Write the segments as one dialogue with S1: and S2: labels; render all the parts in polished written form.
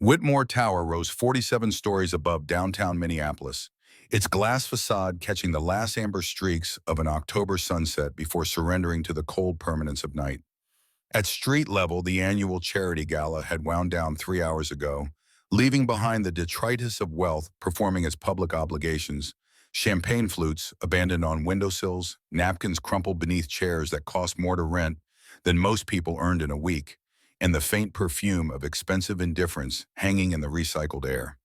S1: Whitmore Tower rose 47 stories above downtown Minneapolis, its glass facade catching the last amber streaks of an October sunset before surrendering to the cold permanence of night. At street level, the annual charity gala had wound down 3 hours ago, leaving behind the detritus of wealth performing its public obligations, champagne flutes abandoned on windowsills, napkins crumpled beneath chairs that cost more to rent than most people earned in a week, and the faint perfume of expensive indifference hanging in the recycled air.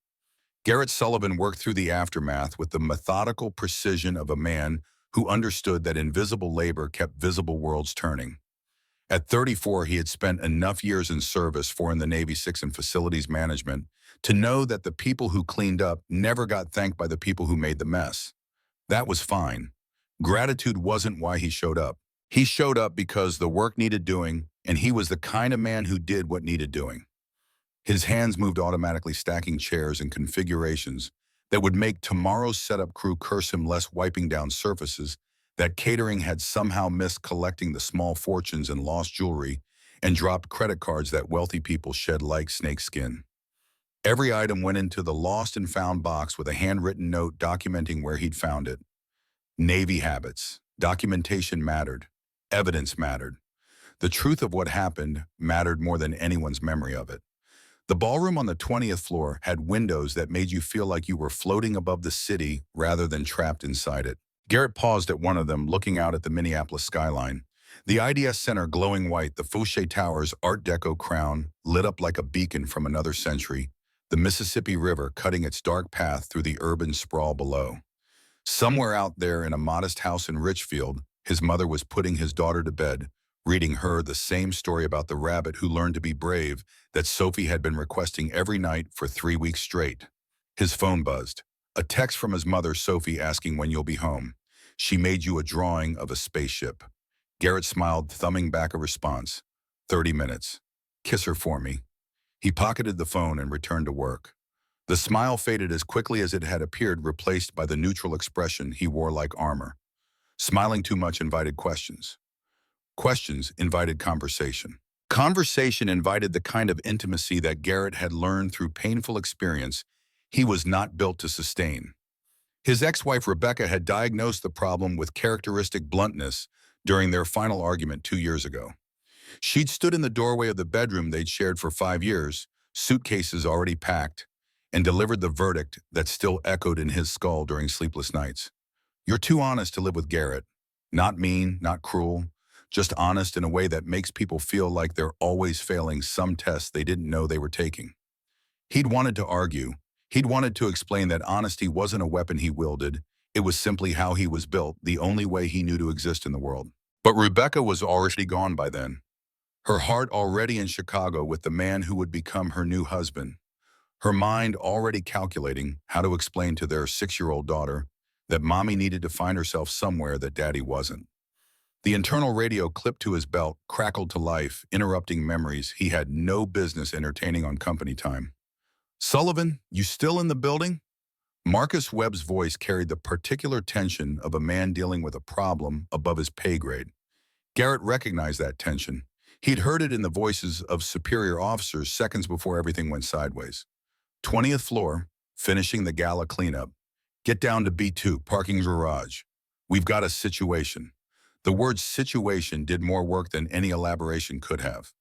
S1: Garrett Sullivan worked through the aftermath with the methodical precision of a man who understood that invisible labor kept visible worlds turning. At 34, he had spent enough years in service, 4 in the Navy, 6 in facilities management, to know that the people who cleaned up never got thanked by the people who made the mess. That was fine. Gratitude wasn't why he showed up. He showed up because the work needed doing, and he was the kind of man who did what needed doing. His hands moved automatically, stacking chairs and configurations that would make tomorrow's setup crew curse him, less wiping down surfaces that catering had somehow missed, collecting the small fortunes and lost jewelry and dropped credit cards that wealthy people shed like snakeskin. Every item went into the lost and found box with a handwritten note documenting where he'd found it. Navy habits. Documentation mattered. Evidence mattered. The truth of what happened mattered more than anyone's memory of it. The ballroom on the 20th floor had windows that made you feel like you were floating above the city rather than trapped inside it. Garrett paused at one of them, looking out at the Minneapolis skyline. The IDS Center glowing white, the Fouché Tower's Art Deco crown lit up like a beacon from another century, the Mississippi River cutting its dark path through the urban sprawl below. Somewhere out there in a modest house in Richfield, his mother was putting his daughter to bed, reading her the same story about the rabbit who learned to be brave that Sophie had been requesting every night for 3 weeks straight. His phone buzzed. A text from his mother, Sophie, asking when you'll be home. She made you a drawing of a spaceship. Garrett smiled, thumbing back a response. 30 minutes. Kiss her for me. He pocketed the phone and returned to work. The smile faded as quickly as it had appeared, replaced by the neutral expression he wore like armor. Smiling too much invited questions. Questions invited conversation. Conversation invited the kind of intimacy that Garrett had learned through painful experience he was not built to sustain. His ex-wife Rebecca had diagnosed the problem with characteristic bluntness during their final argument 2 years ago. She'd stood in the doorway of the bedroom they'd shared for 5 years, suitcases already packed, and delivered the verdict that still echoed in his skull during sleepless nights. You're too honest to live with Garrett. Not mean, not cruel, just honest in a way that makes people feel like they're always failing some tests they didn't know they were taking. He'd wanted to argue. He'd wanted to explain that honesty wasn't a weapon he wielded. It was simply how he was built, the only way he knew to exist in the world. But Rebecca was already gone by then. Her heart already in Chicago with the man who would become her new husband. Her mind already calculating how to explain to their 6-year-old daughter that mommy needed to find herself somewhere that daddy wasn't. The internal radio clipped to his belt crackled to life, interrupting memories he had no business entertaining on company time. Sullivan, you still in the building? Marcus Webb's voice carried the particular tension of a man dealing with a problem above his pay grade. Garrett recognized that tension. He'd heard it in the voices of superior officers seconds before everything went sideways. 20th floor, finishing the gala cleanup. Get down to B2, parking garage. We've got a situation. The word situation did more work than any elaboration could have.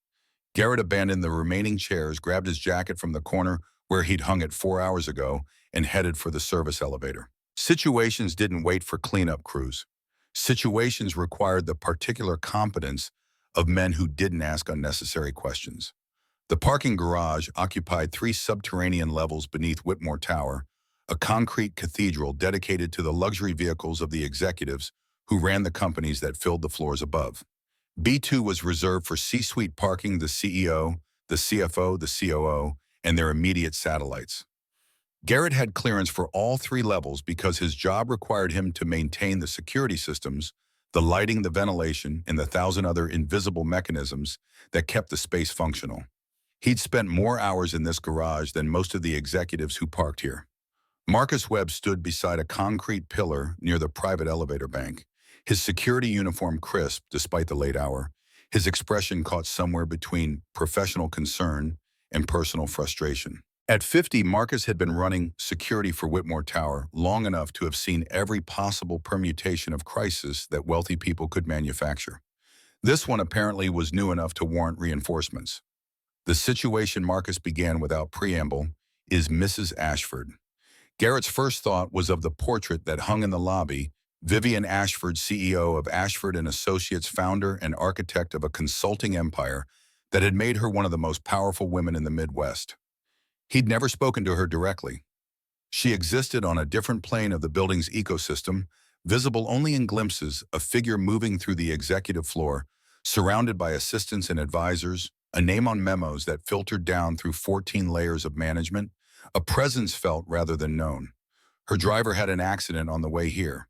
S1: Garrett abandoned the remaining chairs, grabbed his jacket from the corner where he'd hung it 4 hours ago, and headed for the service elevator. Situations didn't wait for cleanup crews. Situations required the particular competence of men who didn't ask unnecessary questions. The parking garage occupied 3 subterranean levels beneath Whitmore Tower, a concrete cathedral dedicated to the luxury vehicles of the executives who ran the companies that filled the floors above. B2 was reserved for C-suite parking, the CEO, the CFO, the COO, and their immediate satellites. Garrett had clearance for all 3 levels because his job required him to maintain the security systems, the lighting, the ventilation, and the 1,000 other invisible mechanisms that kept the space functional. He'd spent more hours in this garage than most of the executives who parked here. Marcus Webb stood beside a concrete pillar near the private elevator bank, his security uniform crisp despite the late hour, his expression caught somewhere between professional concern and personal frustration. At 50, Marcus had been running security for Whitmore Tower long enough to have seen every possible permutation of crisis that wealthy people could manufacture. This one apparently was new enough to warrant reinforcements. The situation Marcus began without preamble is Mrs. Ashford. Garrett's first thought was of the portrait that hung in the lobby, Vivian Ashford, CEO of Ashford and Associates, founder and architect of a consulting empire that had made her one of the most powerful women in the Midwest. He'd never spoken to her directly. She existed on a different plane of the building's ecosystem, visible only in glimpses, a figure moving through the executive floor, surrounded by assistants and advisors, a name on memos that filtered down through 14 layers of management, a presence felt rather than known. Her driver had an accident on the way here.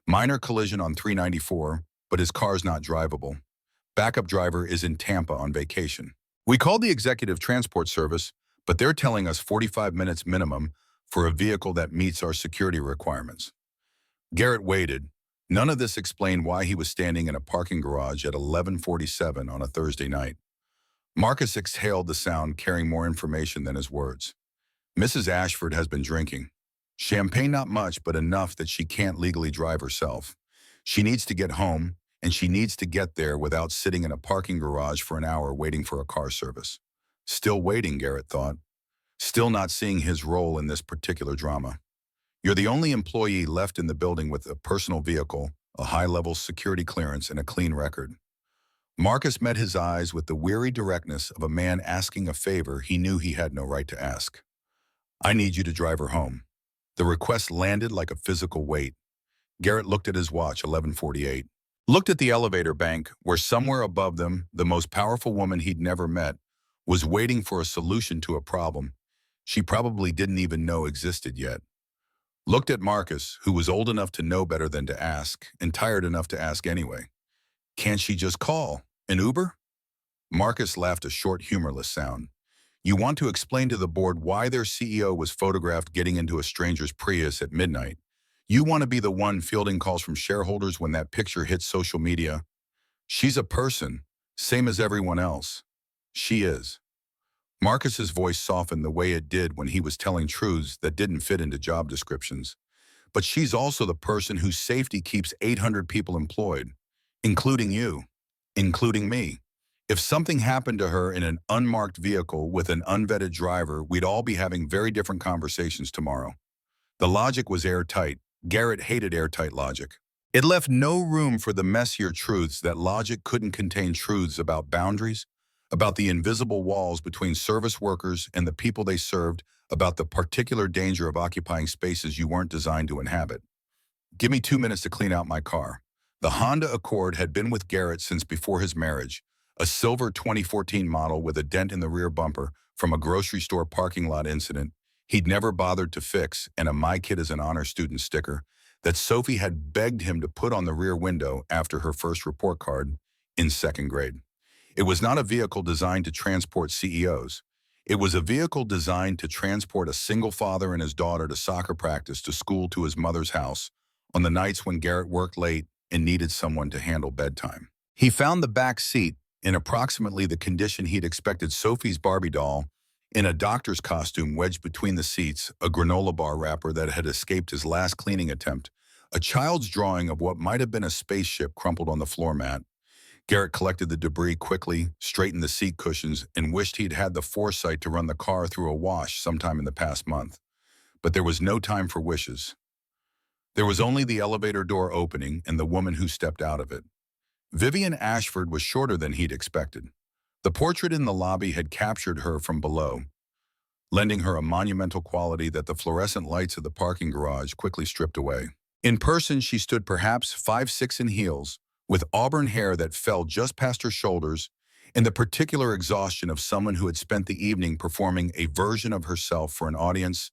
S1: Minor collision on 394, but his car's not drivable. Backup driver is in Tampa on vacation. We called the executive transport service, but they're telling us 45 minutes minimum for a vehicle that meets our security requirements. Garrett waited. None of this explained why he was standing in a parking garage at 11:47 on a Thursday night. Marcus exhaled the sound, carrying more information than his words. Mrs. Ashford has been drinking. Champagne not much, but enough that she can't legally drive herself. She needs to get home, and she needs to get there without sitting in a parking garage for an hour waiting for a car service. Still waiting, Garrett thought. Still not seeing his role in this particular drama. You're the only employee left in the building with a personal vehicle, a high-level security clearance, and a clean record. Marcus met his eyes with the weary directness of a man asking a favor he knew he had no right to ask. I need you to drive her home. The request landed like a physical weight. Garrett looked at his watch, 11:48. Looked at the elevator bank, where somewhere above them, the most powerful woman he'd never met was waiting for a solution to a problem she probably didn't even know existed yet. Looked at Marcus, who was old enough to know better than to ask, and tired enough to ask anyway. Can't she just call? An Uber? Marcus laughed a short, humorless sound. You want to explain to the board why their CEO was photographed getting into a stranger's Prius at midnight. You want to be the one fielding calls from shareholders when that picture hits social media. She's a person, same as everyone else. She is. Marcus's voice softened the way it did when he was telling truths that didn't fit into job descriptions. But she's also the person whose safety keeps 800 people employed, including you, including me. If something happened to her in an unmarked vehicle with an unvetted driver, we'd all be having very different conversations tomorrow. The logic was airtight. Garrett hated airtight logic. It left no room for the messier truths that logic couldn't contain, truths about boundaries, about the invisible walls between service workers and the people they served, about the particular danger of occupying spaces you weren't designed to inhabit. Give me 2 minutes to clean out my car. The Honda Accord had been with Garrett since before his marriage, a silver 2014 model with a dent in the rear bumper from a grocery store parking lot incident he'd never bothered to fix, and a "My Kid is an Honor Student" sticker that Sophie had begged him to put on the rear window after her first report card in second grade. It was not a vehicle designed to transport CEOs. It was a vehicle designed to transport a single father and his daughter to soccer practice, to school, to his mother's house, on the nights when Garrett worked late and needed someone to handle bedtime. He found the back seat in approximately the condition he'd expected: Sophie's Barbie doll in a doctor's costume wedged between the seats, a granola bar wrapper that had escaped his last cleaning attempt, a child's drawing of what might have been a spaceship crumpled on the floor mat. Garrett collected the debris quickly, straightened the seat cushions, and wished he'd had the foresight to run the car through a wash sometime in the past month. But there was no time for wishes. There was only the elevator door opening and the woman who stepped out of it. Vivian Ashford was shorter than he'd expected. The portrait in the lobby had captured her from below, lending her a monumental quality that the fluorescent lights of the parking garage quickly stripped away. In person, she stood perhaps 5'6" in heels, with auburn hair that fell just past her shoulders, and the particular exhaustion of someone who had spent the evening performing a version of herself for an audience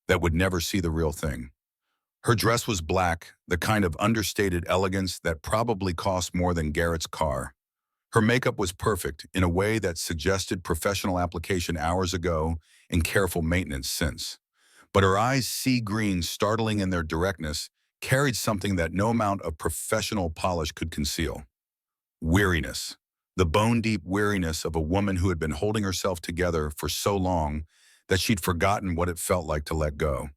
S1: that would never see the real thing. Her dress was black, the kind of understated elegance that probably cost more than Garrett's car. Her makeup was perfect in a way that suggested professional application hours ago and careful maintenance since. But her eyes, sea green, startling in their directness, carried something that no amount of professional polish could conceal: weariness. the bone-deep weariness of a woman who had been holding herself together for so long that she'd forgotten what it felt like to let go.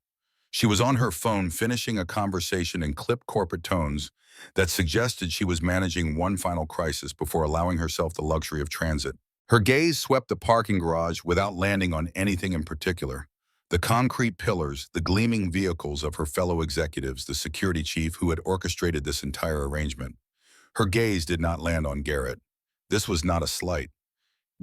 S1: She was on her phone finishing a conversation in clipped corporate tones that suggested she was managing one final crisis before allowing herself the luxury of transit. Her gaze swept the parking garage without landing on anything in particular. The concrete pillars, the gleaming vehicles of her fellow executives, the security chief who had orchestrated this entire arrangement. Her gaze did not land on Garrett. This was not a slight.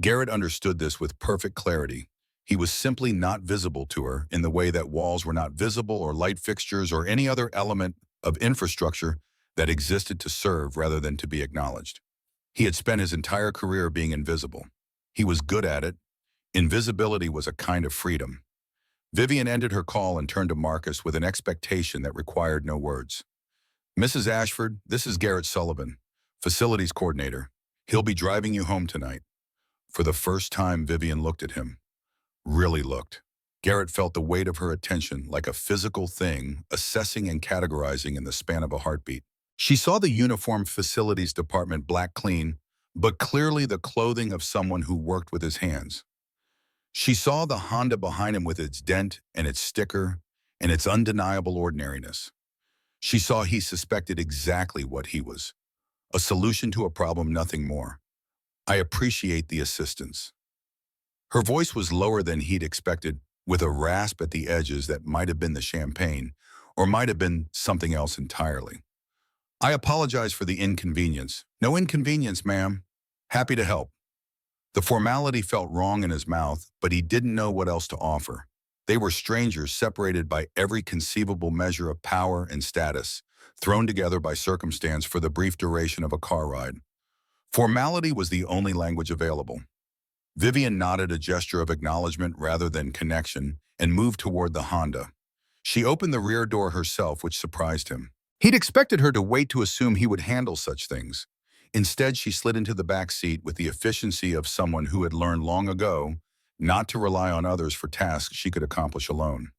S1: Garrett understood this with perfect clarity. He was simply not visible to her in the way that walls were not visible or light fixtures or any other element of infrastructure that existed to serve rather than to be acknowledged. He had spent his entire career being invisible. He was good at it. Invisibility was a kind of freedom. Vivian ended her call and turned to Marcus with an expectation that required no words. "Mrs. Ashford, this is Garrett Sullivan, facilities coordinator. He'll be driving you home tonight." For the first time, Vivian looked at him. Really looked. Garrett felt the weight of her attention like a physical thing, assessing and categorizing in the span of a heartbeat. She saw the uniform facilities department black clean, but clearly the clothing of someone who worked with his hands. She saw the Honda behind him with its dent and its sticker and its undeniable ordinariness. She saw he suspected exactly what he was. A solution to a problem, nothing more. "I appreciate the assistance." Her voice was lower than he'd expected, with a rasp at the edges that might have been the champagne, or might have been something else entirely. "I apologize for the inconvenience." "No inconvenience, ma'am. Happy to help." The formality felt wrong in his mouth, but he didn't know what else to offer. They were strangers separated by every conceivable measure of power and status, thrown together by circumstance for the brief duration of a car ride. Formality was the only language available. Vivian nodded a gesture of acknowledgement rather than connection and moved toward the Honda. She opened the rear door herself, which surprised him. He'd expected her to wait to assume he would handle such things. Instead, she slid into the back seat with the efficiency of someone who had learned long ago not to rely on others for tasks she could accomplish alone.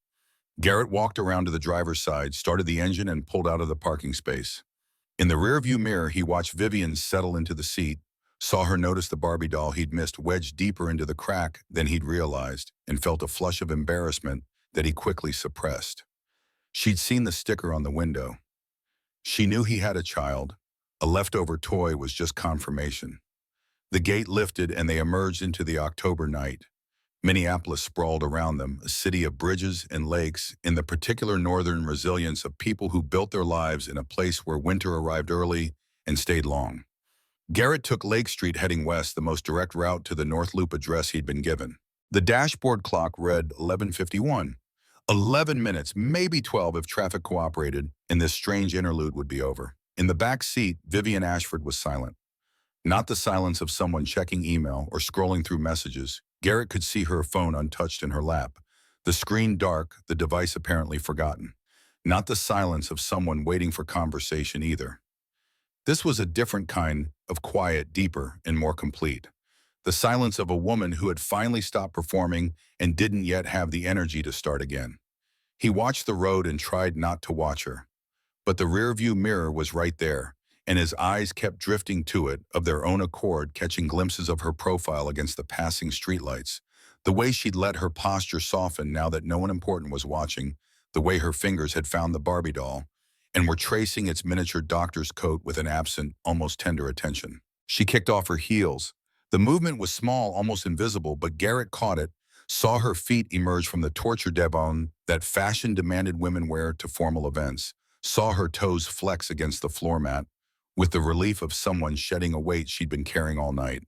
S1: Garrett walked around to the driver's side, started the engine, and pulled out of the parking space. In the rearview mirror, he watched Vivian settle into the seat, saw her notice the Barbie doll he'd missed wedged deeper into the crack than he'd realized, and felt a flush of embarrassment that he quickly suppressed. She'd seen the sticker on the window. She knew he had a child. A leftover toy was just confirmation. The gate lifted and they emerged into the October night. Minneapolis sprawled around them, a city of bridges and lakes, in the particular northern resilience of people who built their lives in a place where winter arrived early and stayed long. Garrett took Lake Street heading west, the most direct route to the North Loop address he'd been given. The dashboard clock read 11:51. 11 minutes, maybe 12 if traffic cooperated, and this strange interlude would be over. In the back seat, Vivian Ashford was silent. Not the silence of someone checking email or scrolling through messages. Garrett could see her phone untouched in her lap, the screen dark, the device apparently forgotten. Not the silence of someone waiting for conversation either. This was a different kind of quiet, deeper and more complete. The silence of a woman who had finally stopped performing and didn't yet have the energy to start again. He watched the road and tried not to watch her. But the rearview mirror was right there, and his eyes kept drifting to it of their own accord, catching glimpses of her profile against the passing streetlights, the way she'd let her posture soften now that no one important was watching, the way her fingers had found the Barbie doll, and were tracing its miniature doctor's coat with an absent, almost tender attention. She kicked off her heels. The movement was small, almost invisible, but Garrett caught it, saw her feet emerge from the torture devon that fashion demanded women wear to formal events, saw her toes flex against the floor mat, with the relief of someone shedding a weight she'd been carrying all night.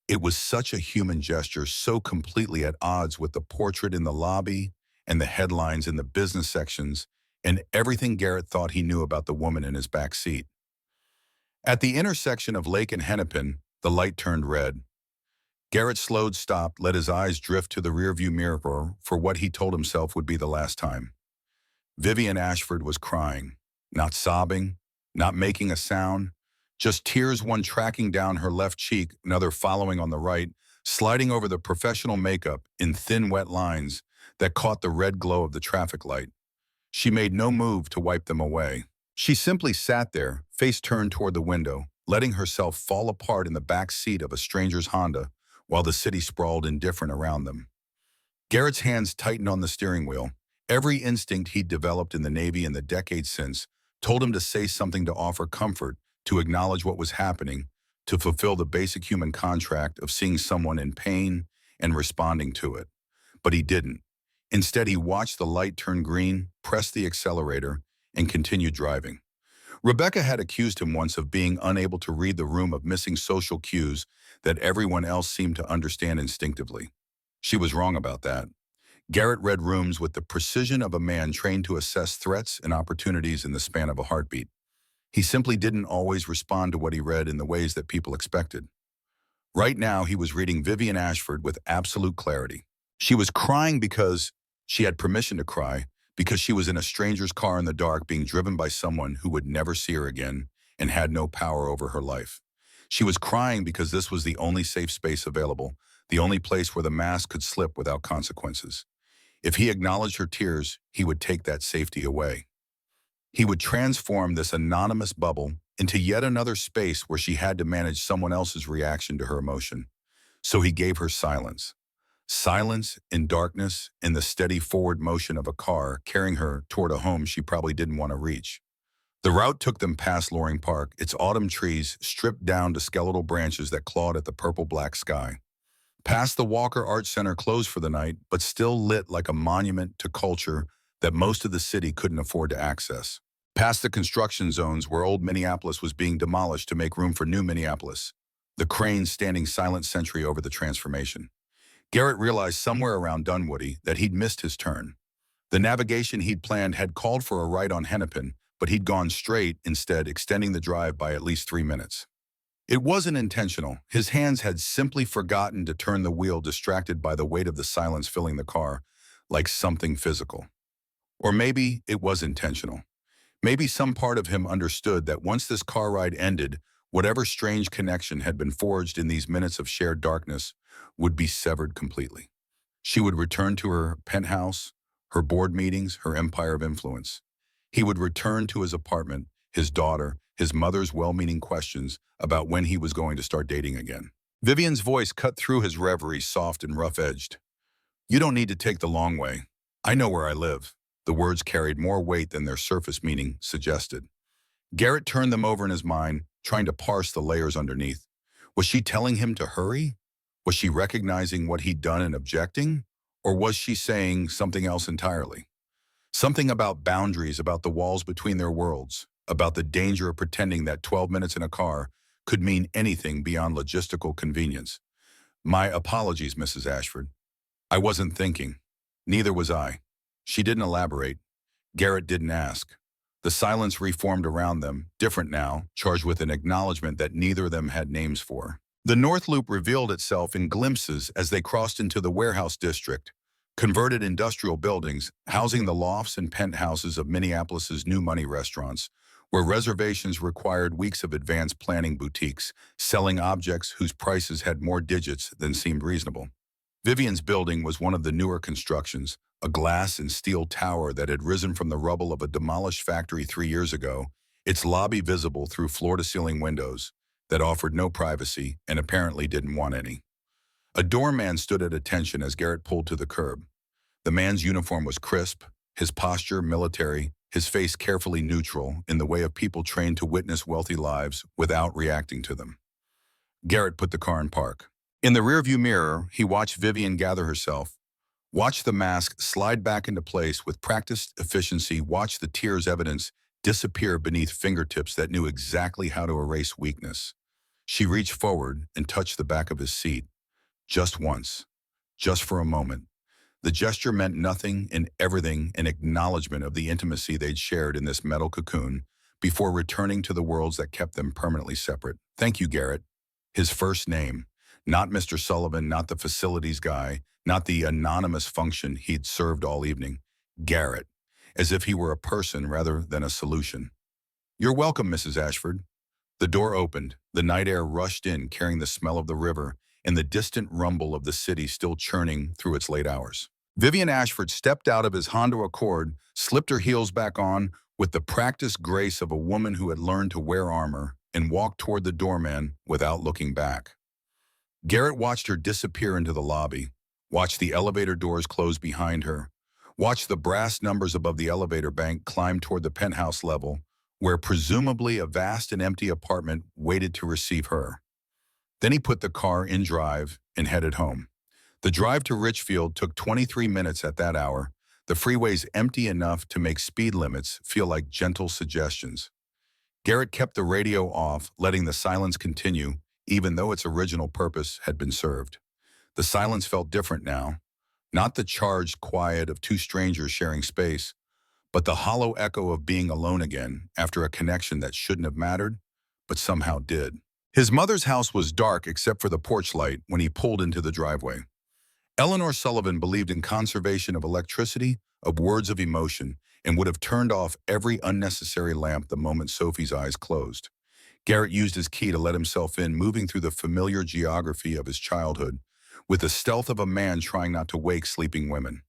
S1: It was such a human gesture, so completely at odds with the portrait in the lobby and the headlines in the business sections and everything Garrett thought he knew about the woman in his back seat. At the intersection of Lake and Hennepin, the light turned red. Garrett slowed, stopped, let his eyes drift to the rearview mirror for what he told himself would be the last time. Vivian Ashford was crying, not sobbing, not making a sound, just tears, one tracking down her left cheek, another following on the right, sliding over the professional makeup in thin, wet lines that caught the red glow of the traffic light. She made no move to wipe them away. She simply sat there, face turned toward the window, letting herself fall apart in the back seat of a stranger's Honda while the city sprawled indifferent around them. Garrett's hands tightened on the steering wheel. Every instinct he'd developed in the Navy in the decades since told him to say something, to offer comfort, to acknowledge what was happening, to fulfill the basic human contract of seeing someone in pain and responding to it. But he didn't. Instead, he watched the light turn green, pressed the accelerator, and continued driving. Rebecca had accused him once of being unable to read the room, of missing social cues that everyone else seemed to understand instinctively. She was wrong about that. Garrett read rooms with the precision of a man trained to assess threats and opportunities in the span of a heartbeat. He simply didn't always respond to what he read in the ways that people expected. Right now, he was reading Vivian Ashford with absolute clarity. She was crying because she had permission to cry, because she was in a stranger's car in the dark, being driven by someone who would never see her again and had no power over her life. She was crying because this was the only safe space available, the only place where the mask could slip without consequences. If he acknowledged her tears, he would take that safety away. He would transform this anonymous bubble into yet another space where she had to manage someone else's reaction to her emotion. So he gave her silence. Silence in darkness, in the steady forward motion of a car carrying her toward a home she probably didn't want to reach. The route took them past Loring Park, its autumn trees stripped down to skeletal branches that clawed at the purple-black sky. Past the Walker Art Center, closed for the night, but still lit like a monument to culture that most of the city couldn't afford to access. Past the construction zones where old Minneapolis was being demolished to make room for new Minneapolis, the cranes standing silent sentry over the transformation. Garrett realized somewhere around Dunwoody that he'd missed his turn. The navigation he'd planned had called for a right on Hennepin, but he'd gone straight, instead extending the drive by at least 3 minutes. It wasn't intentional. His hands had simply forgotten to turn the wheel, distracted by the weight of the silence filling the car, like something physical. Or maybe it was intentional. Maybe some part of him understood that once this car ride ended, whatever strange connection had been forged in these minutes of shared darkness would be severed completely. She would return to her penthouse, her board meetings, her empire of influence. He would return to his apartment, his daughter, his mother's well-meaning questions about when he was going to start dating again. Vivian's voice cut through his reverie, soft and rough-edged. "You don't need to take the long way. I know where I live." The words carried more weight than their surface meaning suggested. Garrett turned them over in his mind, trying to parse the layers underneath. Was she telling him to hurry? Was she recognizing what he'd done and objecting? Or was she saying something else entirely? Something about boundaries, about the walls between their worlds, about the danger of pretending that 12 minutes in a car could mean anything beyond logistical convenience. "My apologies, Mrs. Ashford. I wasn't thinking." Neither was I. She didn't elaborate. Garrett didn't ask. The silence reformed around them, different now, charged with an acknowledgement that neither of them had names for. The North Loop revealed itself in glimpses as they crossed into the warehouse district, converted industrial buildings, housing the lofts and penthouses of Minneapolis's new money restaurants, where reservations required weeks of advanced planning, boutiques, selling objects whose prices had more digits than seemed reasonable. Vivian's building was one of the newer constructions, a glass and steel tower that had risen from the rubble of a demolished factory 3 years ago, its lobby visible through floor-to-ceiling windows that offered no privacy and apparently didn't want any. A doorman stood at attention as Garrett pulled to the curb. The man's uniform was crisp, his posture military, his face carefully neutral, in the way of people trained to witness wealthy lives without reacting to them. Garrett put the car in park. In the rearview mirror, he watched Vivian gather herself, watched the mask slide back into place with practiced efficiency, watched the tears evidence disappear beneath fingertips that knew exactly how to erase weakness. She reached forward and touched the back of his seat. Just once. Just for a moment. The gesture meant nothing and everything, an acknowledgement of the intimacy they'd shared in this metal cocoon before returning to the worlds that kept them permanently separate. "Thank you, Garrett." His first name. Not Mr. Sullivan, not the facilities guy, not the anonymous function he'd served all evening. Garrett. As if he were a person rather than a solution. "You're welcome, Mrs. Ashford." The door opened. The night air rushed in, carrying the smell of the river and the distant rumble of the city still churning through its late hours. Vivian Ashford stepped out of his Honda Accord, slipped her heels back on with the practiced grace of a woman who had learned to wear armor, and walked toward the doorman without looking back. Garrett watched her disappear into the lobby, watched the elevator doors close behind her, watched the brass numbers above the elevator bank climb toward the penthouse level, where presumably a vast and empty apartment waited to receive her. Then he put the car in drive and headed home. The drive to Richfield took 23 minutes at that hour, the freeways empty enough to make speed limits feel like gentle suggestions. Garrett kept the radio off, letting the silence continue, even though its original purpose had been served. The silence felt different now, not the charged quiet of two strangers sharing space, but the hollow echo of being alone again after a connection that shouldn't have mattered, but somehow did. His mother's house was dark except for the porch light when he pulled into the driveway. Eleanor Sullivan believed in conservation of electricity, of words of emotion, and would have turned off every unnecessary lamp the moment Sophie's eyes closed. Garrett used his key to let himself in, moving through the familiar geography of his childhood, with the stealth of a man trying not to wake sleeping women.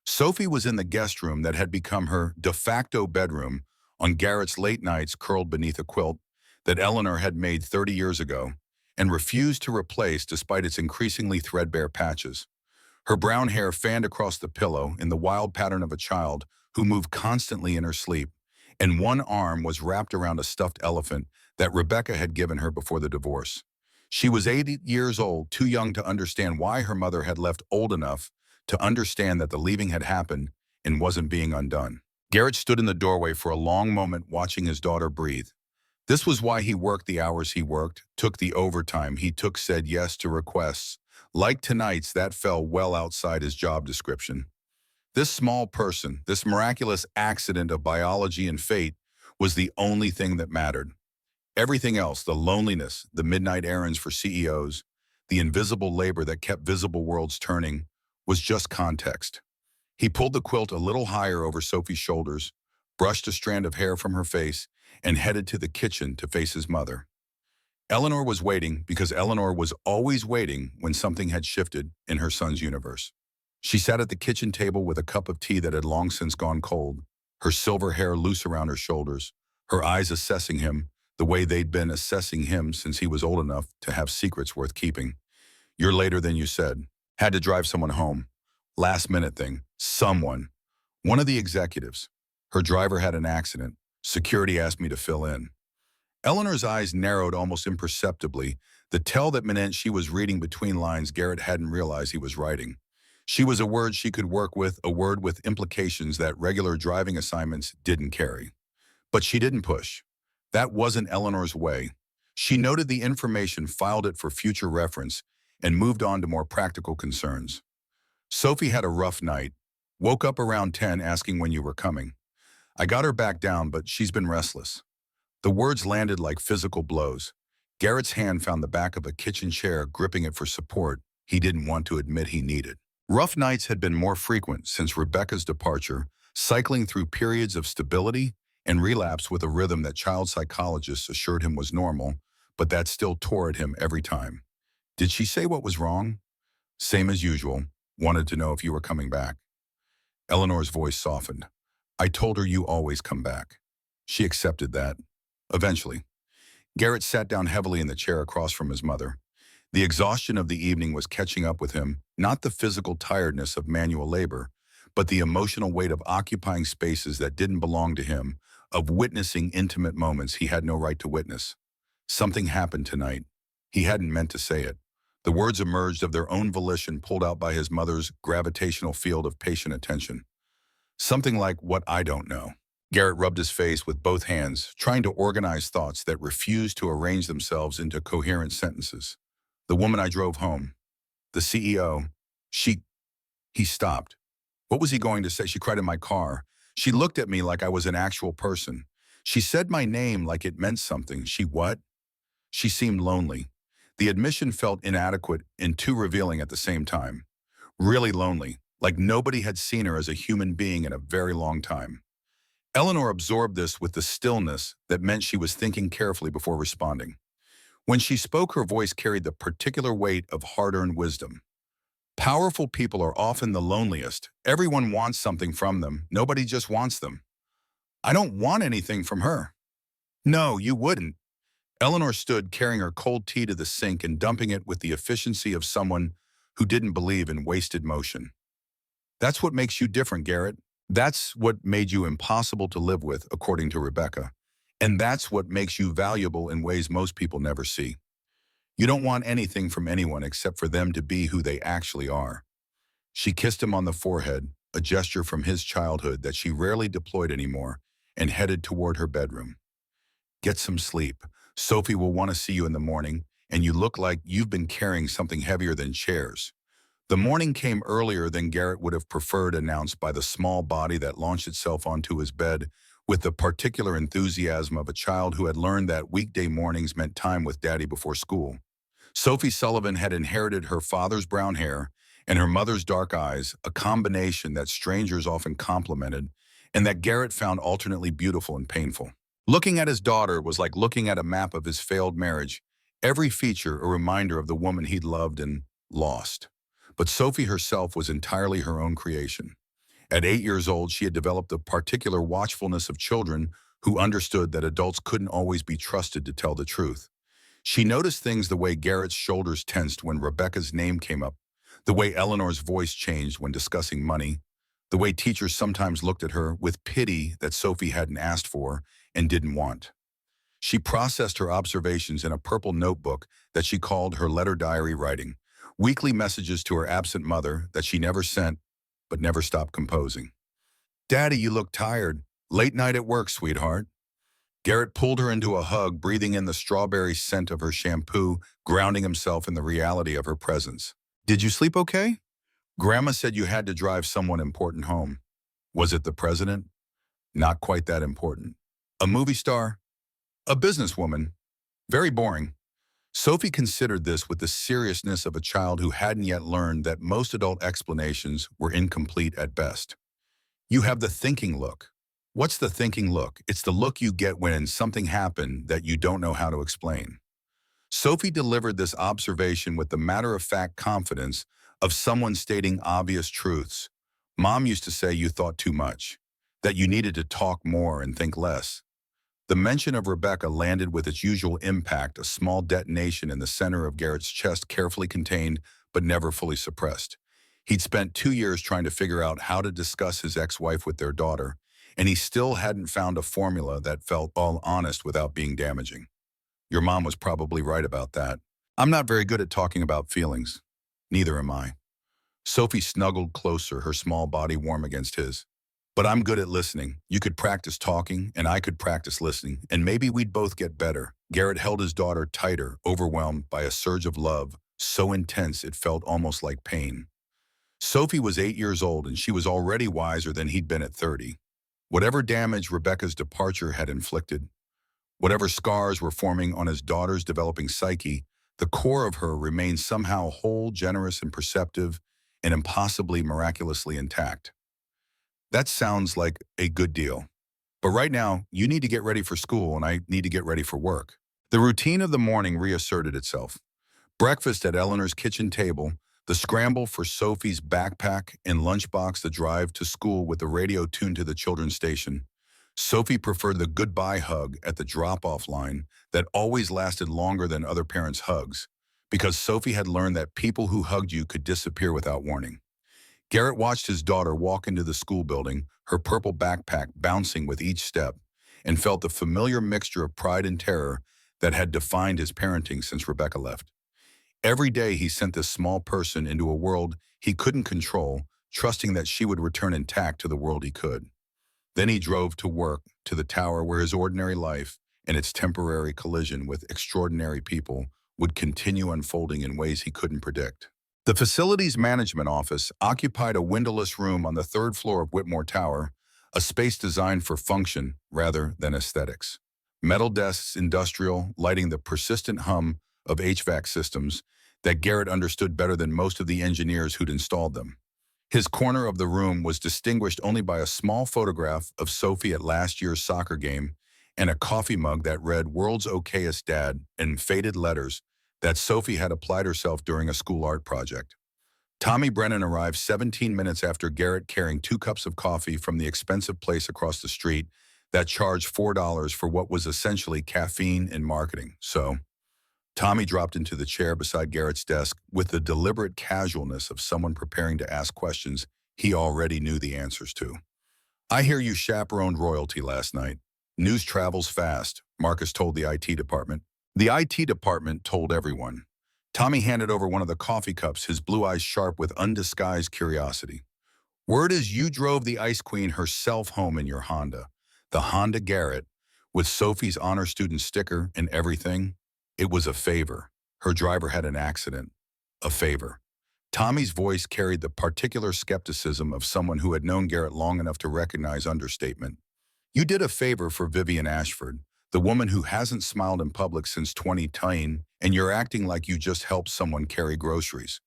S1: Sophie was in the guest room that had become her de facto bedroom on Garrett's late nights curled beneath a quilt that Eleanor had made 30 years ago and refused to replace despite its increasingly threadbare patches. Her brown hair fanned across the pillow in the wild pattern of a child who moved constantly in her sleep, and one arm was wrapped around a stuffed elephant that Rebecca had given her before the divorce. She was 80 years old, too young to understand why her mother had left, old enough to understand that the leaving had happened and wasn't being undone. Garrett stood in the doorway for a long moment watching his daughter breathe. This was why he worked the hours he worked, took the overtime he took, said yes to requests, like tonight's that fell well outside his job description. This small person, this miraculous accident of biology and fate, was the only thing that mattered. Everything else, the loneliness, the midnight errands for CEOs, the invisible labor that kept visible worlds turning, was just context. He pulled the quilt a little higher over Sophie's shoulders, brushed a strand of hair from her face, and headed to the kitchen to face his mother. Eleanor was waiting because Eleanor was always waiting when something had shifted in her son's universe. She sat at the kitchen table with a cup of tea that had long since gone cold, her silver hair loose around her shoulders, her eyes assessing him the way they'd been assessing him since he was old enough to have secrets worth keeping. "You're later than you said. Had to drive someone home. Last minute thing. Someone. One of the executives. Her driver had an accident. Security asked me to fill in." Eleanor's eyes narrowed almost imperceptibly, the tell that meant she was reading between lines Garrett hadn't realized he was writing. She was a word she could work with, a word with implications that regular driving assignments didn't carry. But she didn't push. That wasn't Eleanor's way. She noted the information, filed it for future reference, and moved on to more practical concerns. "Sophie had a rough night. Woke up around 10 asking when you were coming. I got her back down, but she's been restless." The words landed like physical blows. Garrett's hand found the back of a kitchen chair, gripping it for support he didn't want to admit he needed. Rough nights had been more frequent since Rebecca's departure, cycling through periods of stability and relapse with a rhythm that child psychologists assured him was normal, but that still tore at him every time. "Did she say what was wrong?" "Same as usual. Wanted to know if you were coming back." Eleanor's voice softened. "I told her you always come back." She accepted that. Eventually. Garrett sat down heavily in the chair across from his mother. The exhaustion of the evening was catching up with him, not the physical tiredness of manual labor, but the emotional weight of occupying spaces that didn't belong to him, of witnessing intimate moments he had no right to witness. Something happened tonight. He hadn't meant to say it. The words emerged of their own volition, pulled out by his mother's gravitational field of patient attention. Something like, "What I don't know." Garrett rubbed his face with both hands, trying to organize thoughts that refused to arrange themselves into coherent sentences. "The woman I drove home. The CEO. He stopped. What was he going to say? She cried in my car. She looked at me like I was an actual person. She said my name like it meant something. She what?" She seemed lonely. The admission felt inadequate and too revealing at the same time. Really lonely, like nobody had seen her as a human being in a very long time. Eleanor absorbed this with the stillness that meant she was thinking carefully before responding. When she spoke, her voice carried the particular weight of hard-earned wisdom. "Powerful people are often the loneliest. Everyone wants something from them. Nobody just wants them." "I don't want anything from her." "No, you wouldn't." Eleanor stood carrying her cold tea to the sink and dumping it with the efficiency of someone who didn't believe in wasted motion. That's what makes you different, Garrett. That's what made you impossible to live with, according to Rebecca. And that's what makes you valuable in ways most people never see. You don't want anything from anyone except for them to be who they actually are. She kissed him on the forehead, a gesture from his childhood that she rarely deployed anymore, and headed toward her bedroom. Get some sleep. Sophie will want to see you in the morning, and you look like you've been carrying something heavier than chairs. The morning came earlier than Garrett would have preferred, announced by the small body that launched itself onto his bed with the particular enthusiasm of a child who had learned that weekday mornings meant time with Daddy before school. Sophie Sullivan had inherited her father's brown hair and her mother's dark eyes, a combination that strangers often complimented and that Garrett found alternately beautiful and painful. Looking at his daughter was like looking at a map of his failed marriage, every feature a reminder of the woman he'd loved and lost. But Sophie herself was entirely her own creation. At 8 years old, she had developed a particular watchfulness of children who understood that adults couldn't always be trusted to tell the truth. She noticed things: the way Garrett's shoulders tensed when Rebecca's name came up, the way Eleanor's voice changed when discussing money, the way teachers sometimes looked at her with pity that Sophie hadn't asked for and didn't want. She processed her observations in a purple notebook that she called her letter diary, writing weekly messages to her absent mother that she never sent but never stopped composing. "Daddy, you look tired. Late night at work, sweetheart." Garrett pulled her into a hug, breathing in the strawberry scent of her shampoo, grounding himself in the reality of her presence. "Did you sleep okay? Grandma said you had to drive someone important home. Was it the president? Not quite that important. A movie star? A businesswoman? Very boring." Sophie considered this with the seriousness of a child who hadn't yet learned that most adult explanations were incomplete at best. "You have the thinking look." "What's the thinking look?" "It's the look you get when something happened that you don't know how to explain." Sophie delivered this observation with the matter-of-fact confidence of someone stating obvious truths. "Mom used to say you thought too much, that you needed to talk more and think less." The mention of Rebecca landed with its usual impact, a small detonation in the center of Garrett's chest, carefully contained but never fully suppressed. He'd spent 2 years trying to figure out how to discuss his ex-wife with their daughter, and he still hadn't found a formula that felt all honest without being damaging. "Your mom was probably right about that. I'm not very good at talking about feelings. Neither am I." Sophie snuggled closer, her small body warm against his. "But I'm good at listening. You could practice talking, and I could practice listening, and maybe we'd both get better." Garrett held his daughter tighter, overwhelmed by a surge of love, so intense it felt almost like pain. Sophie was 8 years old, and she was already wiser than he'd been at 30. Whatever damage Rebecca's departure had inflicted, whatever scars were forming on his daughter's developing psyche, the core of her remained somehow whole, generous, and perceptive, and impossibly miraculously intact. "That sounds like a good deal. But right now, you need to get ready for school, and I need to get ready for work." The routine of the morning reasserted itself. Breakfast at Eleanor's kitchen table, the scramble for Sophie's backpack and lunchbox, the drive to school with the radio tuned to the children's station. Sophie preferred the goodbye hug at the drop-off line that always lasted longer than other parents' hugs, because Sophie had learned that people who hugged you could disappear without warning. Garrett watched his daughter walk into the school building, her purple backpack bouncing with each step, and felt the familiar mixture of pride and terror that had defined his parenting since Rebecca left. Every day he sent this small person into a world he couldn't control, trusting that she would return intact to the world he could. Then he drove to work, to the tower where his ordinary life and its temporary collision with extraordinary people would continue unfolding in ways he couldn't predict. The facilities management office occupied a windowless room on the third floor of Whitmore Tower, a space designed for function rather than aesthetics. Metal desks, industrial, lighting the persistent hum of HVAC systems that Garrett understood better than most of the engineers who'd installed them. His corner of the room was distinguished only by a small photograph of Sophie at last year's soccer game and a coffee mug that read "World's Okayest Dad" in faded letters that Sophie had applied herself during a school art project. Tommy Brennan arrived 17 minutes after Garrett, carrying 2 cups of coffee from the expensive place across the street that charged $4 for what was essentially caffeine and marketing. So, Tommy dropped into the chair beside Garrett's desk with the deliberate casualness of someone preparing to ask questions he already knew the answers to. I hear you chaperoned royalty last night. News travels fast, Marcus told the IT department. The IT department told everyone. Tommy handed over one of the coffee cups, his blue eyes sharp with undisguised curiosity. Word is you drove the Ice Queen herself home in your Honda. The Honda Garrett, with Sophie's honor student sticker and everything. It was a favor. Her driver had an accident. A favor. Tommy's voice carried the particular skepticism of someone who had known Garrett long enough to recognize understatement. You did a favor for Vivian Ashford, the woman who hasn't smiled in public since 2010, and you're acting like you just helped someone carry groceries.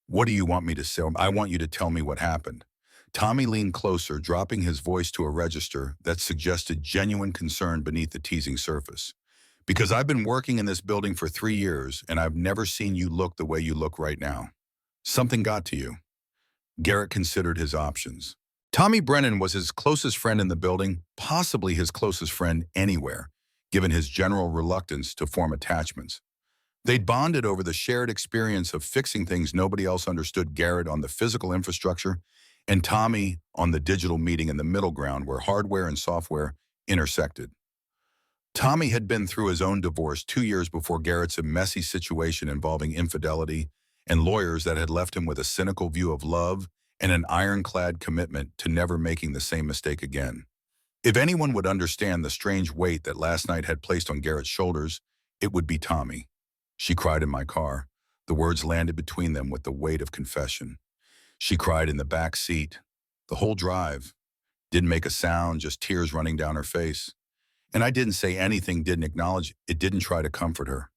S1: What do you want me to say? I want you to tell me what happened. Tommy leaned closer, dropping his voice to a register that suggested genuine concern beneath the teasing surface. Because I've been working in this building for 3 years, and I've never seen you look the way you look right now. Something got to you. Garrett considered his options. Tommy Brennan was his closest friend in the building, possibly his closest friend anywhere, given his general reluctance to form attachments. They'd bonded over the shared experience of fixing things nobody else understood, Garrett on the physical infrastructure, and Tommy on the digital meeting in the middle ground where hardware and software intersected. Tommy had been through his own divorce 2 years before Garrett's a messy situation involving infidelity and lawyers that had left him with a cynical view of love and an ironclad commitment to never making the same mistake again. If anyone would understand the strange weight that last night had placed on Garrett's shoulders, it would be Tommy. She cried in my car. The words landed between them with the weight of confession. She cried in the back seat. The whole drive. Didn't make a sound, just tears running down her face. And I didn't say anything, didn't acknowledge it, didn't try to comfort her.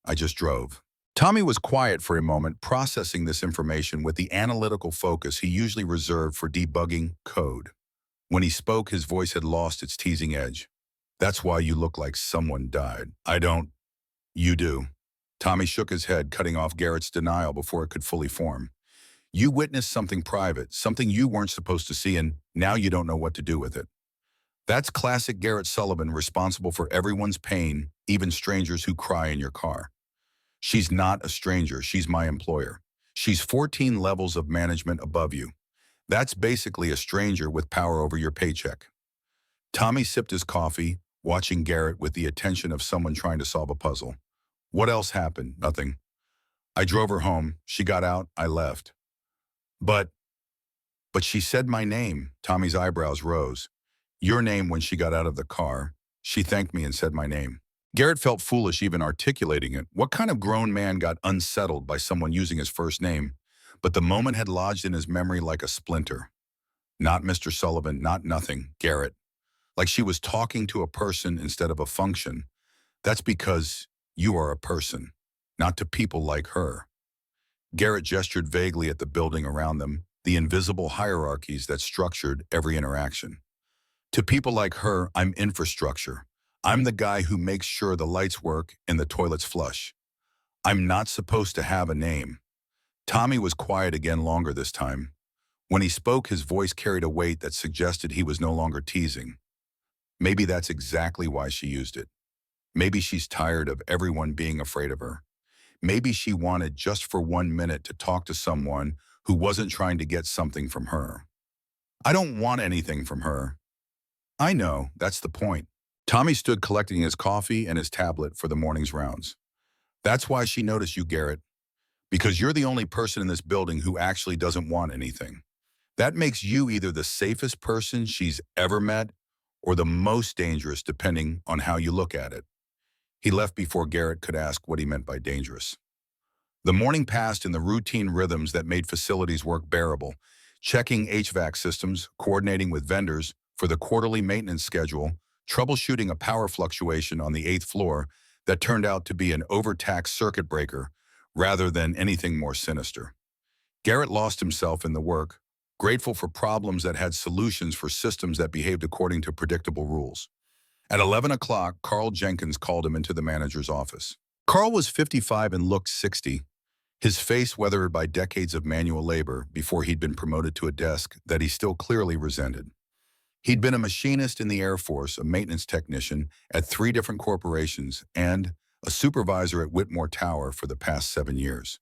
S1: I just drove. Tommy was quiet for a moment, processing this information with the analytical focus he usually reserved for debugging code. When he spoke, his voice had lost its teasing edge. That's why you look like someone died. I don't. You do. Tommy shook his head, cutting off Garrett's denial before it could fully form. You witnessed something private, something you weren't supposed to see, and now you don't know what to do with it. That's classic Garrett Sullivan, responsible for everyone's pain, even strangers who cry in your car. She's not a stranger, she's my employer. She's 14 levels of management above you. That's basically a stranger with power over your paycheck. Tommy sipped his coffee, watching Garrett with the attention of someone trying to solve a puzzle. What else happened? Nothing. I drove her home. She got out. I left. But she said my name. Tommy's eyebrows rose. Your name when she got out of the car. She thanked me and said my name. Garrett felt foolish even articulating it. What kind of grown man got unsettled by someone using his first name? But the moment had lodged in his memory like a splinter. Not Mr. Sullivan, not nothing, Garrett. Like she was talking to a person instead of a function. That's because you are a person, not to people like her. Garrett gestured vaguely at the building around them, the invisible hierarchies that structured every interaction. To people like her, I'm infrastructure. I'm the guy who makes sure the lights work and the toilets flush. I'm not supposed to have a name. Tommy was quiet again longer this time. When he spoke, his voice carried a weight that suggested he was no longer teasing. Maybe that's exactly why she used it. Maybe she's tired of everyone being afraid of her. Maybe she wanted just for 1 minute to talk to someone who wasn't trying to get something from her. I don't want anything from her. I know, that's the point. Tommy stood collecting his coffee and his tablet for the morning's rounds. That's why she noticed you, Garrett. Because you're the only person in this building who actually doesn't want anything. That makes you either the safest person she's ever met or the most dangerous, depending on how you look at it. He left before Garrett could ask what he meant by dangerous. The morning passed in the routine rhythms that made facilities work bearable, checking HVAC systems, coordinating with vendors for the quarterly maintenance schedule, troubleshooting a power fluctuation on the 8th floor that turned out to be an overtaxed circuit breaker rather than anything more sinister. Garrett lost himself in the work, grateful for problems that had solutions for systems that behaved according to predictable rules. At 11 o'clock, Carl Jenkins called him into the manager's office. Carl was 55 and looked 60, his face weathered by decades of manual labor before he'd been promoted to a desk that he still clearly resented. He'd been a machinist in the Air Force, a maintenance technician at 3 different corporations, and a supervisor at Whitmore Tower for the past 7 years.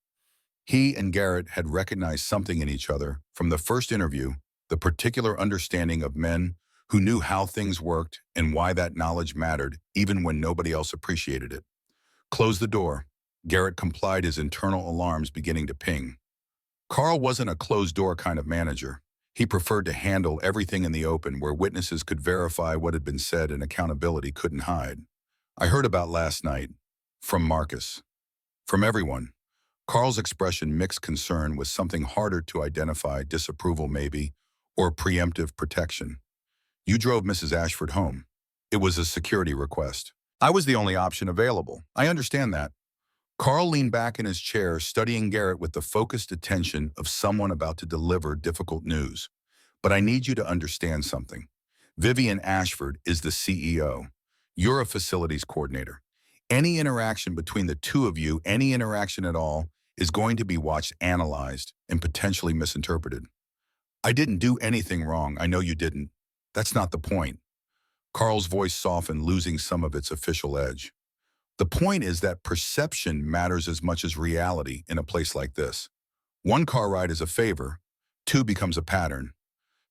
S1: He and Garrett had recognized something in each other from the first interview, the particular understanding of men who knew how things worked and why that knowledge mattered even when nobody else appreciated it. Close the door. Garrett complied, his internal alarms beginning to ping. Carl wasn't a closed-door kind of manager. He preferred to handle everything in the open where witnesses could verify what had been said and accountability couldn't hide. I heard about last night. From Marcus. From everyone. Carl's expression mixed concern with something harder to identify, disapproval maybe, or preemptive protection. You drove Mrs. Ashford home. It was a security request. I was the only option available. I understand that. Carl leaned back in his chair, studying Garrett with the focused attention of someone about to deliver difficult news. But I need you to understand something. Vivian Ashford is the CEO. You're a facilities coordinator. Any interaction between the two of you, any interaction at all, is going to be watched, analyzed, and potentially misinterpreted. I didn't do anything wrong. I know you didn't. That's not the point. Carl's voice softened, losing some of its official edge. The point is that perception matters as much as reality in a place like this. 1 car ride is a favor, 2 becomes a pattern.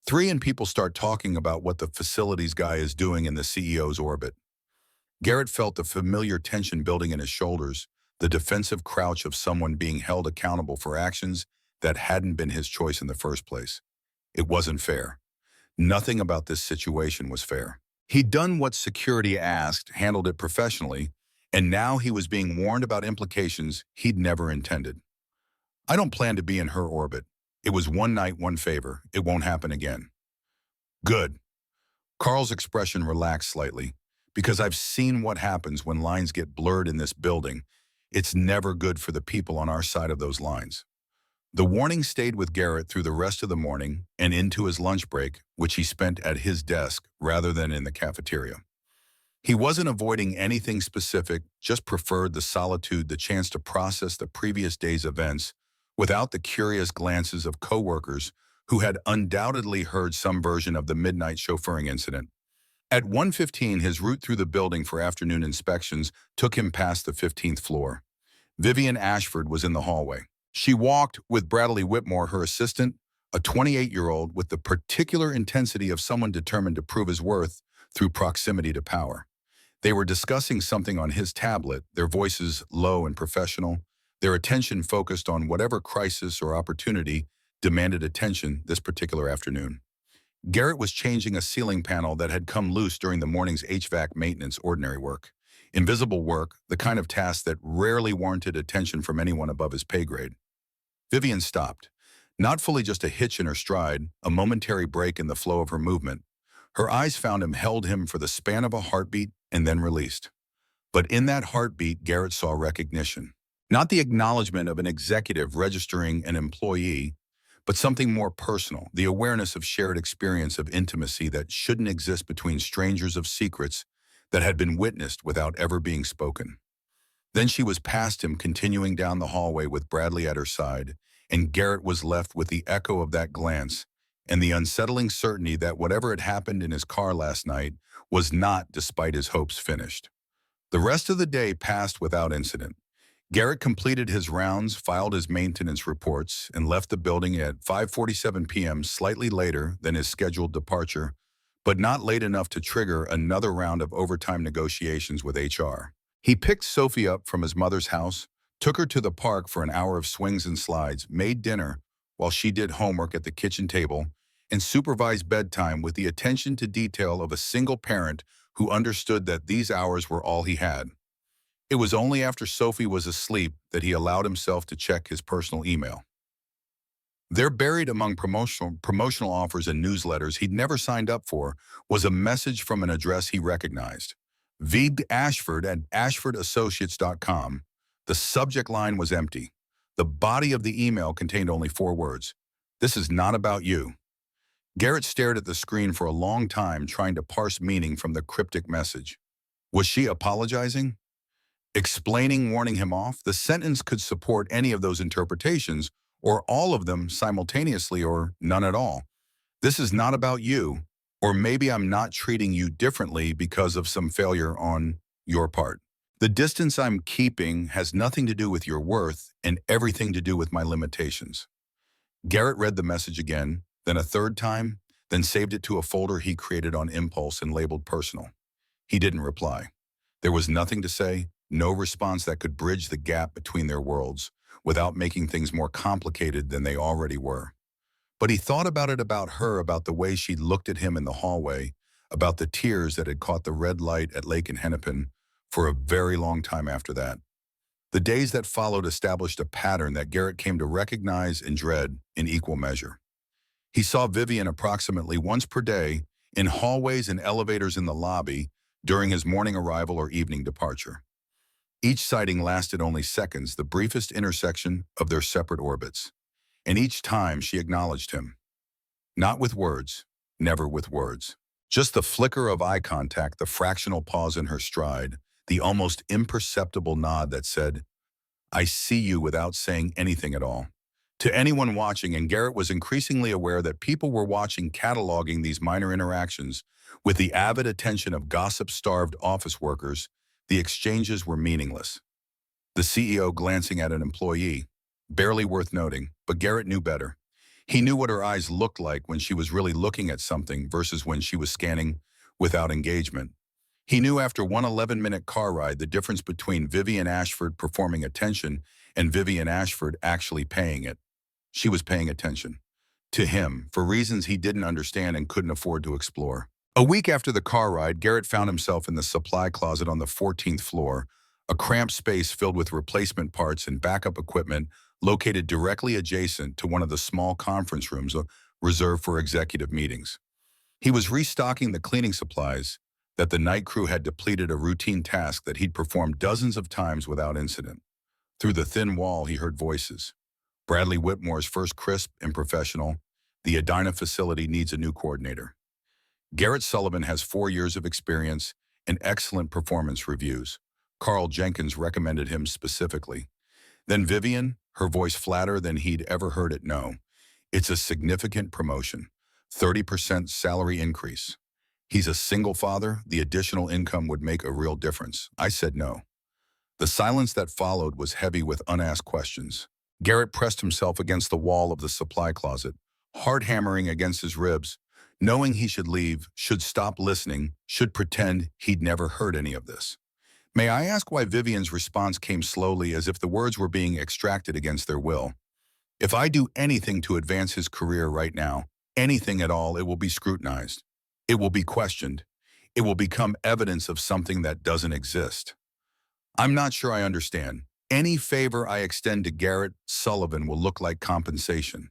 S1: 3 and people start talking about what the facilities guy is doing in the CEO's orbit. Garrett felt the familiar tension building in his shoulders, the defensive crouch of someone being held accountable for actions that hadn't been his choice in the first place. It wasn't fair. Nothing about this situation was fair. He'd done what security asked, handled it professionally, and now he was being warned about implications he'd never intended. I don't plan to be in her orbit. It was one night, one favor. It won't happen again. Good. Carl's expression relaxed slightly, because I've seen what happens when lines get blurred in this building. It's never good for the people on our side of those lines. The warning stayed with Garrett through the rest of the morning and into his lunch break, which he spent at his desk rather than in the cafeteria. He wasn't avoiding anything specific, just preferred the solitude, the chance to process the previous day's events without the curious glances of coworkers who had undoubtedly heard some version of the midnight chauffeuring incident. At 1:15, his route through the building for afternoon inspections took him past the 15th floor. Vivian Ashford was in the hallway. She walked with Bradley Whitmore, her assistant, a 28-year-old with the particular intensity of someone determined to prove his worth through proximity to power. They were discussing something on his tablet, their voices low and professional, their attention focused on whatever crisis or opportunity demanded attention this particular afternoon. Garrett was changing a ceiling panel that had come loose during the morning's HVAC maintenance, ordinary work. Invisible work, the kind of task that rarely warranted attention from anyone above his pay grade. Vivian stopped. Not fully just a hitch in her stride, a momentary break in the flow of her movement. Her eyes found him, held him for the span of a heartbeat, and then released. But in that heartbeat, Garrett saw recognition. Not the acknowledgement of an executive registering an employee, but something more personal, the awareness of shared experience of intimacy that shouldn't exist between strangers, of secrets that had been witnessed without ever being spoken. Then she was past him, continuing down the hallway with Bradley at her side, and Garrett was left with the echo of that glance and the unsettling certainty that whatever had happened in his car last night was not, despite his hopes, finished. The rest of the day passed without incident. Garrett completed his rounds, filed his maintenance reports, and left the building at 5:47 p.m., slightly later than his scheduled departure, but not late enough to trigger another round of overtime negotiations with HR. He picked Sophie up from his mother's house, took her to the park for an hour of swings and slides, made dinner while she did homework at the kitchen table, and supervised bedtime with the attention to detail of a single parent who understood that these hours were all he had. It was only after Sophie was asleep that he allowed himself to check his personal email. There, buried among promotional offers and newsletters he'd never signed up for, was a message from an address he recognized. V. Ashford at ashfordassociates.com. The subject line was empty. The body of the email contained only 4 words. This is not about you. Garrett stared at the screen for a long time, trying to parse meaning from the cryptic message. Was she apologizing? Explaining, warning him off? The sentence could support any of those interpretations, or all of them simultaneously, or none at all. This is not about you. Or maybe I'm not treating you differently because of some failure on your part. The distance I'm keeping has nothing to do with your worth and everything to do with my limitations. Garrett read the message again, then a third time, then saved it to a folder he created on impulse and labeled personal. He didn't reply. There was nothing to say, no response that could bridge the gap between their worlds without making things more complicated than they already were. But he thought about it, about her, about the way she'd looked at him in the hallway, about the tears that had caught the red light at Lake and Hennepin for a very long time after that. The days that followed established a pattern that Garrett came to recognize and dread in equal measure. He saw Vivian approximately once per day in hallways and elevators in the lobby during his morning arrival or evening departure. Each sighting lasted only seconds, the briefest intersection of their separate orbits. And each time she acknowledged him. Not with words, never with words. Just the flicker of eye contact, the fractional pause in her stride, the almost imperceptible nod that said, "I see you," without saying anything at all. To anyone watching, and Garrett was increasingly aware that people were watching, cataloging these minor interactions with the avid attention of gossip-starved office workers, the exchanges were meaningless. The CEO glancing at an employee, barely worth noting, but Garrett knew better. He knew what her eyes looked like when she was really looking at something versus when she was scanning without engagement. He knew after one 11-minute car ride the difference between Vivian Ashford performing attention and Vivian Ashford actually paying it. She was paying attention. To him, for reasons he didn't understand and couldn't afford to explore. A week after the car ride, Garrett found himself in the supply closet on the 14th floor, a cramped space filled with replacement parts and backup equipment located directly adjacent to one of the small conference rooms reserved for executive meetings. He was restocking the cleaning supplies that the night crew had depleted, a routine task that he'd performed dozens of times without incident. Through the thin wall, he heard voices. Bradley Whitmore's first crisp and professional. The Edina facility needs a new coordinator. Garrett Sullivan has 4 years of experience and excellent performance reviews. Carl Jenkins recommended him specifically. Then Vivian, her voice flatter than he'd ever heard it. "No, it's a significant promotion. 30% salary increase. He's a single father. The additional income would make a real difference." I said no. The silence that followed was heavy with unasked questions. Garrett pressed himself against the wall of the supply closet, heart hammering against his ribs, knowing he should leave, should stop listening, should pretend he'd never heard any of this. "May I ask why?" Vivian's response came slowly, as if the words were being extracted against their will. "If I do anything to advance his career right now, anything at all, it will be scrutinized. It will be questioned. It will become evidence of something that doesn't exist. I'm not sure I understand. Any favor I extend to Garrett Sullivan will look like compensation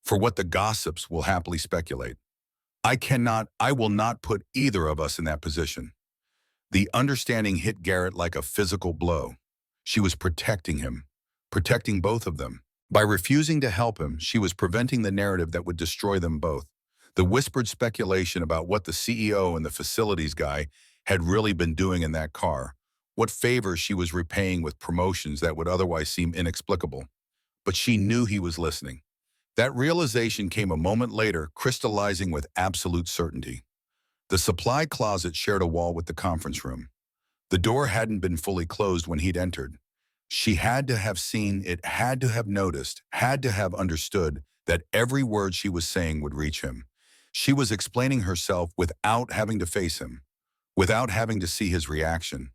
S1: for what the gossips will happily speculate. I will not put either of us in that position." The understanding hit Garrett like a physical blow. She was protecting him, protecting both of them. By refusing to help him, she was preventing the narrative that would destroy them both. The whispered speculation about what the CEO and the facilities guy had really been doing in that car, what favors she was repaying with promotions that would otherwise seem inexplicable. But she knew he was listening. That realization came a moment later, crystallizing with absolute certainty. The supply closet shared a wall with the conference room. The door hadn't been fully closed when he'd entered. She had to have seen it, had to have noticed, had to have understood that every word she was saying would reach him. She was explaining herself without having to face him, without having to see his reaction,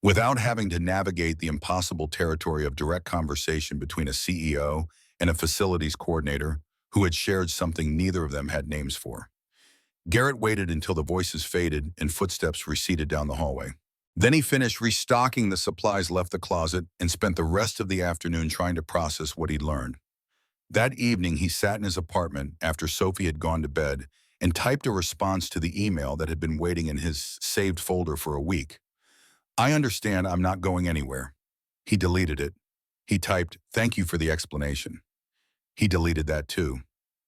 S1: without having to navigate the impossible territory of direct conversation between a CEO and a facilities coordinator who had shared something neither of them had names for. Garrett waited until the voices faded and footsteps receded down the hallway. Then he finished restocking the supplies, left the closet, and spent the rest of the afternoon trying to process what he'd learned. That evening, he sat in his apartment after Sophie had gone to bed and typed a response to the email that had been waiting in his saved folder for a week. "I understand I'm not going anywhere." He deleted it. He typed, "Thank you for the explanation." He deleted that too.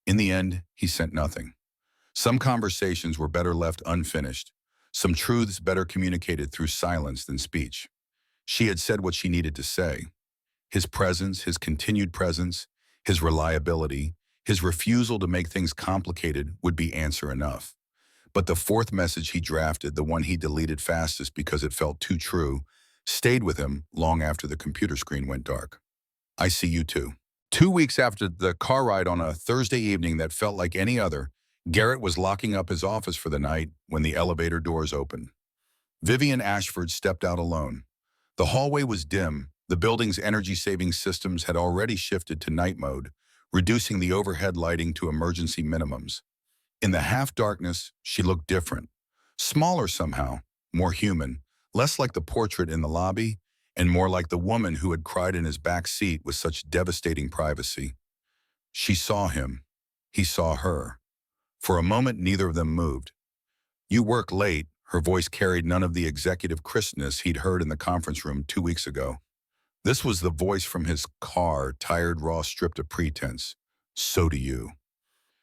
S1: In the end, he sent nothing. Some conversations were better left unfinished. Some truths better communicated through silence than speech. She had said what she needed to say. His presence, his continued presence, his reliability, his refusal to make things complicated would be answer enough. But the fourth message he drafted, the one he deleted fastest because it felt too true, stayed with him long after the computer screen went dark. I see you too. 2 weeks after the car ride on a Thursday evening that felt like any other, Garrett was locking up his office for the night when the elevator doors opened. Vivian Ashford stepped out alone. The hallway was dim. The building's energy-saving systems had already shifted to night mode, reducing the overhead lighting to emergency minimums. In the half-darkness, she looked different. Smaller somehow, more human, less like the portrait in the lobby, and more like the woman who had cried in his back seat with such devastating privacy. She saw him. He saw her. For a moment, neither of them moved. "You work late." Her voice carried none of the executive crispness he'd heard in the conference room 2 weeks ago. This was the voice from his car, tired, raw, stripped of pretense. "So do you."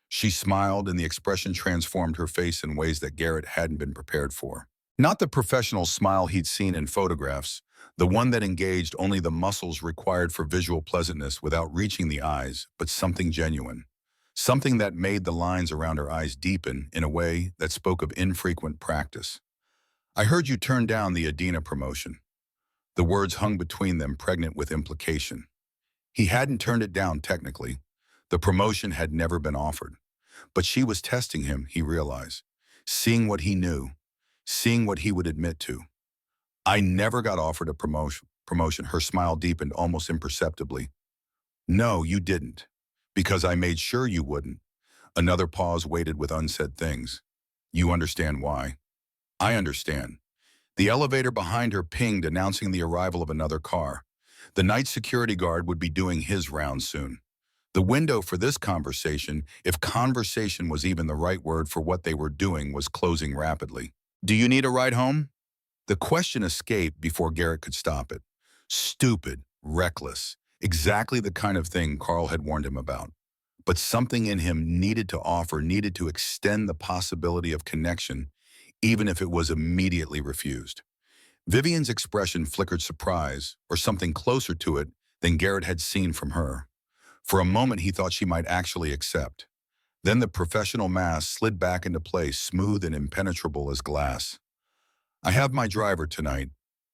S1: She smiled, and the expression transformed her face in ways that Garrett hadn't been prepared for. Not the professional smile he'd seen in photographs, the one that engaged only the muscles required for visual pleasantness without reaching the eyes, but something genuine. Something that made the lines around her eyes deepen in a way that spoke of infrequent practice. "I heard you turned down the Adina promotion." The words hung between them, pregnant with implication. He hadn't turned it down technically. The promotion had never been offered. But she was testing him, he realized, seeing what he knew, seeing what he would admit to. "I never got offered a promotion." Her smile deepened almost imperceptibly. "No, you didn't. Because I made sure you wouldn't." Another pause waited with unsaid things. "You understand why?" "I understand." The elevator behind her pinged, announcing the arrival of another car. The night security guard would be doing his rounds soon. The window for this conversation, if conversation was even the right word for what they were doing, was closing rapidly. "Do you need a ride home?" The question escaped before Garrett could stop it. Stupid, reckless, exactly the kind of thing Carl had warned him about. But something in him needed to offer, needed to extend the possibility of connection, even if it was immediately refused. Vivian's expression flickered surprise, or something closer to it than Garrett had seen from her. For a moment, he thought she might actually accept. Then the professional mask slid back into place, smooth and impenetrable as glass. "I have my driver tonight,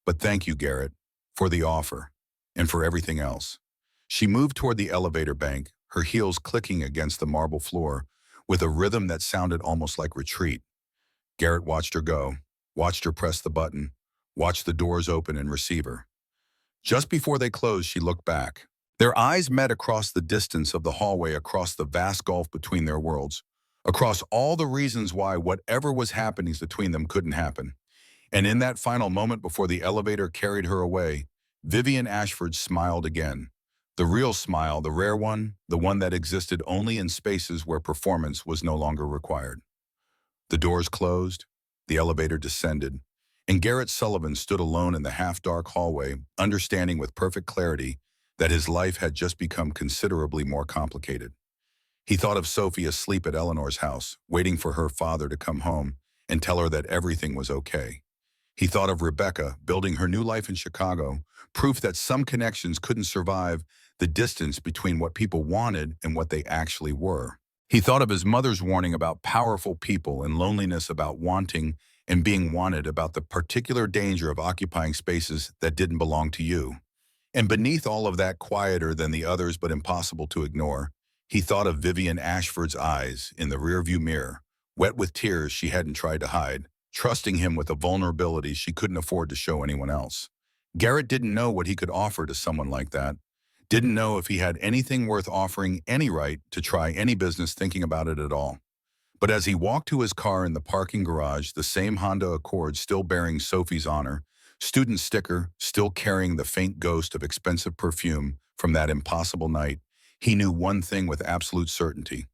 S1: but thank you, Garrett, for the offer, and for everything else." She moved toward the elevator bank, her heels clicking against the marble floor, with a rhythm that sounded almost like retreat. Garrett watched her go, watched her press the button, watched the doors open and receive her. Just before they closed, she looked back. Their eyes met across the distance of the hallway, across the vast gulf between their worlds, across all the reasons why whatever was happening between them couldn't happen. And in that final moment before the elevator carried her away, Vivian Ashford smiled again. The real smile, the rare one, the one that existed only in spaces where performance was no longer required. The doors closed, the elevator descended, and Garrett Sullivan stood alone in the half-dark hallway, understanding with perfect clarity that his life had just become considerably more complicated. He thought of Sophie asleep at Eleanor's house, waiting for her father to come home and tell her that everything was okay. He thought of Rebecca building her new life in Chicago, proof that some connections couldn't survive the distance between what people wanted and what they actually were. He thought of his mother's warning about powerful people and loneliness, about wanting and being wanted, about the particular danger of occupying spaces that didn't belong to you. And beneath all of that, quieter than the others but impossible to ignore, he thought of Vivian Ashford's eyes in the rearview mirror, wet with tears she hadn't tried to hide, trusting him with a vulnerability she couldn't afford to show anyone else. Garrett didn't know what he could offer to someone like that, didn't know if he had anything worth offering, any right to try any business, thinking about it at all. But as he walked to his car in the parking garage, the same Honda Accord still bearing Sophie's honor, student sticker still carrying the faint ghost of expensive perfume from that impossible night, he knew one thing with absolute certainty.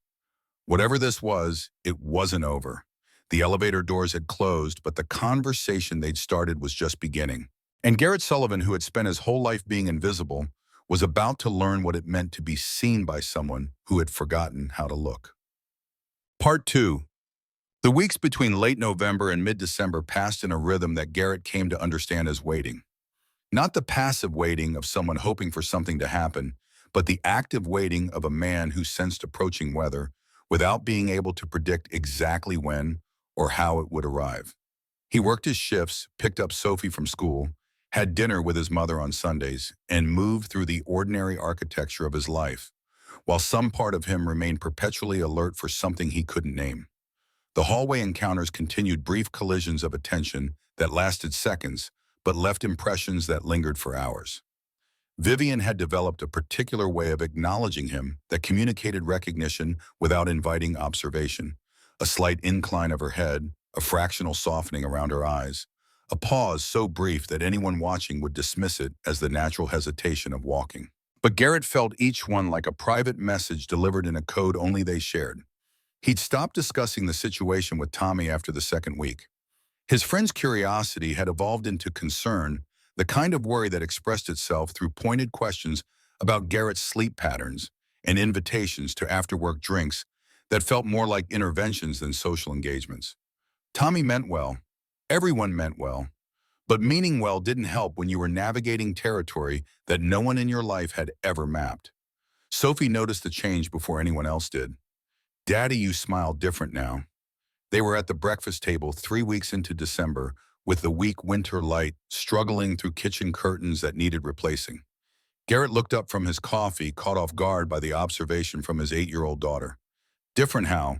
S1: Whatever this was, it wasn't over. The elevator doors had closed, but the conversation they'd started was just beginning. And Garrett Sullivan, who had spent his whole life being invisible, was about to learn what it meant to be seen by someone who had forgotten how to look. Part 2. The weeks between late November and mid-December passed in a rhythm that Garrett came to understand as waiting. Not the passive waiting of someone hoping for something to happen, but the active waiting of a man who sensed approaching weather without being able to predict exactly when or how it would arrive. He worked his shifts, picked up Sophie from school, had dinner with his mother on Sundays, and moved through the ordinary architecture of his life, while some part of him remained perpetually alert for something he couldn't name. The hallway encounters continued brief collisions of attention that lasted seconds, but left impressions that lingered for hours. Vivian had developed a particular way of acknowledging him that communicated recognition without inviting observation. A slight incline of her head, a fractional softening around her eyes, a pause so brief that anyone watching would dismiss it as the natural hesitation of walking. But Garrett felt each one like a private message delivered in a code only they shared. He'd stopped discussing the situation with Tommy after the second week. His friend's curiosity had evolved into concern, the kind of worry that expressed itself through pointed questions about Garrett's sleep patterns and invitations to after-work drinks that felt more like interventions than social engagements. Tommy meant well. Everyone meant well. But meaning well didn't help when you were navigating territory that no one in your life had ever mapped. Sophie noticed the change before anyone else did. "Daddy, you smile different now." They were at the breakfast table 3 weeks into December, with the weak winter light struggling through kitchen curtains that needed replacing. Garrett looked up from his coffee, caught off guard by the observation from his 8-year-old daughter. "Different how?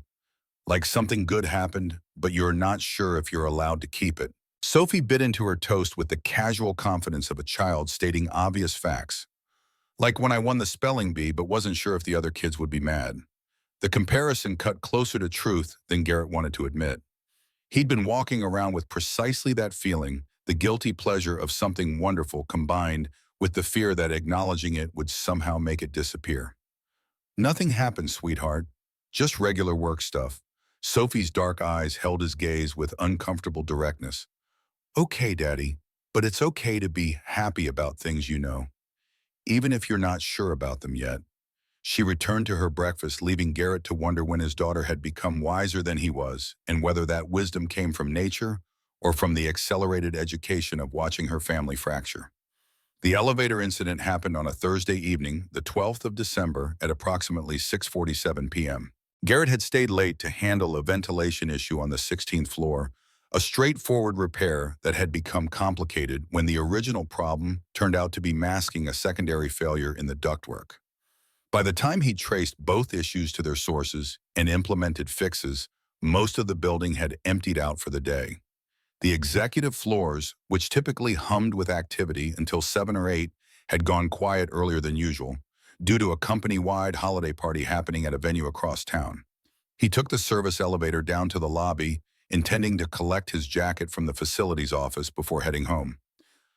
S1: Like something good happened, but you're not sure if you're allowed to keep it." Sophie bit into her toast with the casual confidence of a child stating obvious facts. "Like when I won the spelling bee but wasn't sure if the other kids would be mad." The comparison cut closer to truth than Garrett wanted to admit. He'd been walking around with precisely that feeling, the guilty pleasure of something wonderful combined with the fear that acknowledging it would somehow make it disappear. "Nothing happened, sweetheart. Just regular work stuff." Sophie's dark eyes held his gaze with uncomfortable directness. "Okay, Daddy, but it's okay to be happy about things you know, even if you're not sure about them yet." She returned to her breakfast, leaving Garrett to wonder when his daughter had become wiser than he was, and whether that wisdom came from nature or from the accelerated education of watching her family fracture. The elevator incident happened on a Thursday evening, the 12th of December, at approximately 6:47 p.m. Garrett had stayed late to handle a ventilation issue on the 16th floor, a straightforward repair that had become complicated when the original problem turned out to be masking a secondary failure in the ductwork. By the time he'd traced both issues to their sources and implemented fixes, most of the building had emptied out for the day. The executive floors, which typically hummed with activity until 7 or 8, had gone quiet earlier than usual, due to a company-wide holiday party happening at a venue across town. He took the service elevator down to the lobby, intending to collect his jacket from the facilities office before heading home.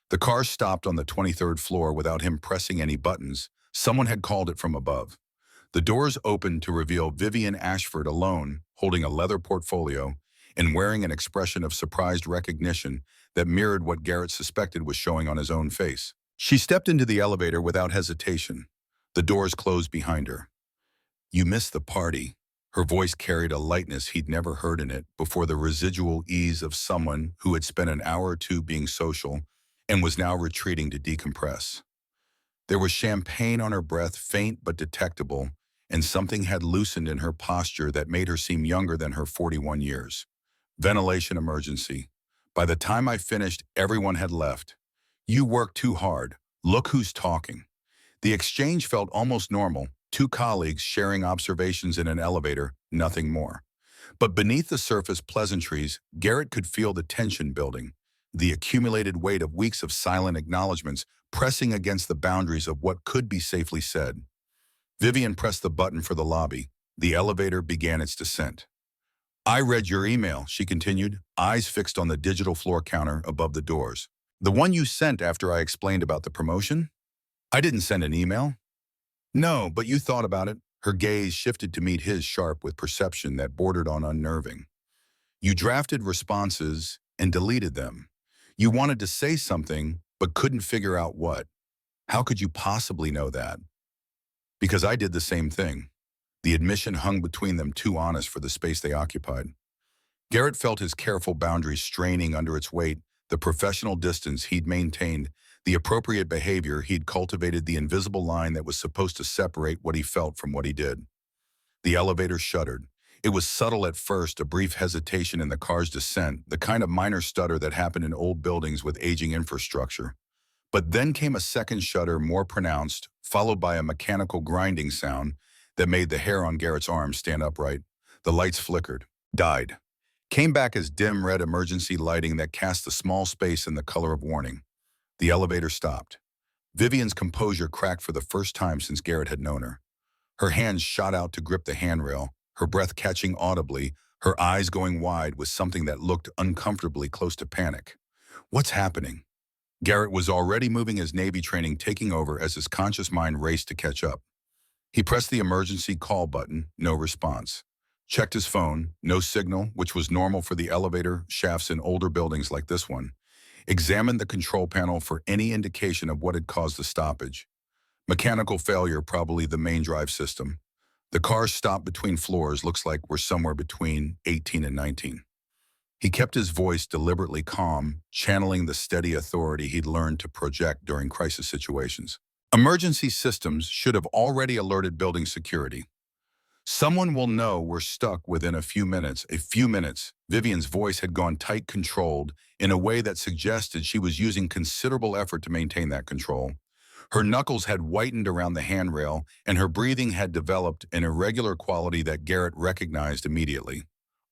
S1: The car stopped on the 23rd floor without him pressing any buttons. Someone had called it from above. The doors opened to reveal Vivian Ashford alone, holding a leather portfolio and wearing an expression of surprised recognition that mirrored what Garrett suspected was showing on his own face. She stepped into the elevator without hesitation. The doors closed behind her. "You missed the party." Her voice carried a lightness he'd never heard in it before, the residual ease of someone who had spent an hour or two being social and was now retreating to decompress. There was champagne on her breath, faint but detectable, and something had loosened in her posture that made her seem younger than her 41 years. "Ventilation emergency. By the time I finished, everyone had left. You worked too hard. Look who's talking." The exchange felt almost normal, two colleagues sharing observations in an elevator, nothing more. But beneath the surface pleasantries, Garrett could feel the tension building, the accumulated weight of weeks of silent acknowledgments pressing against the boundaries of what could be safely said. Vivian pressed the button for the lobby. The elevator began its descent. "I read your email," she continued, eyes fixed on the digital floor counter above the doors. "The one you sent after I explained about the promotion?" "I didn't send an email." "No, but you thought about it." Her gaze shifted to meet his, sharp with perception that bordered on unnerving. "You drafted responses and deleted them. You wanted to say something, but couldn't figure out what. How could you possibly know that?" "Because I did the same thing." The admission hung between them, too honest for the space they occupied. Garrett felt his careful boundaries straining under its weight, the professional distance he'd maintained, the appropriate behavior he'd cultivated, the invisible line that was supposed to separate what he felt from what he did. The elevator shuddered. It was subtle at first, a brief hesitation in the car's descent, the kind of minor stutter that happened in old buildings with aging infrastructure. But then came a second shudder, more pronounced, followed by a mechanical grinding sound that made the hair on Garrett's arm stand upright. The lights flickered, died, came back as dim red emergency lighting that cast a small space in the color of warning. The elevator stopped. Vivian's composure cracked for the first time since Garrett had known her. Her hands shot out to grip the handrail, her breath catching audibly, her eyes going wide with something that looked uncomfortably close to panic. What's happening? Garrett was already moving, his Navy training taking over as his conscious mind raced to catch up. He pressed the emergency call button, no response. Checked his phone, no signal, which was normal for the elevator shafts in older buildings like this one. Examined the control panel for any indication of what had caused the stoppage. Mechanical failure, probably the main drive system. The car stopped between floors, looks like we're somewhere between 18 and 19. He kept his voice deliberately calm, channeling the steady authority he'd learned to project during crisis situations. Emergency systems should have already alerted building security. Someone will know we're stuck within a few minutes. A few minutes. Vivian's voice had gone tight, controlled, in a way that suggested she was using considerable effort to maintain that control. Her knuckles had whitened around the handrail, and her breathing had developed an irregular quality that Garrett recognized immediately.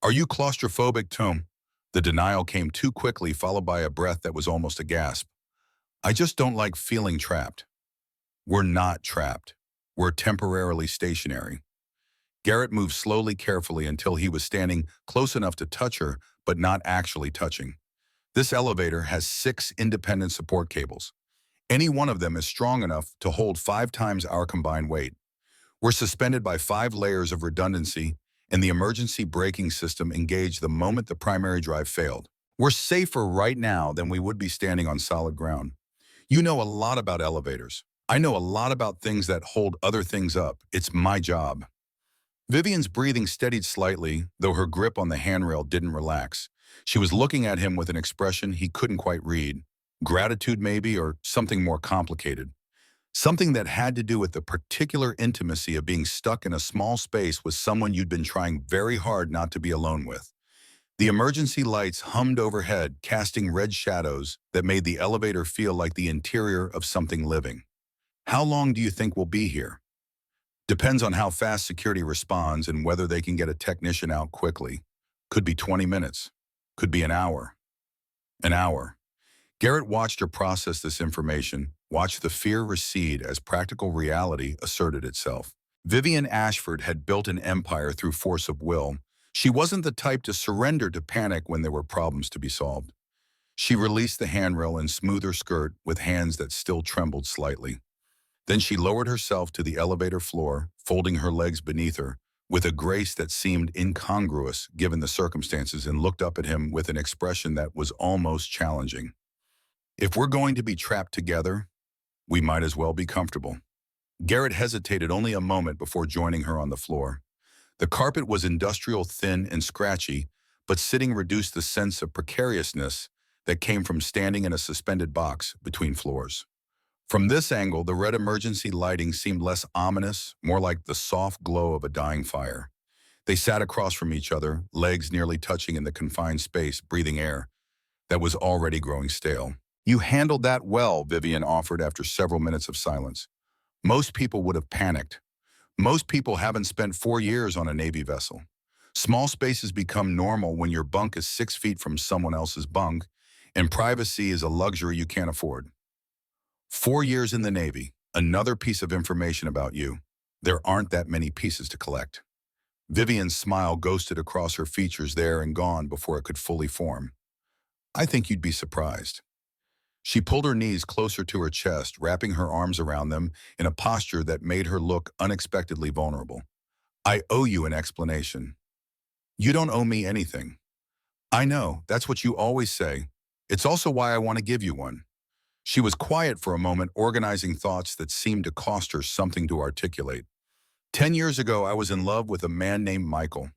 S1: Are you claustrophobic, Tom? The denial came too quickly, followed by a breath that was almost a gasp. I just don't like feeling trapped. We're not trapped. We're temporarily stationary. Garrett moved slowly, carefully, until he was standing close enough to touch her, but not actually touching. This elevator has 6 independent support cables. Any one of them is strong enough to hold 5 times our combined weight. We're suspended by 5 layers of redundancy, and the emergency braking system engaged the moment the primary drive failed. We're safer right now than we would be standing on solid ground. You know a lot about elevators. I know a lot about things that hold other things up. It's my job. Vivian's breathing steadied slightly, though her grip on the handrail didn't relax. She was looking at him with an expression he couldn't quite read. Gratitude maybe, or something more complicated. Something that had to do with the particular intimacy of being stuck in a small space with someone you'd been trying very hard not to be alone with. The emergency lights hummed overhead, casting red shadows that made the elevator feel like the interior of something living. How long do you think we'll be here? Depends on how fast security responds and whether they can get a technician out quickly. Could be 20 minutes. Could be an hour. An hour. Garrett watched her process this information, watched the fear recede as practical reality asserted itself. Vivian Ashford had built an empire through force of will. She wasn't the type to surrender to panic when there were problems to be solved. She released the handrail and smoothed her skirt with hands that still trembled slightly. Then she lowered herself to the elevator floor, folding her legs beneath her, with a grace that seemed incongruous given the circumstances, and looked up at him with an expression that was almost challenging. If we're going to be trapped together, we might as well be comfortable. Garrett hesitated only a moment before joining her on the floor. The carpet was industrial, thin and scratchy, but sitting reduced the sense of precariousness that came from standing in a suspended box between floors. From this angle, the red emergency lighting seemed less ominous, more like the soft glow of a dying fire. They sat across from each other, legs nearly touching in the confined space, breathing air that was already growing stale. You handled that well, Vivian offered after several minutes of silence. Most people would have panicked. Most people haven't spent 4 years on a Navy vessel. Small spaces become normal when your bunk is 6 feet from someone else's bunk, and privacy is a luxury you can't afford. 4 years in the Navy, another piece of information about you. There aren't that many pieces to collect. Vivian's smile ghosted across her features there and gone before it could fully form. I think you'd be surprised. She pulled her knees closer to her chest, wrapping her arms around them in a posture that made her look unexpectedly vulnerable. I owe you an explanation. You don't owe me anything. I know, that's what you always say. It's also why I want to give you one. She was quiet for a moment, organizing thoughts that seemed to cost her something to articulate. 10 years ago, I was in love with a man named Michael.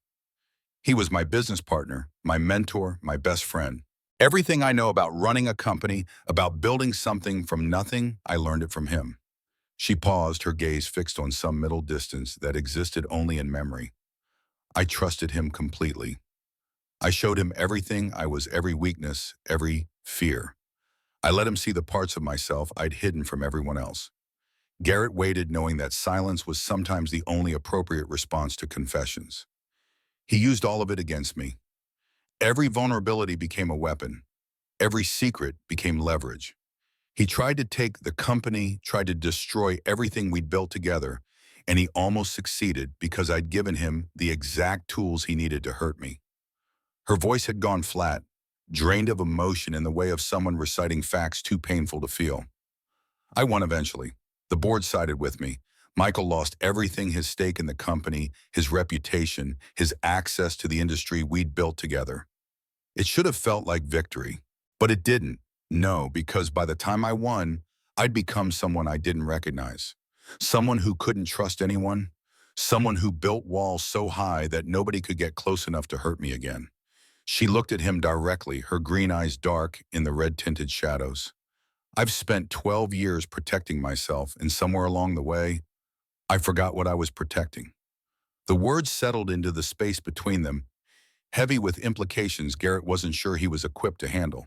S1: He was my business partner, my mentor, my best friend. Everything I know about running a company, about building something from nothing, I learned it from him. She paused, her gaze fixed on some middle distance that existed only in memory. I trusted him completely. I showed him everything I was, every weakness, every fear. I let him see the parts of myself I'd hidden from everyone else. Garrett waited, knowing that silence was sometimes the only appropriate response to confessions. He used all of it against me. Every vulnerability became a weapon. Every secret became leverage. He tried to take the company, tried to destroy everything we'd built together, and he almost succeeded because I'd given him the exact tools he needed to hurt me. Her voice had gone flat, drained of emotion in the way of someone reciting facts too painful to feel. I won eventually. The board sided with me. Michael lost everything: his stake in the company, his reputation, his access to the industry we'd built together. It should have felt like victory, but it didn't. No, because by the time I won, I'd become someone I didn't recognize. Someone who couldn't trust anyone. Someone who built walls so high that nobody could get close enough to hurt me again. She looked at him directly, her green eyes dark in the red-tinted shadows. I've spent 12 years protecting myself, and somewhere along the way, I forgot what I was protecting. The words settled into the space between them, heavy with implications Garrett wasn't sure he was equipped to handle.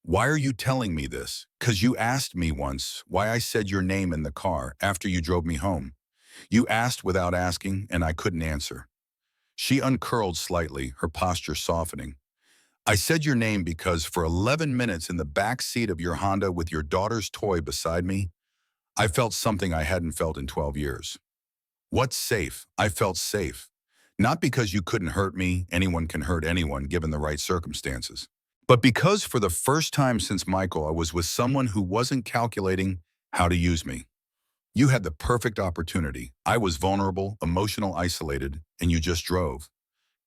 S1: Why are you telling me this? 'Cause you asked me once why I said your name in the car after you drove me home. You asked without asking, and I couldn't answer. She uncurled slightly, her posture softening. I said your name because for 11 minutes in the back seat of your Honda with your daughter's toy beside me, I felt something I hadn't felt in 12 years. What's safe? I felt safe. Not because you couldn't hurt me, anyone can hurt anyone given the right circumstances. But because for the first time since Michael, I was with someone who wasn't calculating how to use me. You had the perfect opportunity. I was vulnerable, emotional, isolated, and you just drove.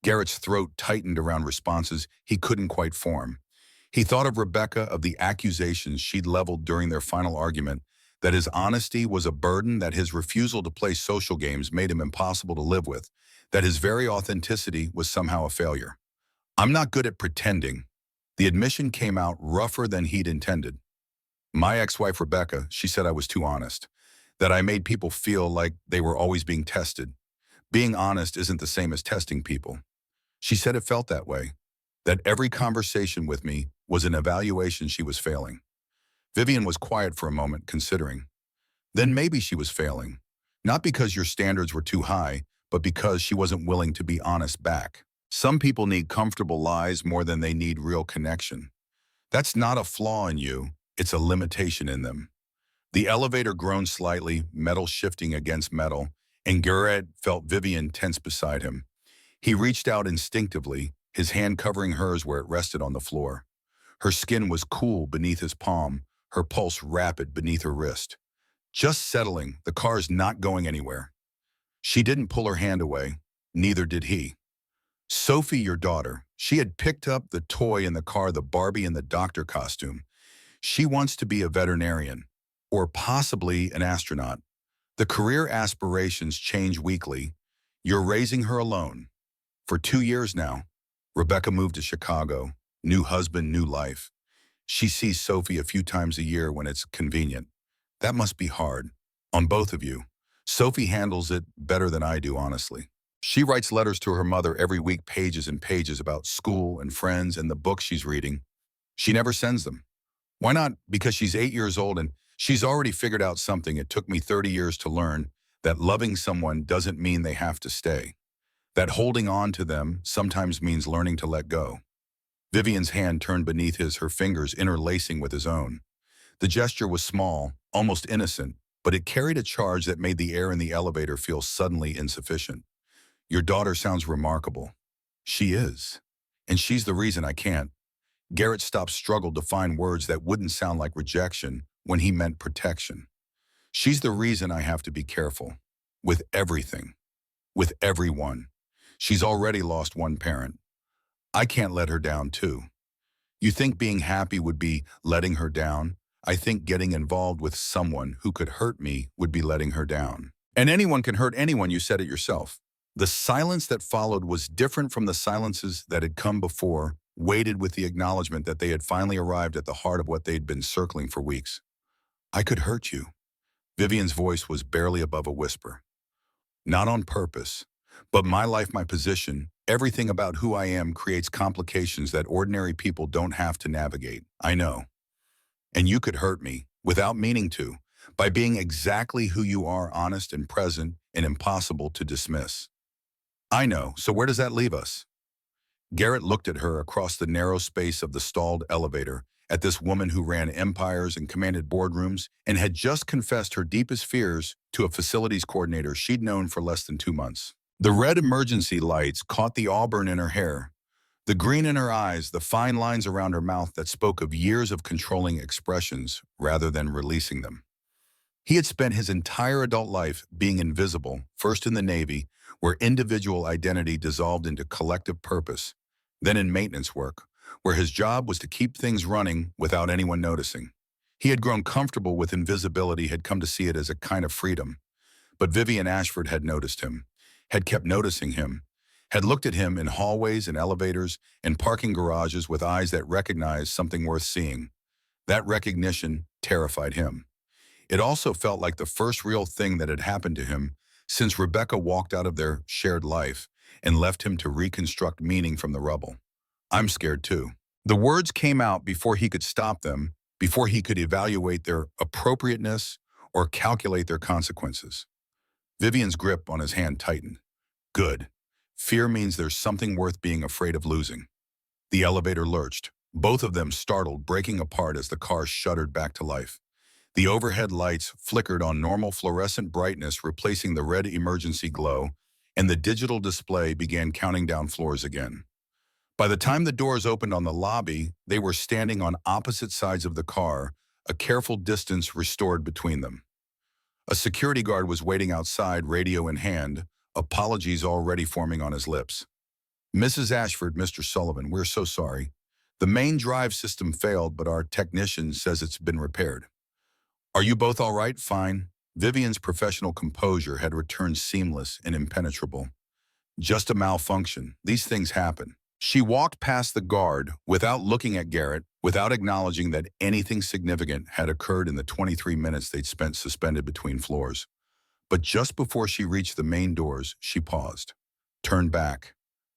S1: Garrett's throat tightened around responses he couldn't quite form. He thought of Rebecca, of the accusations she'd leveled during their final argument, that his honesty was a burden, that his refusal to play social games made him impossible to live with, that his very authenticity was somehow a failure. I'm not good at pretending. The admission came out rougher than he'd intended. My ex-wife, Rebecca, she said I was too honest, that I made people feel like they were always being tested. Being honest isn't the same as testing people. She said it felt that way, that every conversation with me was an evaluation she was failing. Vivian was quiet for a moment, considering. Then maybe she was failing, not because your standards were too high, but because she wasn't willing to be honest back. Some people need comfortable lies more than they need real connection. That's not a flaw in you, it's a limitation in them. The elevator groaned slightly, metal shifting against metal, and Garrett felt Vivian tense beside him. He reached out instinctively, his hand covering hers where it rested on the floor. Her skin was cool beneath his palm, her pulse rapid beneath her wrist. Just settling, the car's not going anywhere. She didn't pull her hand away, neither did he. Sophie, your daughter, she had picked up the toy in the car, the Barbie in the doctor costume. She wants to be a veterinarian, or possibly an astronaut. The career aspirations change weekly. You're raising her alone. For 2 years now, Rebecca moved to Chicago, new husband, new life. She sees Sophie a few times a year when it's convenient. That must be hard, on both of you. Sophie handles it better than I do, honestly. She writes letters to her mother every week, pages and pages about school and friends and the books she's reading. She never sends them. Why not? Because she's 8 years old and she's already figured out something it took me 30 years to learn, that loving someone doesn't mean they have to stay. That holding on to them sometimes means learning to let go. Vivian's hand turned beneath his, her fingers interlacing with his own. The gesture was small, almost innocent, but it carried a charge that made the air in the elevator feel suddenly insufficient. Your daughter sounds remarkable. She is. And she's the reason I can't. Garrett struggled to find words that wouldn't sound like rejection when he meant protection. She's the reason I have to be careful. With everything. With everyone. She's already lost one parent. I can't let her down too. You think being happy would be letting her down? I think getting involved with someone who could hurt me would be letting her down. And anyone can hurt anyone, you said it yourself. The silence that followed was different from the silences that had come before, weighted with the acknowledgement that they had finally arrived at the heart of what they'd been circling for weeks. I could hurt you. Vivian's voice was barely above a whisper. Not on purpose, But my life, my position, everything about who I am creates complications that ordinary people don't have to navigate. I know. And you could hurt me, without meaning to, by being exactly who you are, honest and present and impossible to dismiss. I know, so where does that leave us? Garrett looked at her across the narrow space of the stalled elevator, at this woman who ran empires and commanded boardrooms and had just confessed her deepest fears to a facilities coordinator she'd known for less than 2 months. The red emergency lights caught the auburn in her hair, the green in her eyes, the fine lines around her mouth that spoke of years of controlling expressions rather than releasing them. He had spent his entire adult life being invisible, first in the Navy, where individual identity dissolved into collective purpose, then in maintenance work, where his job was to keep things running without anyone noticing. He had grown comfortable with invisibility, had come to see it as a kind of freedom. But Vivian Ashford had noticed him, had kept noticing him, had looked at him in hallways and elevators and parking garages with eyes that recognized something worth seeing. That recognition terrified him. It also felt like the first real thing that had happened to him since Rebecca walked out of their shared life and left him to reconstruct meaning from the rubble. I'm scared too. The words came out before he could stop them, before he could evaluate their appropriateness or calculate their consequences. Vivian's grip on his hand tightened. Good. Fear means there's something worth being afraid of losing. The elevator lurched, both of them startled, breaking apart as the car shuddered back to life. The overhead lights flickered on normal fluorescent brightness, replacing the red emergency glow, and the digital display began counting down floors again. By the time the doors opened on the lobby, they were standing on opposite sides of the car, a careful distance restored between them. A security guard was waiting outside, radio in hand, apologies already forming on his lips. Mrs. Ashford, Mr. Sullivan, we're so sorry. The main drive system failed, but our technician says it's been repaired. Are you both all right? Fine. Vivian's professional composure had returned, seamless and impenetrable. Just a malfunction. These things happen. She walked past the guard without looking at Garrett, without acknowledging that anything significant had occurred in the 23 minutes they'd spent suspended between floors. But just before she reached the main doors, she paused, turned back,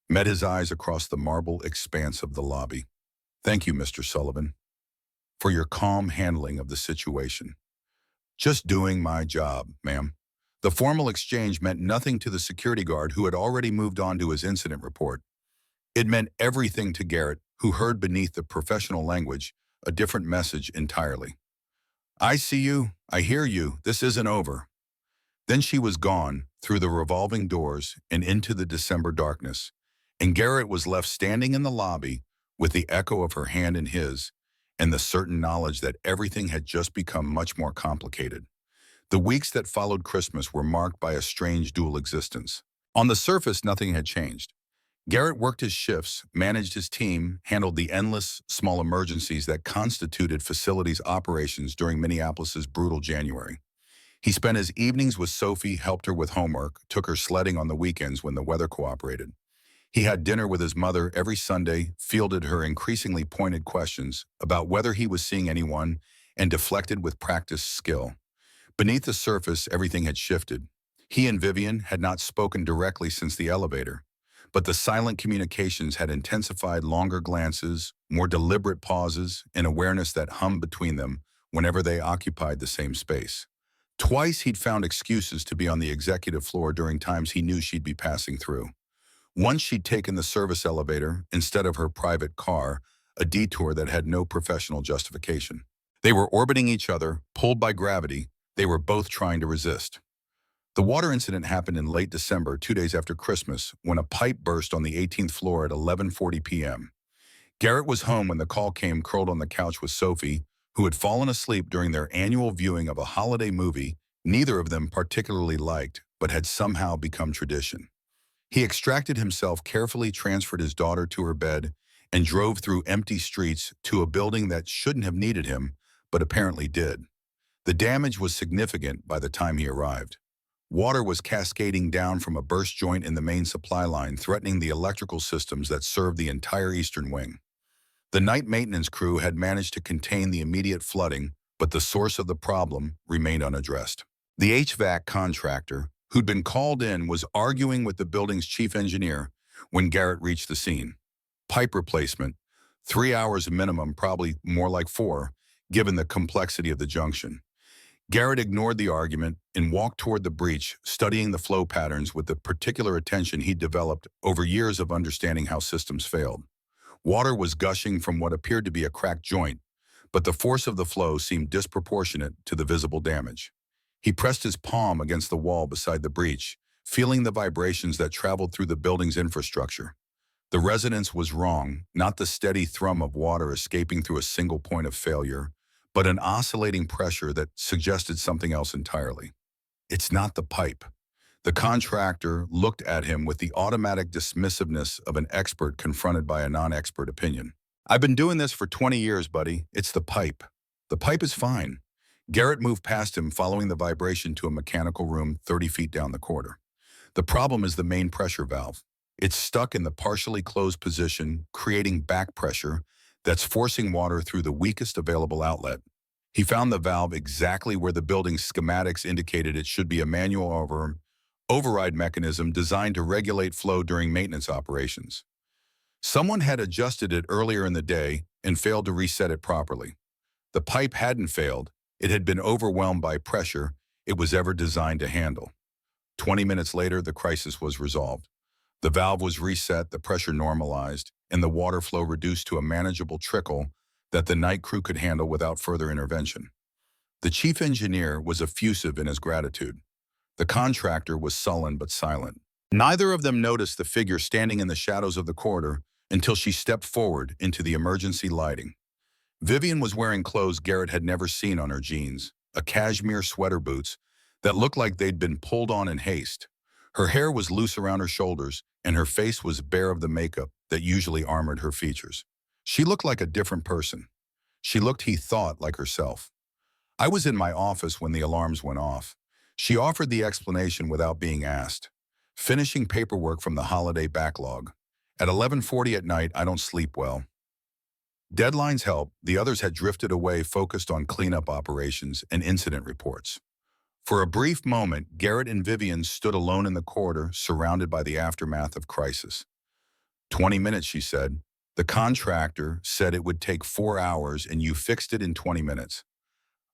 S1: met his eyes across the marble expanse of the lobby. Thank you, Mr. Sullivan, for your calm handling of the situation. Just doing my job, ma'am. The formal exchange meant nothing to the security guard who had already moved on to his incident report. It meant everything to Garrett, who heard beneath the professional language a different message entirely. I see you. I hear you. This isn't over. Then she was gone, through the revolving doors and into the December darkness, and Garrett was left standing in the lobby with the echo of her hand in his and the certain knowledge that everything had just become much more complicated. The weeks that followed Christmas were marked by a strange dual existence. On the surface, nothing had changed. Garrett worked his shifts, managed his team, handled the endless, small emergencies that constituted facilities operations during Minneapolis's brutal January. He spent his evenings with Sophie, helped her with homework, took her sledding on the weekends when the weather cooperated. He had dinner with his mother every Sunday, fielded her increasingly pointed questions about whether he was seeing anyone, and deflected with practiced skill. Beneath the surface, everything had shifted. He and Vivian had not spoken directly since the elevator, but the silent communications had intensified, longer glances, more deliberate pauses, and awareness that hummed between them whenever they occupied the same space. Twice he'd found excuses to be on the executive floor during times he knew she'd be passing through. Once she'd taken the service elevator instead of her private car, a detour that had no professional justification. They were orbiting each other, pulled by gravity. They were both trying to resist. The water incident happened in late December, 2 days after Christmas, when a pipe burst on the 18th floor at 11:40 p.m. Garrett was home when the call came, curled on the couch with Sophie, who had fallen asleep during their annual viewing of a holiday movie neither of them particularly liked, but had somehow become tradition. He extracted himself, carefully transferred his daughter to her bed, and drove through empty streets to a building that shouldn't have needed him, but apparently did. The damage was significant by the time he arrived. Water was cascading down from a burst joint in the main supply line, threatening the electrical systems that served the entire eastern wing. The night maintenance crew had managed to contain the immediate flooding, but the source of the problem remained unaddressed. The HVAC contractor, who'd been called in, was arguing with the building's chief engineer when Garrett reached the scene. Pipe replacement, 3 hours minimum, probably more like 4, given the complexity of the junction. Garrett ignored the argument and walked toward the breach, studying the flow patterns with the particular attention he'd developed over years of understanding how systems failed. Water was gushing from what appeared to be a cracked joint, but the force of the flow seemed disproportionate to the visible damage. He pressed his palm against the wall beside the breach, feeling the vibrations that traveled through the building's infrastructure. The resonance was wrong, not the steady thrum of water escaping through a single point of failure, but an oscillating pressure that suggested something else entirely. It's not the pipe. The contractor looked at him with the automatic dismissiveness of an expert confronted by a non-expert opinion. I've been doing this for 20 years, buddy. It's the pipe. The pipe is fine. Garrett moved past him, following the vibration to a mechanical room 30 feet down the corridor. The problem is the main pressure valve. It's stuck in the partially closed position, creating back pressure that's forcing water through the weakest available outlet. He found the valve exactly where the building's schematics indicated it should be, a manual override mechanism designed to regulate flow during maintenance operations. Someone had adjusted it earlier in the day and failed to reset it properly. The pipe hadn't failed. It had been overwhelmed by pressure it was ever designed to handle. 20 minutes later, the crisis was resolved. The valve was reset, the pressure normalized, and the water flow reduced to a manageable trickle that the night crew could handle without further intervention. The chief engineer was effusive in his gratitude. The contractor was sullen but silent. Neither of them noticed the figure standing in the shadows of the corridor until she stepped forward into the emergency lighting. Vivian was wearing clothes Garrett had never seen on her jeans, a cashmere sweater, boots that looked like they'd been pulled on in haste. Her hair was loose around her shoulders, and her face was bare of the makeup that usually armored her features. She looked like a different person. She looked, he thought, like herself. I was in my office when the alarms went off. She offered the explanation without being asked. Finishing paperwork from the holiday backlog. At 11:40 at night, I don't sleep well. Deadlines help. The others had drifted away, focused on cleanup operations and incident reports. For a brief moment, Garrett and Vivian stood alone in the corridor, surrounded by the aftermath of crisis. 20 minutes, she said. The contractor said it would take 4 hours, and you fixed it in 20 minutes.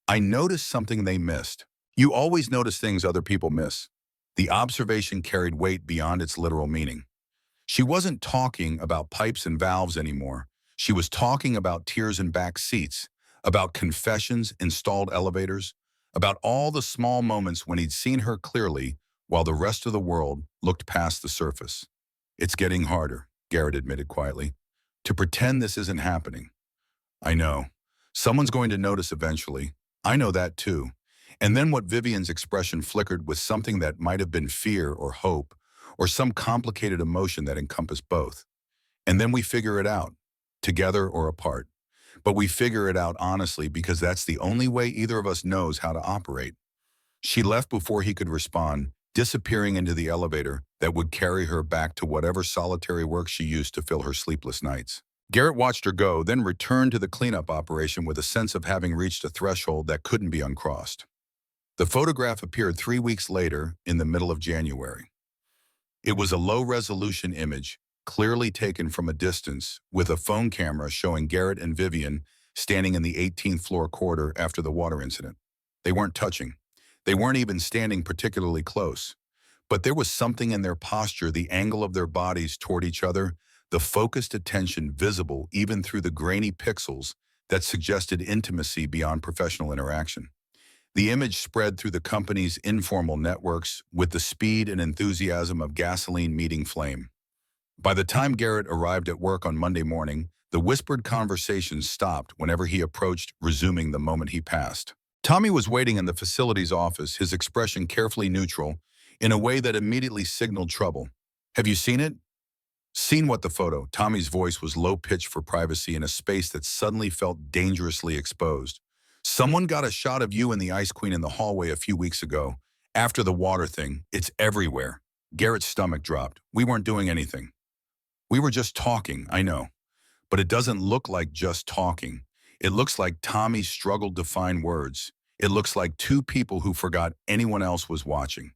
S1: I noticed something they missed. You always notice things other people miss. The observation carried weight beyond its literal meaning. She wasn't talking about pipes and valves anymore. She was talking about tears in back seats, about confessions in stalled elevators, about all the small moments when he'd seen her clearly while the rest of the world looked past the surface. It's getting harder, Garrett admitted quietly, to pretend this isn't happening. I know. Someone's going to notice eventually. I know that too. And then what? Vivian's expression flickered with something that might have been fear or hope, or some complicated emotion that encompassed both. And then we figure it out, together or apart. But we figure it out honestly, because that's the only way either of us knows how to operate. She left before he could respond, disappearing into the elevator that would carry her back to whatever solitary work she used to fill her sleepless nights. Garrett watched her go, then returned to the cleanup operation with a sense of having reached a threshold that couldn't be uncrossed. The photograph appeared 3 weeks later, in the middle of January. It was a low-resolution image, clearly taken from a distance, with a phone camera showing Garrett and Vivian standing in the 18th floor corridor after the water incident. They weren't touching. They weren't even standing particularly close. But there was something in their posture, the angle of their bodies toward each other, the focused attention visible even through the grainy pixels, that suggested intimacy beyond professional interaction. The image spread through the company's informal networks with the speed and enthusiasm of gasoline meeting flame. By the time Garrett arrived at work on Monday morning, the whispered conversations stopped whenever he approached, resuming the moment he passed. Tommy was waiting in the facility's office, his expression carefully neutral, in a way that immediately signaled trouble. Have you seen it? Seen what? The photo? Tommy's voice was low-pitched for privacy in a space that suddenly felt dangerously exposed. Someone got a shot of you and the Ice Queen in the hallway a few weeks ago. After the water thing, it's everywhere. Garrett's stomach dropped. We weren't doing anything. We were just talking, I know. But it doesn't look like just talking. It looks like Tommy struggled to find words. It looks like two people who forgot anyone else was watching.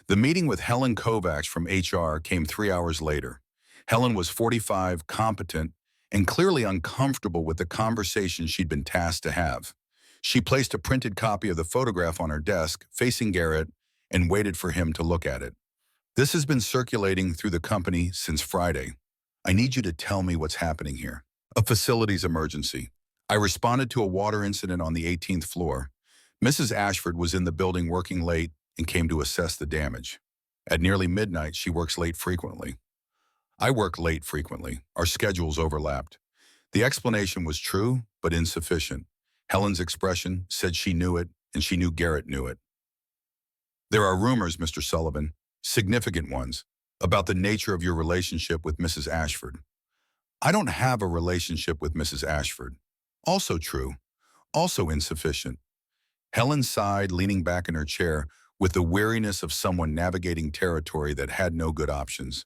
S1: The meeting with Helen Kovacs from HR came 3 hours later. Helen was 45, competent, and clearly uncomfortable with the conversation she'd been tasked to have. She placed a printed copy of the photograph on her desk, facing Garrett, and waited for him to look at it. This has been circulating through the company since Friday. I need you to tell me what's happening here. A facilities emergency. I responded to a water incident on the 18th floor. Mrs. Ashford was in the building working late and came to assess the damage. At nearly midnight, she works late frequently. I work late frequently. Our schedules overlapped. The explanation was true, but insufficient. Helen's expression said she knew it, and she knew Garrett knew it. There are rumors, Mr. Sullivan, significant ones, about the nature of your relationship with Mrs. Ashford. I don't have a relationship with Mrs. Ashford. Also true, also insufficient. Helen sighed, leaning back in her chair with the weariness of someone navigating territory that had no good options.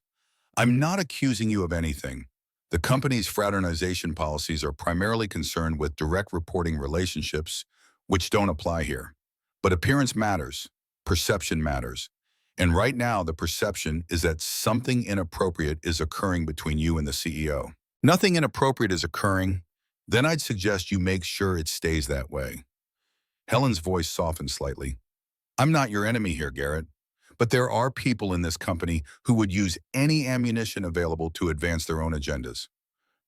S1: I'm not accusing you of anything. The company's fraternization policies are primarily concerned with direct reporting relationships, which don't apply here. But appearance matters. Perception matters. And right now, the perception is that something inappropriate is occurring between you and the CEO. Nothing inappropriate is occurring. Then I'd suggest you make sure it stays that way. Helen's voice softened slightly. I'm not your enemy here, Garrett. But there are people in this company who would use any ammunition available to advance their own agendas.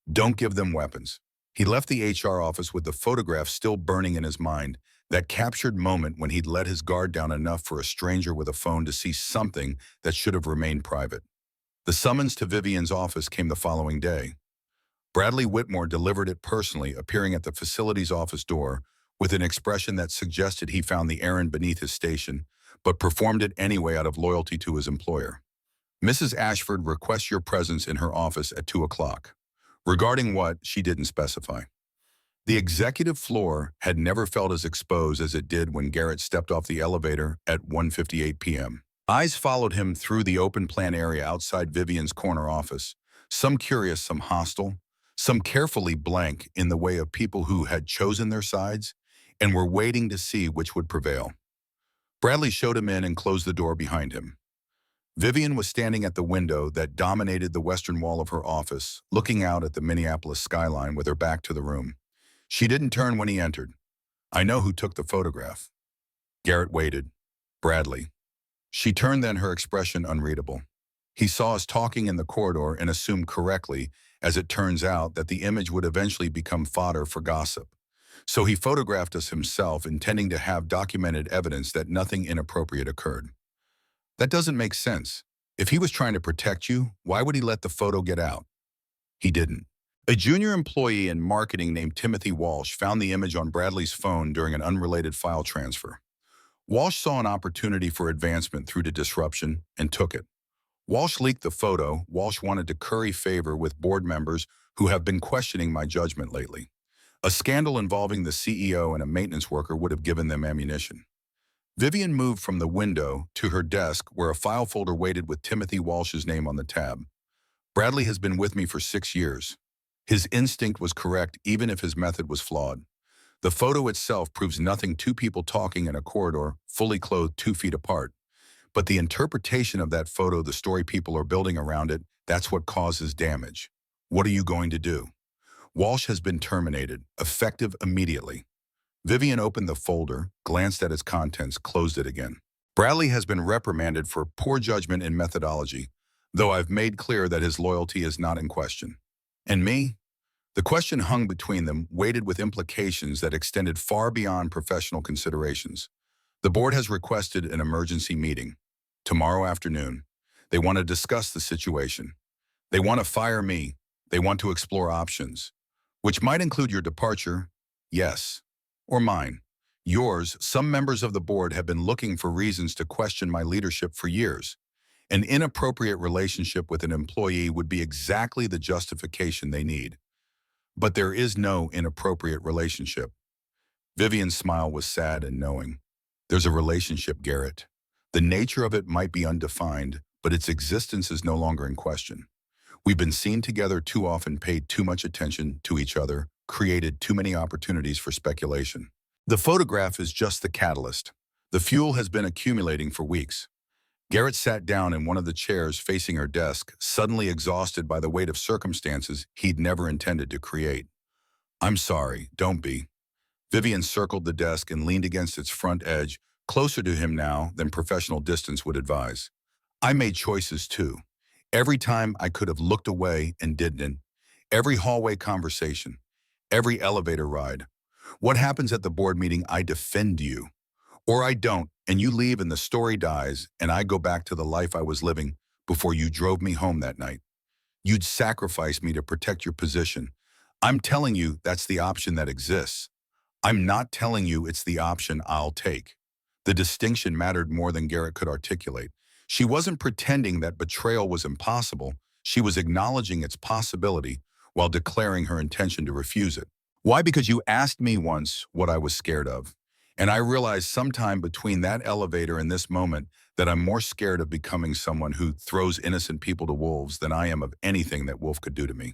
S1: Don't give them weapons. He left the HR office with the photograph still burning in his mind, that captured moment when he'd let his guard down enough for a stranger with a phone to see something that should have remained private. The summons to Vivian's office came the following day. Bradley Whitmore delivered it personally, appearing at the facility's office door with an expression that suggested he found the errand beneath his station, but performed it anyway out of loyalty to his employer. Mrs. Ashford requests your presence in her office at 2 o'clock. Regarding what, she didn't specify. The executive floor had never felt as exposed as it did when Garrett stepped off the elevator at 1:58 p.m. Eyes followed him through the open plan area outside Vivian's corner office, some curious, some hostile, some carefully blank in the way of people who had chosen their sides and were waiting to see which would prevail. Bradley showed him in and closed the door behind him. Vivian was standing at the window that dominated the western wall of her office, looking out at the Minneapolis skyline with her back to the room. She didn't turn when he entered. I know who took the photograph. Garrett waited. Bradley. She turned then, her expression unreadable. He saw us talking in the corridor and assumed correctly, as it turns out, that the image would eventually become fodder for gossip. So he photographed us himself, intending to have documented evidence that nothing inappropriate occurred. That doesn't make sense. If he was trying to protect you, why would he let the photo get out? He didn't. A junior employee in marketing named Timothy Walsh found the image on Bradley's phone during an unrelated file transfer. Walsh saw an opportunity for advancement through the disruption and took it. Walsh leaked the photo. Walsh wanted to curry favor with board members who have been questioning my judgment lately. A scandal involving the CEO and a maintenance worker would have given them ammunition. Vivian moved from the window to her desk where a file folder waited with Timothy Walsh's name on the tab. Bradley has been with me for 6 years. His instinct was correct even if his method was flawed. The photo itself proves nothing, two people talking in a corridor, fully clothed 2 feet apart. But the interpretation of that photo, the story people are building around it, that's what causes damage. What are you going to do? Walsh has been terminated, effective immediately. Vivian opened the folder, glanced at its contents, closed it again. Bradley has been reprimanded for poor judgment and methodology, though I've made clear that his loyalty is not in question. And me? The question hung between them, weighted with implications that extended far beyond professional considerations. The board has requested an emergency meeting. Tomorrow afternoon. They want to discuss the situation. They want to fire me. They want to explore options, which might include your departure, yes, or mine. Yours. Some members of the board have been looking for reasons to question my leadership for years. An inappropriate relationship with an employee would be exactly the justification they need. But there is no inappropriate relationship. Vivian's smile was sad and knowing. There's a relationship, Garrett. The nature of it might be undefined, but its existence is no longer in question. We've been seen together too often, paid too much attention to each other, created too many opportunities for speculation. The photograph is just the catalyst. The fuel has been accumulating for weeks. Garrett sat down in one of the chairs facing her desk, suddenly exhausted by the weight of circumstances he'd never intended to create. I'm sorry, don't be. Vivian circled the desk and leaned against its front edge, closer to him now than professional distance would advise. I made choices too. Every time I could have looked away and didn't. Every hallway conversation. Every elevator ride. What happens at the board meeting, I defend you. Or I don't, and you leave and the story dies, and I go back to the life I was living before you drove me home that night. You'd sacrifice me to protect your position. I'm telling you that's the option that exists. I'm not telling you it's the option I'll take. The distinction mattered more than Garrett could articulate. She wasn't pretending that betrayal was impossible. She was acknowledging its possibility while declaring her intention to refuse it. Why? Because you asked me once what I was scared of. And I realized sometime between that elevator and this moment that I'm more scared of becoming someone who throws innocent people to wolves than I am of anything that Wolf could do to me.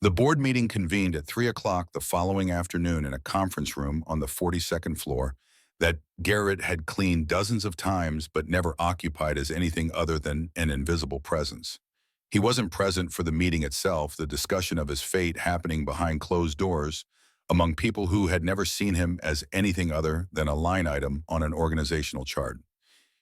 S1: The board meeting convened at 3 o'clock the following afternoon in a conference room on the 42nd floor that Garrett had cleaned dozens of times but never occupied as anything other than an invisible presence. He wasn't present for the meeting itself, the discussion of his fate happening behind closed doors among people who had never seen him as anything other than a line item on an organizational chart.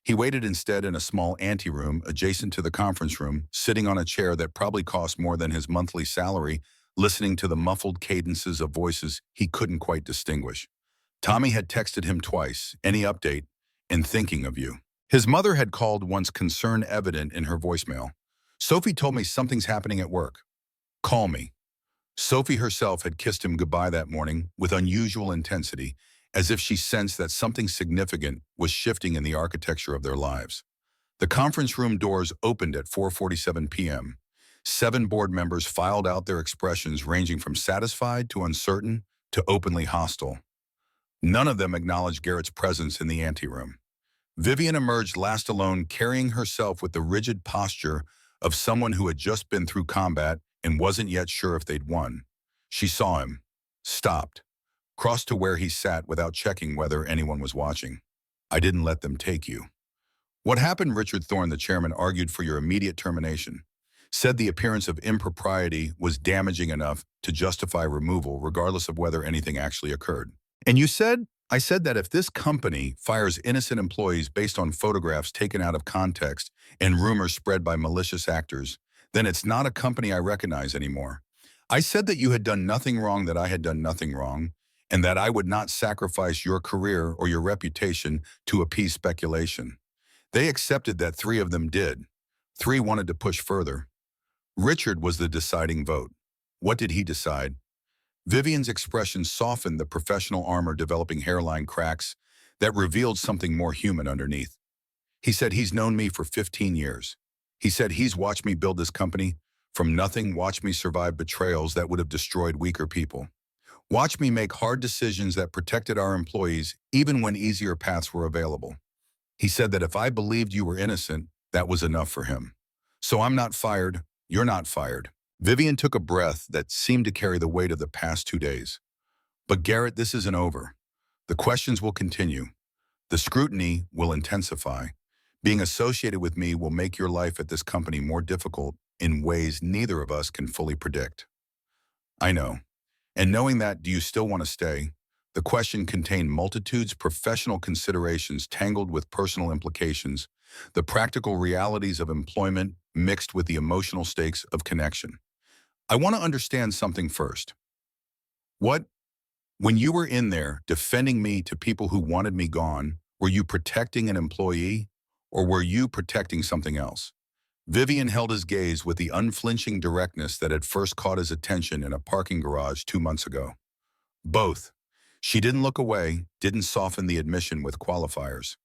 S1: He waited instead in a small anteroom adjacent to the conference room, sitting on a chair that probably cost more than his monthly salary, listening to the muffled cadences of voices he couldn't quite distinguish. Tommy had texted him twice, "Any update?" and "Thinking of you." His mother had called once, concern evident in her voicemail. "Sophie told me something's happening at work. Call me." Sophie herself had kissed him goodbye that morning with unusual intensity, as if she sensed that something significant was shifting in the architecture of their lives. The conference room doors opened at 4:47 p.m. 7 board members filed out, their expressions ranging from satisfied to uncertain to openly hostile. None of them acknowledged Garrett's presence in the anteroom. Vivian emerged last alone, carrying herself with the rigid posture of someone who had just been through combat and wasn't yet sure if they'd won. She saw him, stopped, crossed to where he sat without checking whether anyone was watching. "I didn't let them take you." "What happened?" Richard Thorne, the chairman, argued for your immediate termination. Said the appearance of impropriety was damaging enough to justify removal, regardless of whether anything actually occurred. "And you said?" "I said that if this company fires innocent employees based on photographs taken out of context and rumors spread by malicious actors, then it's not a company I recognize anymore. I said that you had done nothing wrong, that I had done nothing wrong, and that I would not sacrifice your career or your reputation to appease speculation. They accepted that. 3 of them did. 3 wanted to push further. Richard was the deciding vote. What did he decide?" Vivian's expression softened, the professional armor developing hairline cracks that revealed something more human underneath. "He said he's known me for 15 years. He said he's watched me build this company from nothing, watched me survive betrayals that would have destroyed weaker people. Watch me make hard decisions that protected our employees even when easier paths were available. He said that if I believed you were innocent, that was enough for him. So I'm not fired. You're not fired." Vivian took a breath that seemed to carry the weight of the past 2 days. "But Garrett, this isn't over. The questions will continue. The scrutiny will intensify. Being associated with me will make your life at this company more difficult in ways neither of us can fully predict." "I know. And knowing that, do you still want to stay?" The question contained multitudes, professional considerations tangled with personal implications, the practical realities of employment mixed with the emotional stakes of connection. "I want to understand something first. What, when you were in there defending me to people who wanted me gone, were you protecting an employee or were you protecting something else?" Vivian held his gaze with the unflinching directness that had first caught his attention in a parking garage 2 months ago. "Both." She didn't look away, didn't soften the admission with qualifiers.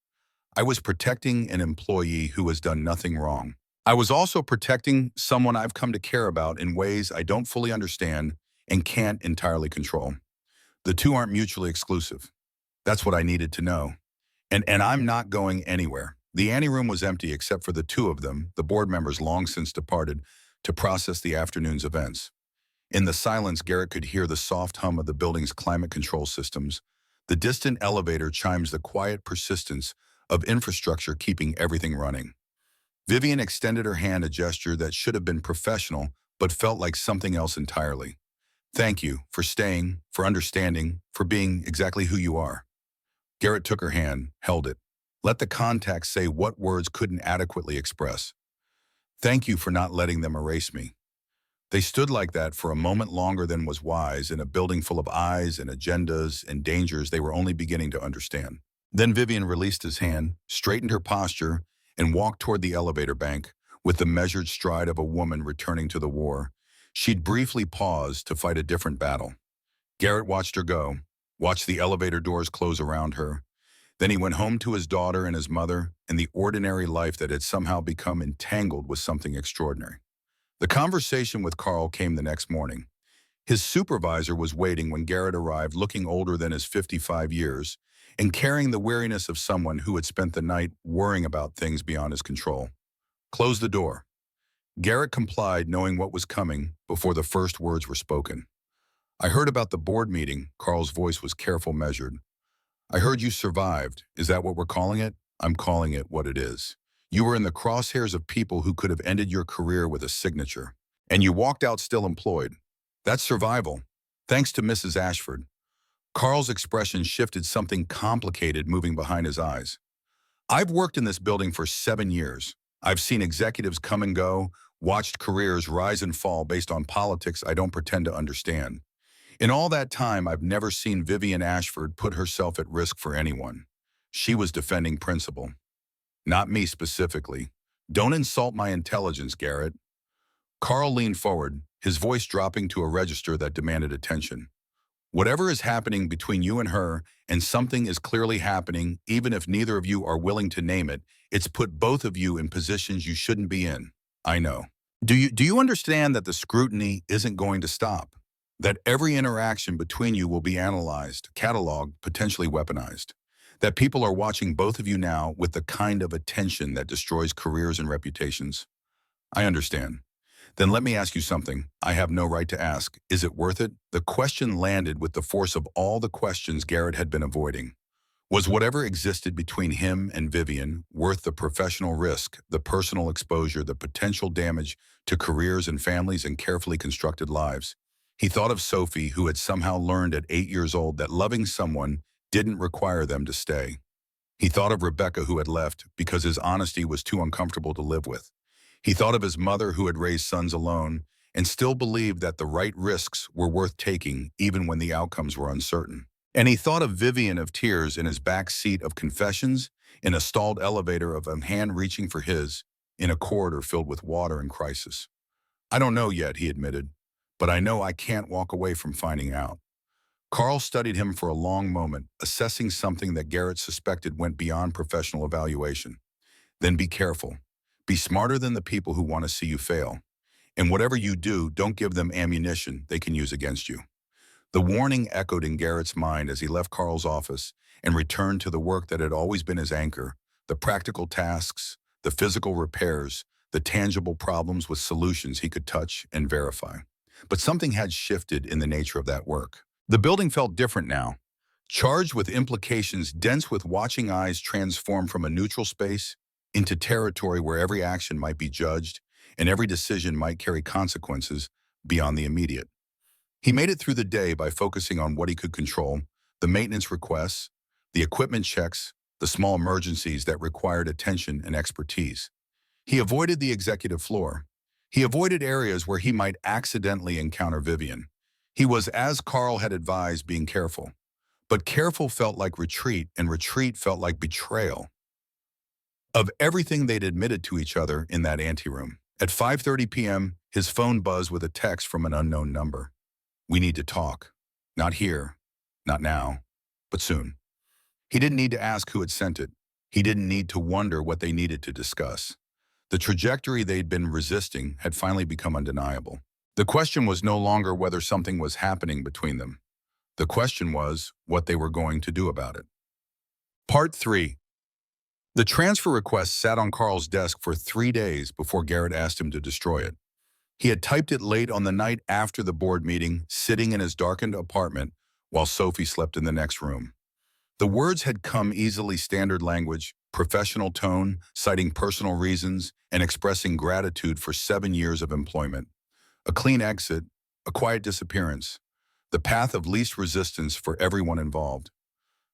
S1: "I was protecting an employee who has done nothing wrong. I was also protecting someone I've come to care about in ways I don't fully understand and can't entirely control. The two aren't mutually exclusive." That's what I needed to know. And I'm not going anywhere." The anteroom was empty except for the 2 of them, the board members long since departed, to process the afternoon's events. In the silence, Garrett could hear the soft hum of the building's climate control systems, the distant elevator chimes, the quiet persistence of infrastructure keeping everything running. Vivian extended her hand, a gesture that should have been professional, but felt like something else entirely. Thank you for staying, for understanding, for being exactly who you are. Garrett took her hand, held it. Let the contact say what words couldn't adequately express. Thank you for not letting them erase me. They stood like that for a moment longer than was wise in a building full of eyes and agendas and dangers they were only beginning to understand. Then Vivian released his hand, straightened her posture, and walked toward the elevator bank with the measured stride of a woman returning to the war. She'd briefly paused to fight a different battle. Garrett watched her go, watched the elevator doors close around her. Then he went home to his daughter and his mother and the ordinary life that had somehow become entangled with something extraordinary. The conversation with Carl came the next morning. His supervisor was waiting when Garrett arrived, looking older than his 55 years and carrying the weariness of someone who had spent the night worrying about things beyond his control. Close the door. Garrett complied, knowing what was coming before the first words were spoken. I heard about the board meeting. Carl's voice was careful, measured. I heard you survived. Is that what we're calling it? I'm calling it what it is. You were in the crosshairs of people who could have ended your career with a signature. And you walked out still employed. That's survival. Thanks to Mrs. Ashford. Carl's expression shifted, something complicated moving behind his eyes. I've worked in this building for 7 years. I've seen executives come and go, watched careers rise and fall based on politics I don't pretend to understand. In all that time, I've never seen Vivian Ashford put herself at risk for anyone. She was defending principle. Not me specifically. Don't insult my intelligence, Garrett. Carl leaned forward, his voice dropping to a register that demanded attention. Whatever is happening between you and her, and something is clearly happening, even if neither of you are willing to name it, it's put both of you in positions you shouldn't be in. I know. Do you understand that the scrutiny isn't going to stop? That every interaction between you will be analyzed, cataloged, potentially weaponized? That people are watching both of you now with the kind of attention that destroys careers and reputations? I understand. Then let me ask you something I have no right to ask. Is it worth it? The question landed with the force of all the questions Garrett had been avoiding. Was whatever existed between him and Vivian worth the professional risk, the personal exposure, the potential damage to careers and families and carefully constructed lives? He thought of Sophie, who had somehow learned at 8 years old that loving someone didn't require them to stay. He thought of Rebecca, who had left because his honesty was too uncomfortable to live with. He thought of his mother, who had raised sons alone and still believed that the right risks were worth taking even when the outcomes were uncertain. And he thought of Vivian, of tears in his back seat, of confessions in a stalled elevator, of a hand reaching for his in a corridor filled with water and crisis. I don't know yet, he admitted, but I know I can't walk away from finding out. Carl studied him for a long moment, assessing something that Garrett suspected went beyond professional evaluation. Then be careful. Be smarter than the people who want to see you fail. And whatever you do, don't give them ammunition they can use against you. The warning echoed in Garrett's mind as he left Carl's office and returned to the work that had always been his anchor, the practical tasks, the physical repairs, the tangible problems with solutions he could touch and verify. But something had shifted in the nature of that work. The building felt different now, charged with implications, dense with watching eyes, transformed from a neutral space into territory where every action might be judged and every decision might carry consequences beyond the immediate. He made it through the day by focusing on what he could control, the maintenance requests, the equipment checks, the small emergencies that required attention and expertise. He avoided the executive floor. He avoided areas where he might accidentally encounter Vivian. He was, as Carl had advised, being careful. But careful felt like retreat, and retreat felt like betrayal of everything they'd admitted to each other in that anteroom. At 5:30 p.m., his phone buzzed with a text from an unknown number. We need to talk. Not here, not now, but soon. He didn't need to ask who had sent it. He didn't need to wonder what they needed to discuss. The trajectory they'd been resisting had finally become undeniable. The question was no longer whether something was happening between them. The question was what they were going to do about it. Part 3. The transfer request sat on Carl's desk for 3 days before Garrett asked him to destroy it. He had typed it late on the night after the board meeting, sitting in his darkened apartment while Sophie slept in the next room. The words had come easily, standard language, professional tone, citing personal reasons, and expressing gratitude for 7 years of employment. A clean exit, a quiet disappearance, the path of least resistance for everyone involved.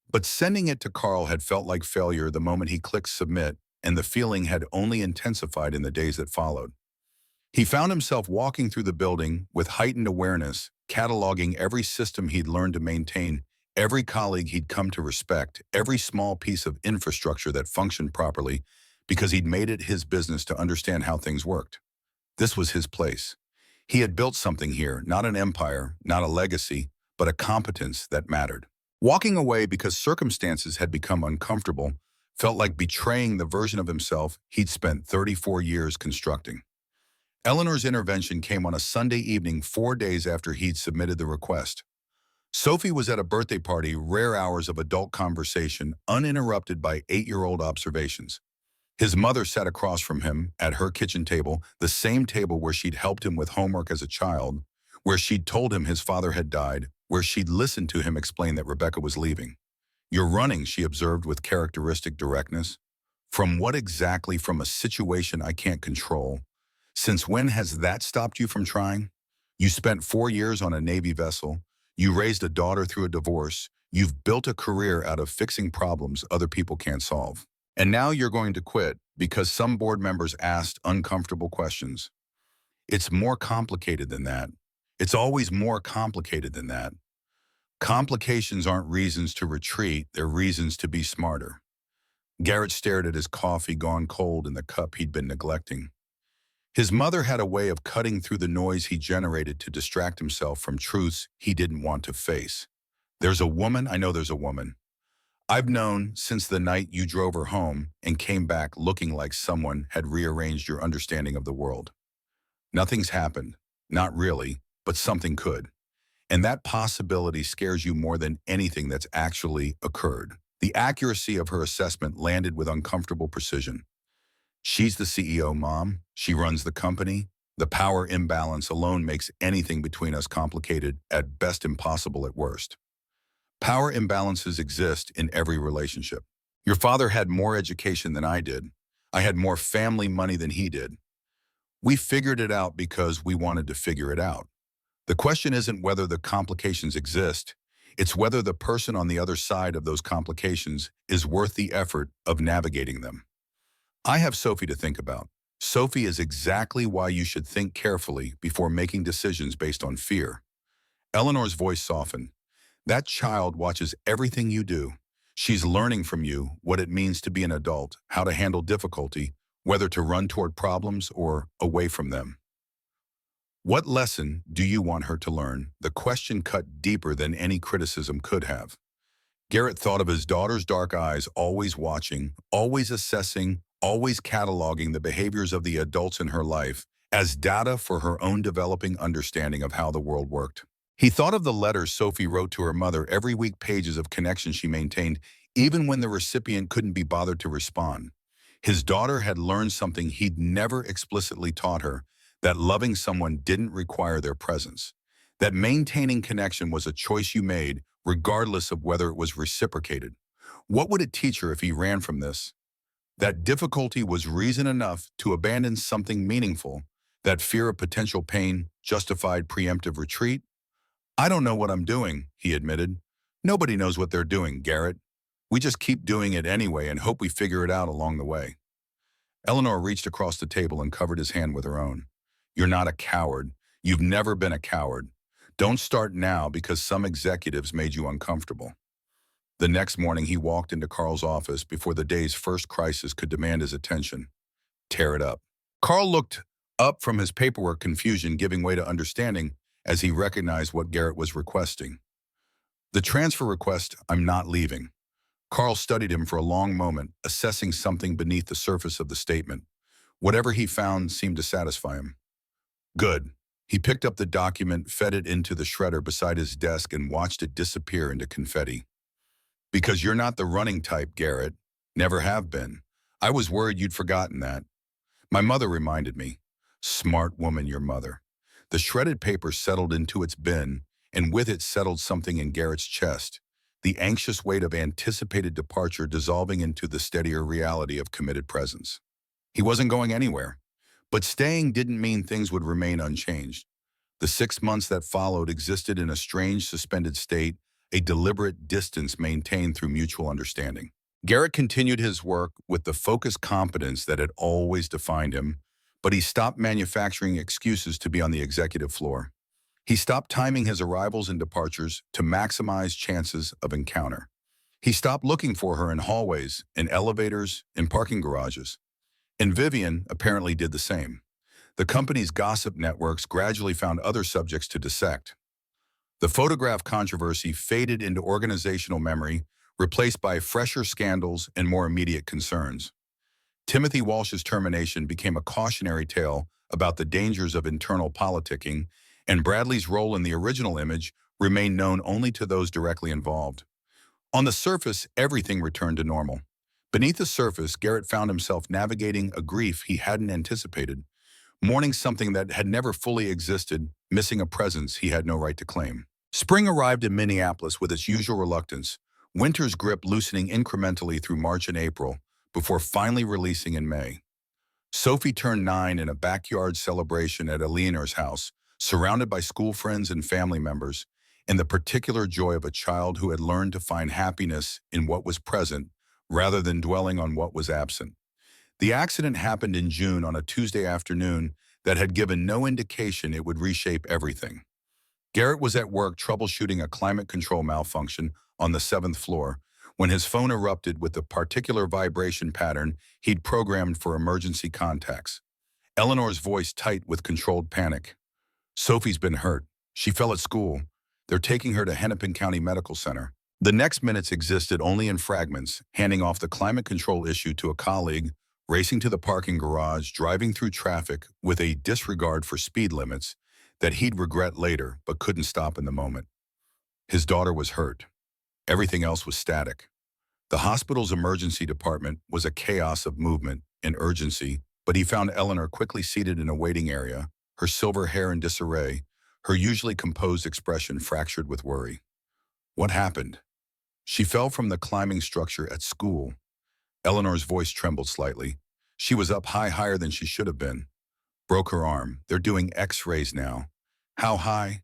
S1: But sending it to Carl had felt like failure the moment he clicked submit, and the feeling had only intensified in the days that followed. He found himself walking through the building with heightened awareness, cataloging every system he'd learned to maintain, every colleague he'd come to respect, every small piece of infrastructure that functioned properly, because he'd made it his business to understand how things worked. This was his place. He had built something here, not an empire, not a legacy, but a competence that mattered. Walking away because circumstances had become uncomfortable felt like betraying the version of himself he'd spent 34 years constructing. Eleanor's intervention came on a Sunday evening 4 days after he'd submitted the request. Sophie was at a birthday party, rare hours of adult conversation, uninterrupted by 8-year-old observations. His mother sat across from him at her kitchen table, the same table where she'd helped him with homework as a child, where she'd told him his father had died, where she'd listened to him explain that Rebecca was leaving. "You're running," she observed with characteristic directness. "From what exactly? From a situation I can't control. Since when has that stopped you from trying? You spent 4 years on a Navy vessel. You raised a daughter through a divorce. You've built a career out of fixing problems other people can't solve. And now you're going to quit because some board members asked uncomfortable questions. It's more complicated than that. It's always more complicated than that. Complications aren't reasons to retreat, they're reasons to be smarter." Garrett stared at his coffee gone cold in the cup he'd been neglecting. His mother had a way of cutting through the noise he generated to distract himself from truths he didn't want to face. I know there's a woman. I've known since the night you drove her home and came back looking like someone had rearranged your understanding of the world. Nothing's happened. Not really, but something could. And that possibility scares you more than anything that's actually occurred. The accuracy of her assessment landed with uncomfortable precision. She's the CEO, Mom. She runs the company. The power imbalance alone makes anything between us complicated, at best impossible at worst. Power imbalances exist in every relationship. Your father had more education than I did. I had more family money than he did. We figured it out because we wanted to figure it out. The question isn't whether the complications exist. It's whether the person on the other side of those complications is worth the effort of navigating them. I have Sophie to think about. Sophie is exactly why you should think carefully before making decisions based on fear. Eleanor's voice softened. That child watches everything you do. She's learning from you what it means to be an adult, how to handle difficulty, whether to run toward problems or away from them. What lesson do you want her to learn? The question cut deeper than any criticism could have. Garrett thought of his daughter's dark eyes, always watching, always assessing, always cataloging the behaviors of the adults in her life as data for her own developing understanding of how the world worked. He thought of the letters Sophie wrote to her mother every week, pages of connection she maintained, even when the recipient couldn't be bothered to respond. His daughter had learned something he'd never explicitly taught her, that loving someone didn't require their presence, that maintaining connection was a choice you made, regardless of whether it was reciprocated. What would it teach her if he ran from this? That difficulty was reason enough to abandon something meaningful, that fear of potential pain justified preemptive retreat? "I don't know what I'm doing," he admitted. "Nobody knows what they're doing, Garrett. We just keep doing it anyway and hope we figure it out along the way." Eleanor reached across the table and covered his hand with her own. "You're not a coward. You've never been a coward. Don't start now because some executives made you uncomfortable." The next morning, he walked into Carl's office before the day's first crisis could demand his attention. Tear it up. Carl looked up from his paperwork, confusion giving way to understanding as he recognized what Garrett was requesting. "The transfer request, I'm not leaving." Carl studied him for a long moment, assessing something beneath the surface of the statement. Whatever he found seemed to satisfy him. "Good." He picked up the document, fed it into the shredder beside his desk, and watched it disappear into confetti. "Because you're not the running type, Garrett. Never have been. I was worried you'd forgotten that. My mother reminded me." Smart woman, your mother. The shredded paper settled into its bin, and with it settled something in Garrett's chest. the anxious weight of anticipated departure dissolving into the steadier reality of committed presence. He wasn't going anywhere, but staying didn't mean things would remain unchanged. The 6 months that followed existed in a strange suspended state, a deliberate distance maintained through mutual understanding. Garrett continued his work with the focused competence that had always defined him, but he stopped manufacturing excuses to be on the executive floor. He stopped timing his arrivals and departures to maximize chances of encounter. He stopped looking for her in hallways, in elevators, in parking garages. And Vivian apparently did the same. The company's gossip networks gradually found other subjects to dissect. The photograph controversy faded into organizational memory, replaced by fresher scandals and more immediate concerns. Timothy Walsh's termination became a cautionary tale about the dangers of internal politicking, and Bradley's role in the original image remained known only to those directly involved. On the surface, everything returned to normal. Beneath the surface, Garrett found himself navigating a grief he hadn't anticipated, mourning something that had never fully existed, missing a presence he had no right to claim. Spring arrived in Minneapolis with its usual reluctance, winter's grip loosening incrementally through March and April, before finally releasing in May. Sophie turned 9 in a backyard celebration at Eleanor's house, surrounded by school friends and family members, and the particular joy of a child who had learned to find happiness in what was present rather than dwelling on what was absent. The accident happened in June on a Tuesday afternoon that had given no indication it would reshape everything. Garrett was at work troubleshooting a climate control malfunction on the 7th floor when his phone erupted with the particular vibration pattern he'd programmed for emergency contacts. Eleanor's voice tight with controlled panic. "Sophie's been hurt. She fell at school. They're taking her to Hennepin County Medical Center." The next minutes existed only in fragments, handing off the climate control issue to a colleague, racing to the parking garage, driving through traffic with a disregard for speed limits that he'd regret later but couldn't stop in the moment. His daughter was hurt. Everything else was static. The hospital's emergency department was a chaos of movement and urgency, but he found Eleanor quickly seated in a waiting area, her silver hair in disarray, her usually composed expression fractured with worry. What happened? She fell from the climbing structure at school. Eleanor's voice trembled slightly. She was up higher than she should have been. Broke her arm. They're doing x-rays now. How high?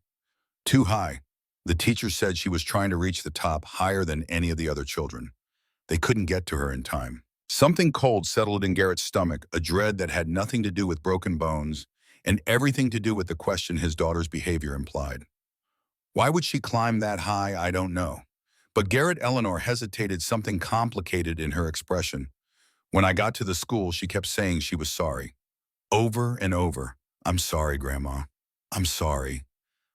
S1: Too high. The teacher said she was trying to reach the top higher than any of the other children. They couldn't get to her in time. Something cold settled in Garrett's stomach, a dread that had nothing to do with broken bones and everything to do with the question his daughter's behavior implied. Why would she climb that high? I don't know. But Garrett Eleanor hesitated, something complicated in her expression. When I got to the school, she kept saying she was sorry. Over and over. "I'm sorry, Grandma. I'm sorry."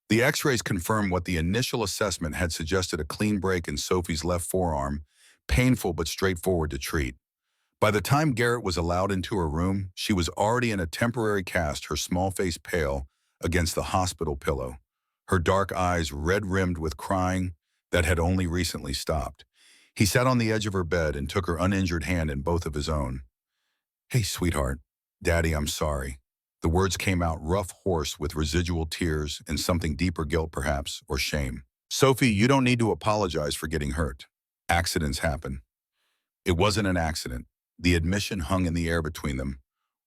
S1: The x-rays confirmed what the initial assessment had suggested: a clean break in Sophie's left forearm, painful but straightforward to treat. By the time Garrett was allowed into her room, she was already in a temporary cast, her small face pale against the hospital pillow, her dark eyes red-rimmed with crying that had only recently stopped. He sat on the edge of her bed and took her uninjured hand in both of his own. "Hey, sweetheart. Daddy, I'm sorry." The words came out rough, hoarse, with residual tears and something deeper, guilt perhaps, or shame. "Sophie, you don't need to apologize for getting hurt. Accidents happen." It wasn't an accident. The admission hung in the air between them,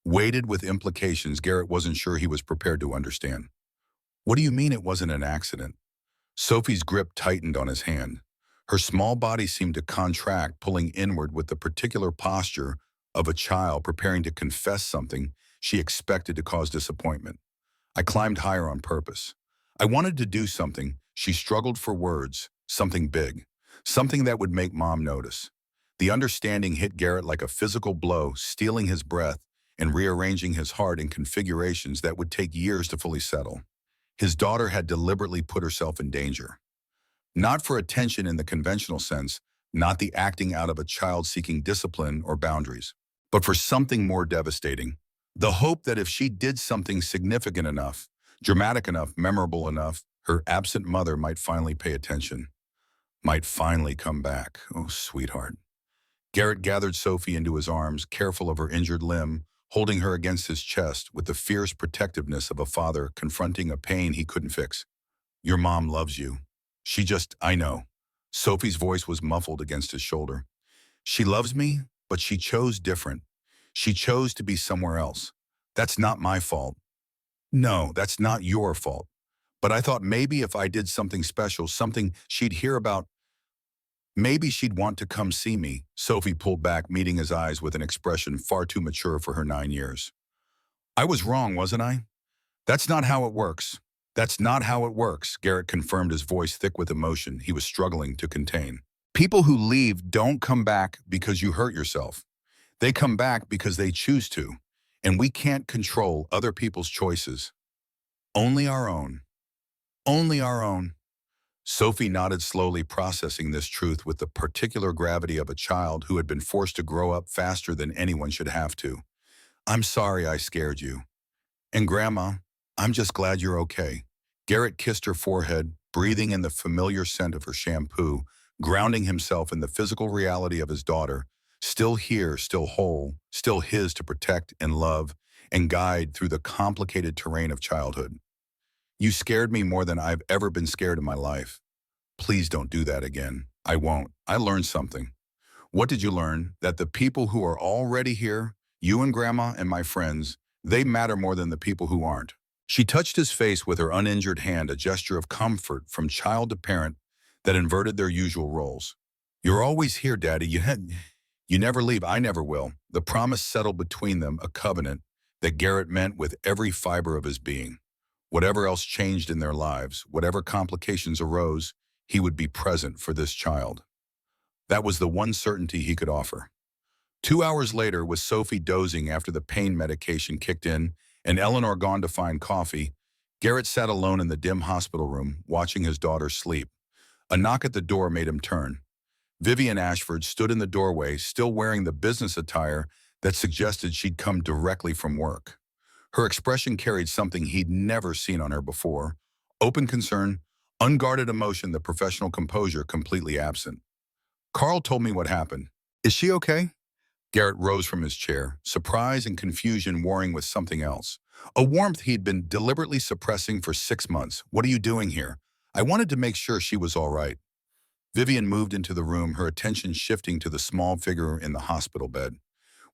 S1: weighted with implications Garrett wasn't sure he was prepared to understand. "What do you mean it wasn't an accident?" Sophie's grip tightened on his hand. Her small body seemed to contract, pulling inward with the particular posture of a child preparing to confess something she expected to cause disappointment. "I climbed higher on purpose. I wanted to do something." She struggled for words, something big, something that would make Mom notice. The understanding hit Garrett like a physical blow, stealing his breath and rearranging his heart in configurations that would take years to fully settle. His daughter had deliberately put herself in danger. Not for attention in the conventional sense, not the acting out of a child seeking discipline or boundaries, but for something more devastating. The hope that if she did something significant enough, dramatic enough, memorable enough, her absent mother might finally pay attention, might finally come back. Oh, sweetheart. Garrett gathered Sophie into his arms, careful of her injured limb, holding her against his chest with the fierce protectiveness of a father confronting a pain he couldn't fix. "Your mom loves you. I know." Sophie's voice was muffled against his shoulder. She loves me, but she chose different. She chose to be somewhere else. That's not my fault. No, that's not your fault. But I thought maybe if I did something special, something she'd hear about, maybe she'd want to come see me. Sophie pulled back, meeting his eyes with an expression far too mature for her 9 years. I was wrong, wasn't I? That's not how it works. That's not how it works, Garrett confirmed, his voice thick with emotion he was struggling to contain. People who leave don't come back because you hurt yourself. They come back because they choose to, and we can't control other people's choices. Only our own. Only our own. Sophie nodded slowly, processing this truth with the particular gravity of a child who had been forced to grow up faster than anyone should have to. I'm sorry I scared you. And Grandma, I'm just glad you're okay. Garrett kissed her forehead, breathing in the familiar scent of her shampoo, grounding himself in the physical reality of his daughter, still here, still whole, still his to protect and love and guide through the complicated terrain of childhood. You scared me more than I've ever been scared in my life. Please don't do that again. I won't. I learned something. What did you learn? That the people who are already here, you and Grandma and my friends, they matter more than the people who aren't. She touched his face with her uninjured hand, a gesture of comfort from child to parent that inverted their usual roles. You're always here, Daddy. You never leave. I never will. The promise settled between them, a covenant that Garrett meant with every fiber of his being. Whatever else changed in their lives, whatever complications arose, he would be present for this child. That was the one certainty he could offer. 2 hours later, with Sophie dozing after the pain medication kicked in and Eleanor gone to find coffee, Garrett sat alone in the dim hospital room, watching his daughter sleep. A knock at the door made him turn. Vivian Ashford stood in the doorway, still wearing the business attire that suggested she'd come directly from work. Her expression carried something he'd never seen on her before: open concern, unguarded emotion, the professional composure completely absent. Carl told me what happened. Is she okay? Garrett rose from his chair, surprise and confusion warring with something else. A warmth he'd been deliberately suppressing for 6 months. What are you doing here? I wanted to make sure she was all right. Vivian moved into the room, her attention shifting to the small figure in the hospital bed.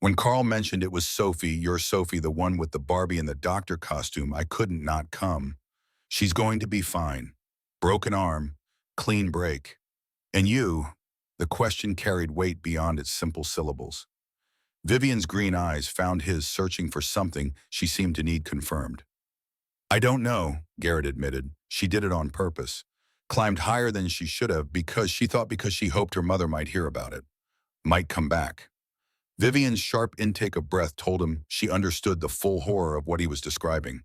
S1: When Carl mentioned it was Sophie, your Sophie, the one with the Barbie and the doctor costume, I couldn't not come. She's going to be fine. Broken arm, clean break. And you? The question carried weight beyond its simple syllables. Vivian's green eyes found his, searching for something she seemed to need confirmed. I don't know, Garrett admitted. She did it on purpose. Climbed higher than she should have because she hoped her mother might hear about it. Might come back. Vivian's sharp intake of breath told him she understood the full horror of what he was describing.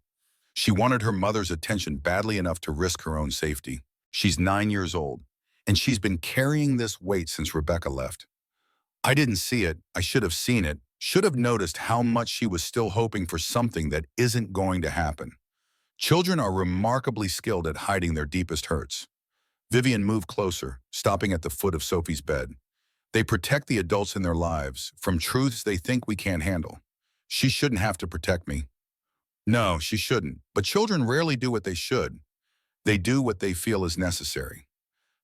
S1: She wanted her mother's attention badly enough to risk her own safety. She's 9 years old, and she's been carrying this weight since Rebecca left. I didn't see it. I should have seen it. Should have noticed how much she was still hoping for something that isn't going to happen. Children are remarkably skilled at hiding their deepest hurts. Vivian moved closer, stopping at the foot of Sophie's bed. They protect the adults in their lives from truths they think we can't handle. She shouldn't have to protect me. No, she shouldn't. But children rarely do what they should. They do what they feel is necessary.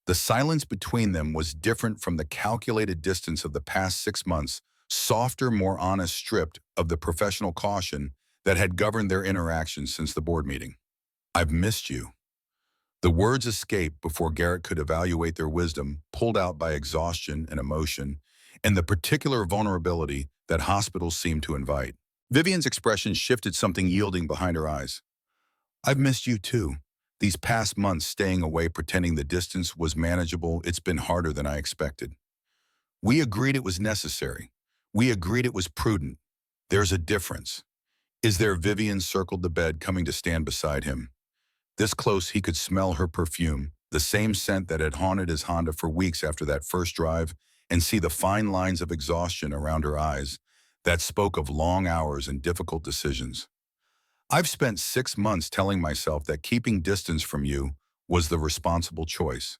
S1: The silence between them was different from the calculated distance of the past 6 months, softer, more honest, stripped of the professional caution that had governed their interactions since the board meeting. I've missed you. The words escaped before Garrett could evaluate their wisdom, pulled out by exhaustion and emotion, and the particular vulnerability that hospitals seem to invite. Vivian's expression shifted, something yielding behind her eyes. I've missed you too. These past months staying away, pretending the distance was manageable, it's been harder than I expected. We agreed it was necessary. We agreed it was prudent. There's a difference. Is there? Vivian circled the bed, coming to stand beside him. This close, he could smell her perfume, the same scent that had haunted his Honda for weeks after that first drive, and see the fine lines of exhaustion around her eyes that spoke of long hours and difficult decisions. I've spent 6 months telling myself that keeping distance from you was the responsible choice,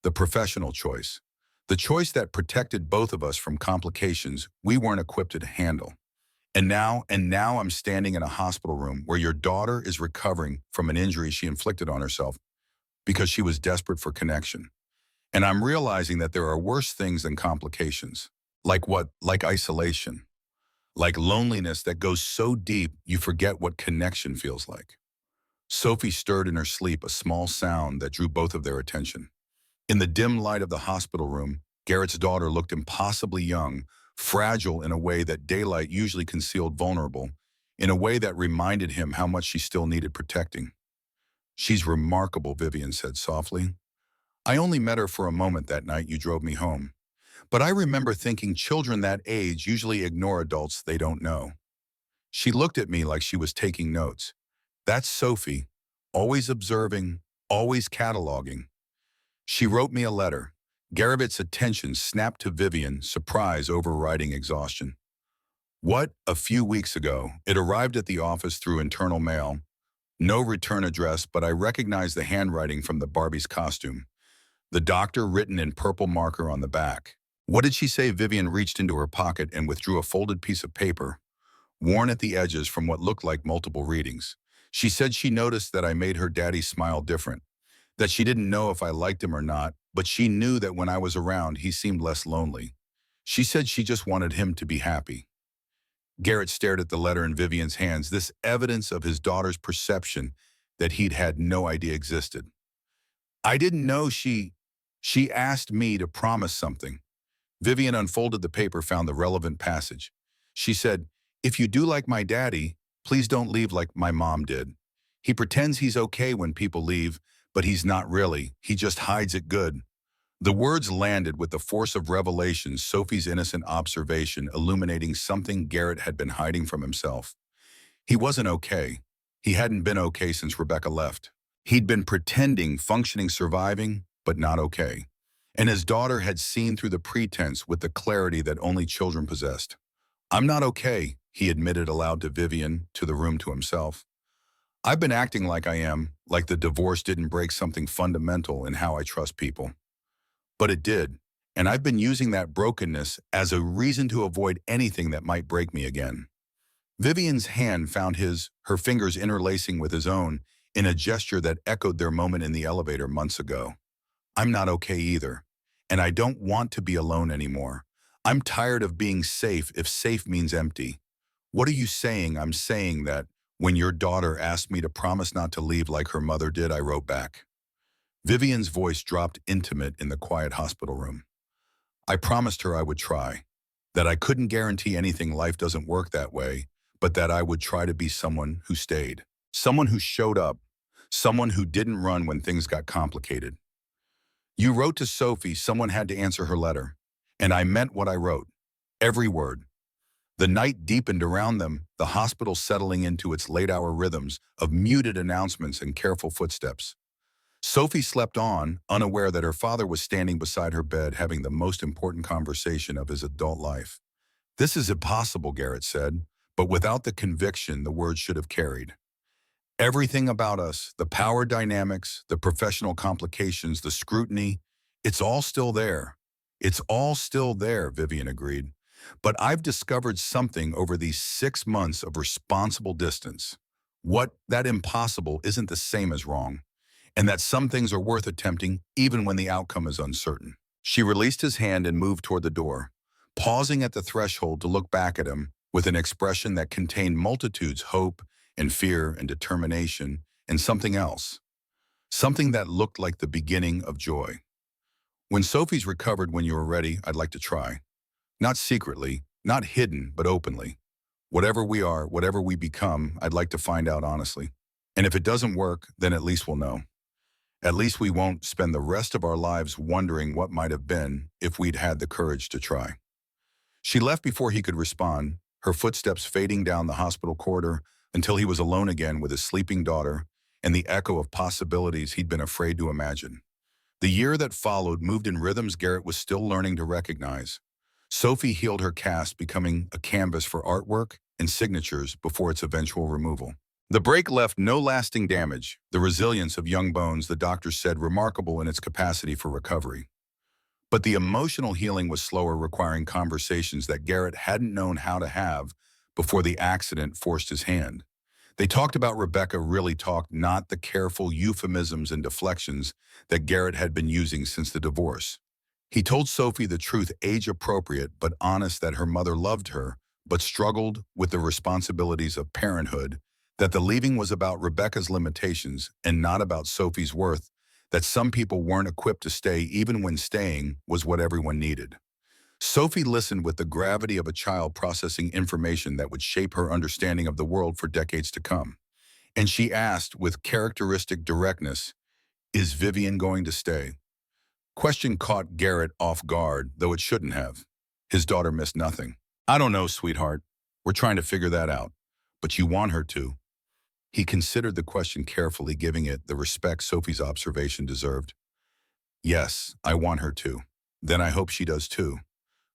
S1: the professional choice, the choice that protected both of us from complications we weren't equipped to handle. And now I'm standing in a hospital room where your daughter is recovering from an injury she inflicted on herself because she was desperate for connection. And I'm realizing that there are worse things than complications. Like what? Like isolation. Like loneliness that goes so deep you forget what connection feels like. Sophie stirred in her sleep, a small sound that drew both of their attention. In the dim light of the hospital room, Garrett's daughter looked impossibly young, fragile in a way that daylight usually concealed vulnerable, in a way that reminded him how much she still needed protecting. "She's remarkable," Vivian said softly. "I only met her for a moment that night you drove me home. But I remember thinking children that age usually ignore adults they don't know." She looked at me like she was taking notes. "That's Sophie, always observing, always cataloging." She wrote me a letter. Garrett's attention snapped to Vivian, surprise overriding exhaustion. "What? A few weeks ago. It arrived at the office through internal mail. No return address, but I recognized the handwriting from the Barbie's costume. The doctor written in purple marker on the back." "What did she say?" Vivian reached into her pocket and withdrew a folded piece of paper, worn at the edges from what looked like multiple readings. "She said she noticed that I made her daddy smile different, that she didn't know if I liked him or not, but she knew that when I was around, he seemed less lonely. She said she just wanted him to be happy." Garrett stared at the letter in Vivian's hands, this evidence of his daughter's perception that he'd had no idea existed. "I didn't know she asked me to promise something." Vivian unfolded the paper, found the relevant passage. She said, "If you do like my daddy, please don't leave like my mom did. He pretends he's okay when people leave, but he's not really. He just hides it good." The words landed with the force of revelation, Sophie's innocent observation illuminating something Garrett had been hiding from himself. He wasn't okay. He hadn't been okay since Rebecca left. He'd been pretending, functioning, surviving, but not okay. And his daughter had seen through the pretense with the clarity that only children possessed. "I'm not okay," he admitted aloud to Vivian, to the room, to himself. "I've been acting like I am, like the divorce didn't break something fundamental in how I trust people. But it did, and I've been using that brokenness as a reason to avoid anything that might break me again." Vivian's hand found his, her fingers interlacing with his own, in a gesture that echoed their moment in the elevator months ago. "I'm not okay either, and I don't want to be alone anymore. I'm tired of being safe if safe means empty." "What are you saying?" "I'm saying that when your daughter asked me to promise not to leave like her mother did, I wrote back." Vivian's voice dropped, intimate in the quiet hospital room. "I promised her I would try, that I couldn't guarantee anything, life doesn't work that way, but that I would try to be someone who stayed, someone who showed up, someone who didn't run when things got complicated." "You wrote to Sophie, someone had to answer her letter. And I meant what I wrote. Every word." The night deepened around them, the hospital settling into its late-hour rhythms of muted announcements and careful footsteps. Sophie slept on, unaware that her father was standing beside her bed having the most important conversation of his adult life. "This is impossible," Garrett said, but without the conviction the words should have carried. "Everything about us, the power dynamics, the professional complications, the scrutiny, it's all still there." "It's all still there," Vivian agreed. "But I've discovered something over these 6 months of responsible distance. What? That impossible isn't the same as wrong, and that some things are worth attempting even when the outcome is uncertain." She released his hand and moved toward the door, pausing at the threshold to look back at him with an expression that contained multitudes, hope and fear and determination, and something else, something that looked like the beginning of joy. "When Sophie's recovered, when you are ready, I'd like to try. Not secretly, not hidden, but openly. Whatever we are, whatever we become, I'd like to find out honestly. And if it doesn't work, then at least we'll know. At least we won't spend the rest of our lives wondering what might have been if we'd had the courage to try." She left before he could respond, her footsteps fading down the hospital corridor until he was alone again with his sleeping daughter and the echo of possibilities he'd been afraid to imagine. The year that followed moved in rhythms Garrett was still learning to recognize. Sophie healed her cast, becoming a canvas for artwork and signatures before its eventual removal. The break left no lasting damage, the resilience of young bones, the doctors said, remarkable in its capacity for recovery. But the emotional healing was slower, requiring conversations that Garrett hadn't known how to have before the accident forced his hand. They talked about Rebecca really talked, not the careful euphemisms and deflections that Garrett had been using since the divorce. He told Sophie the truth, age-appropriate but honest, that her mother loved her, but struggled with the responsibilities of parenthood, that the leaving was about Rebecca's limitations and not about Sophie's worth, that some people weren't equipped to stay even when staying was what everyone needed. Sophie listened with the gravity of a child processing information that would shape her understanding of the world for decades to come. And she asked with characteristic directness, "Is Vivian going to stay?" Question caught Garrett off guard, though it shouldn't have. His daughter missed nothing. "I don't know, sweetheart. We're trying to figure that out. But you want her to." He considered the question carefully, giving it the respect Sophie's observation deserved. "Yes, I want her to. Then I hope she does too."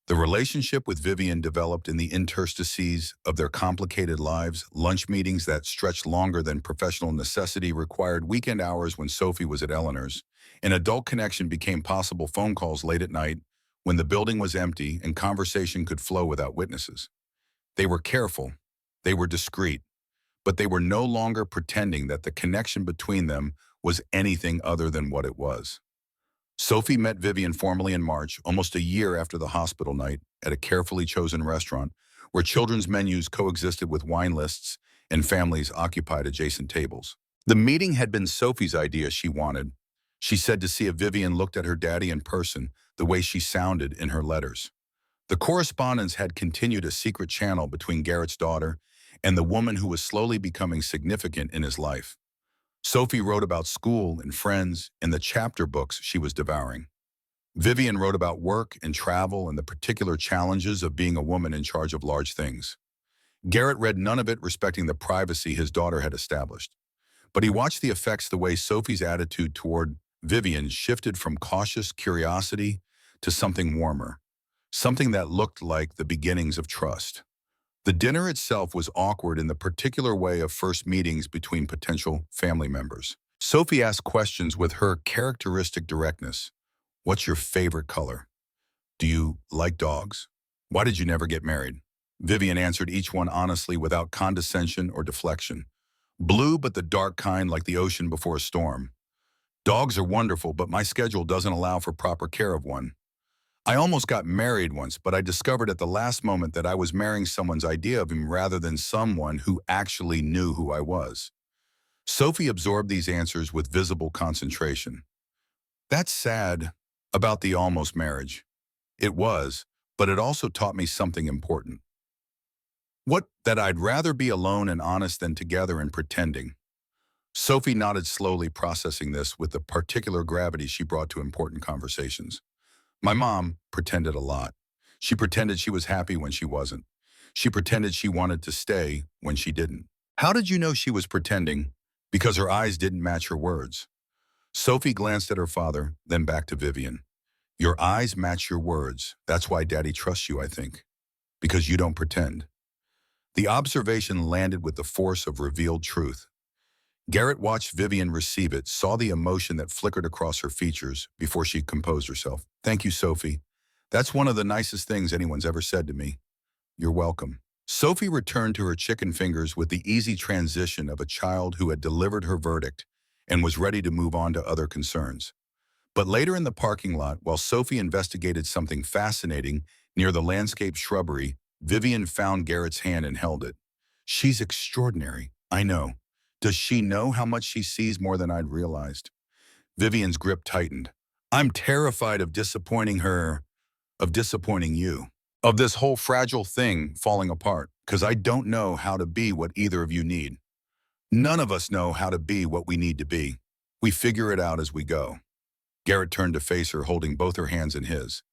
S1: The relationship with Vivian developed in the interstices of their complicated lives. Lunch meetings that stretched longer than professional necessity required weekend hours when Sophie was at Eleanor's. An adult connection became possible, phone calls late at night when the building was empty and conversation could flow without witnesses. They were careful, they were discreet, but they were no longer pretending that the connection between them was anything other than what it was. Sophie met Vivian formally in March, almost a year after the hospital night, at a carefully chosen restaurant where children's menus coexisted with wine lists and families occupied adjacent tables. The meeting had been Sophie's idea. She wanted, she said, to see if Vivian looked at her daddy in person the way she sounded in her letters. The correspondence had continued, a secret channel between Garrett's daughter and the woman who was slowly becoming significant in his life. Sophie wrote about school and friends and the chapter books she was devouring. Vivian wrote about work and travel and the particular challenges of being a woman in charge of large things. Garrett read none of it, respecting the privacy his daughter had established. But he watched the effects, the way Sophie's attitude toward Vivian shifted from cautious curiosity to something warmer, something that looked like the beginnings of trust. The dinner itself was awkward in the particular way of first meetings between potential family members. Sophie asked questions with her characteristic directness. "What's your favorite color? Do you like dogs? Why did you never get married?" Vivian answered each one honestly, without condescension or deflection. "Blue, but the dark kind, like the ocean before a storm. Dogs are wonderful, but my schedule doesn't allow for proper care of one. I almost got married once, but I discovered at the last moment that I was marrying someone's idea of him rather than someone who actually knew who I was." Sophie absorbed these answers with visible concentration. "That's sad about the almost marriage." It was, but it also taught me something important. What? That I'd rather be alone and honest than together and pretending. Sophie nodded slowly, processing this with the particular gravity she brought to important conversations. "My mom pretended a lot. She pretended she was happy when she wasn't. She pretended she wanted to stay when she didn't." "How did you know she was pretending?" "Because her eyes didn't match her words." Sophie glanced at her father, then back to Vivian. "Your eyes match your words. That's why Daddy trusts you, I think. Because you don't pretend." The observation landed with the force of revealed truth. Garrett watched Vivian receive it, saw the emotion that flickered across her features before she composed herself. "Thank you, Sophie. That's one of the nicest things anyone's ever said to me." "You're welcome." Sophie returned to her chicken fingers with the easy transition of a child who had delivered her verdict and was ready to move on to other concerns. But later in the parking lot, while Sophie investigated something fascinating near the landscape shrubbery, Vivian found Garrett's hand and held it. "She's extraordinary, I know. Does she know how much she sees more than I'd realized?" Vivian's grip tightened. "I'm terrified of disappointing her, of disappointing you, of this whole fragile thing falling apart, because I don't know how to be what either of you need. None of us know how to be what we need to be. We figure it out as we go." Garrett turned to face her, holding both her hands in his.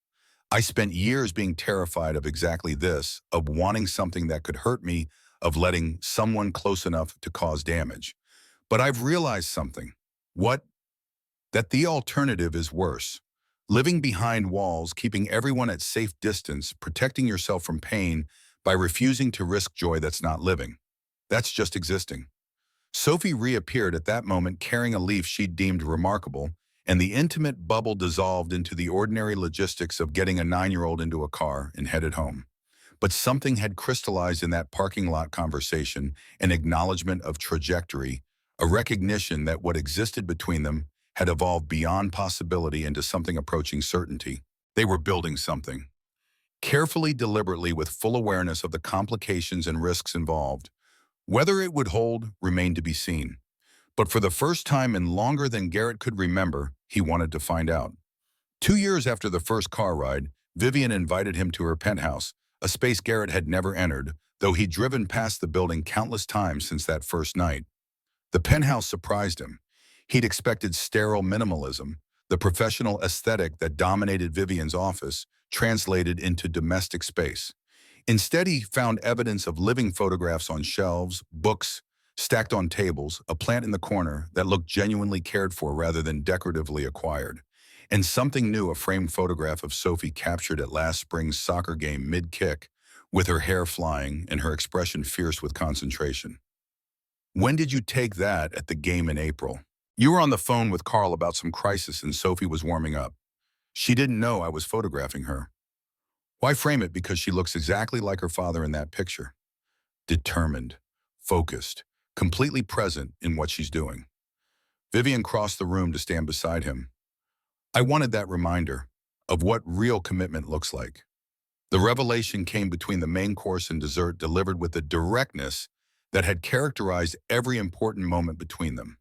S1: "I spent years being terrified of exactly this, of wanting something that could hurt me, of letting someone close enough to cause damage. But I've realized something." "What?" "That the alternative is worse. Living behind walls, keeping everyone at safe distance, protecting yourself from pain by refusing to risk joy that's not living. That's just existing." Sophie reappeared at that moment, carrying a leaf she'd deemed remarkable, and the intimate bubble dissolved into the ordinary logistics of getting a 9-year-old into a car and headed home. But something had crystallized in that parking lot conversation, an acknowledgement of trajectory, a recognition that what existed between them had evolved beyond possibility into something approaching certainty. They were building something. Carefully, deliberately, with full awareness of the complications and risks involved. Whether it would hold remained to be seen. But for the first time in longer than Garrett could remember, he wanted to find out. 2 years after the first car ride, Vivian invited him to her penthouse, a space Garrett had never entered, though he'd driven past the building countless times since that first night. The penthouse surprised him. He'd expected sterile minimalism, the professional aesthetic that dominated Vivian's office, translated into domestic space. Instead, he found evidence of living photographs on shelves, books stacked on tables, a plant in the corner that looked genuinely cared for rather than decoratively acquired. And something new, a framed photograph of Sophie captured at last spring's soccer game mid-kick, with her hair flying and her expression fierce with concentration. When did you take that at the game in April? You were on the phone with Carl about some crisis and Sophie was warming up. She didn't know I was photographing her. Why frame it? Because she looks exactly like her father in that picture. Determined, focused, completely present in what she's doing. Vivian crossed the room to stand beside him. I wanted that reminder of what real commitment looks like. The revelation came between the main course and dessert, delivered with the directness that had characterized every important moment between them.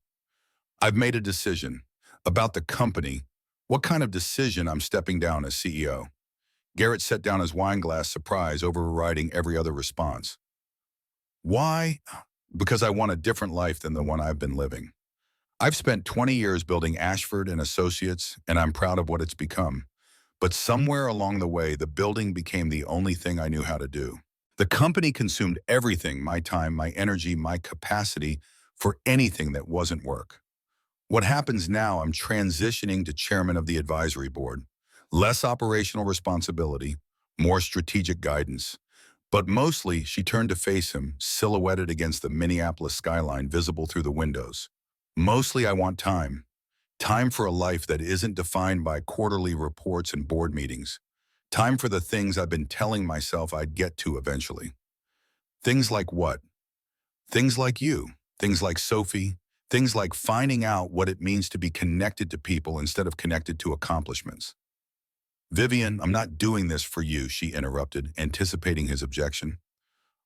S1: I've made a decision about the company, what kind of decision I'm stepping down as CEO. Garrett set down his wine glass, surprise overriding every other response. Why? Because I want a different life than the one I've been living. I've spent 20 years building Ashford and Associates, and I'm proud of what it's become. But somewhere along the way, the building became the only thing I knew how to do. The company consumed everything, my time, my energy, my capacity for anything that wasn't work. What happens now, I'm transitioning to chairman of the advisory board. Less operational responsibility, more strategic guidance. But mostly, she turned to face him, silhouetted against the Minneapolis skyline visible through the windows. Mostly I want time. Time for a life that isn't defined by quarterly reports and board meetings. Time for the things I've been telling myself I'd get to eventually. Things like what? Things like you. Things like Sophie. Things like finding out what it means to be connected to people instead of connected to accomplishments. Vivian, I'm not doing this for you, she interrupted, anticipating his objection.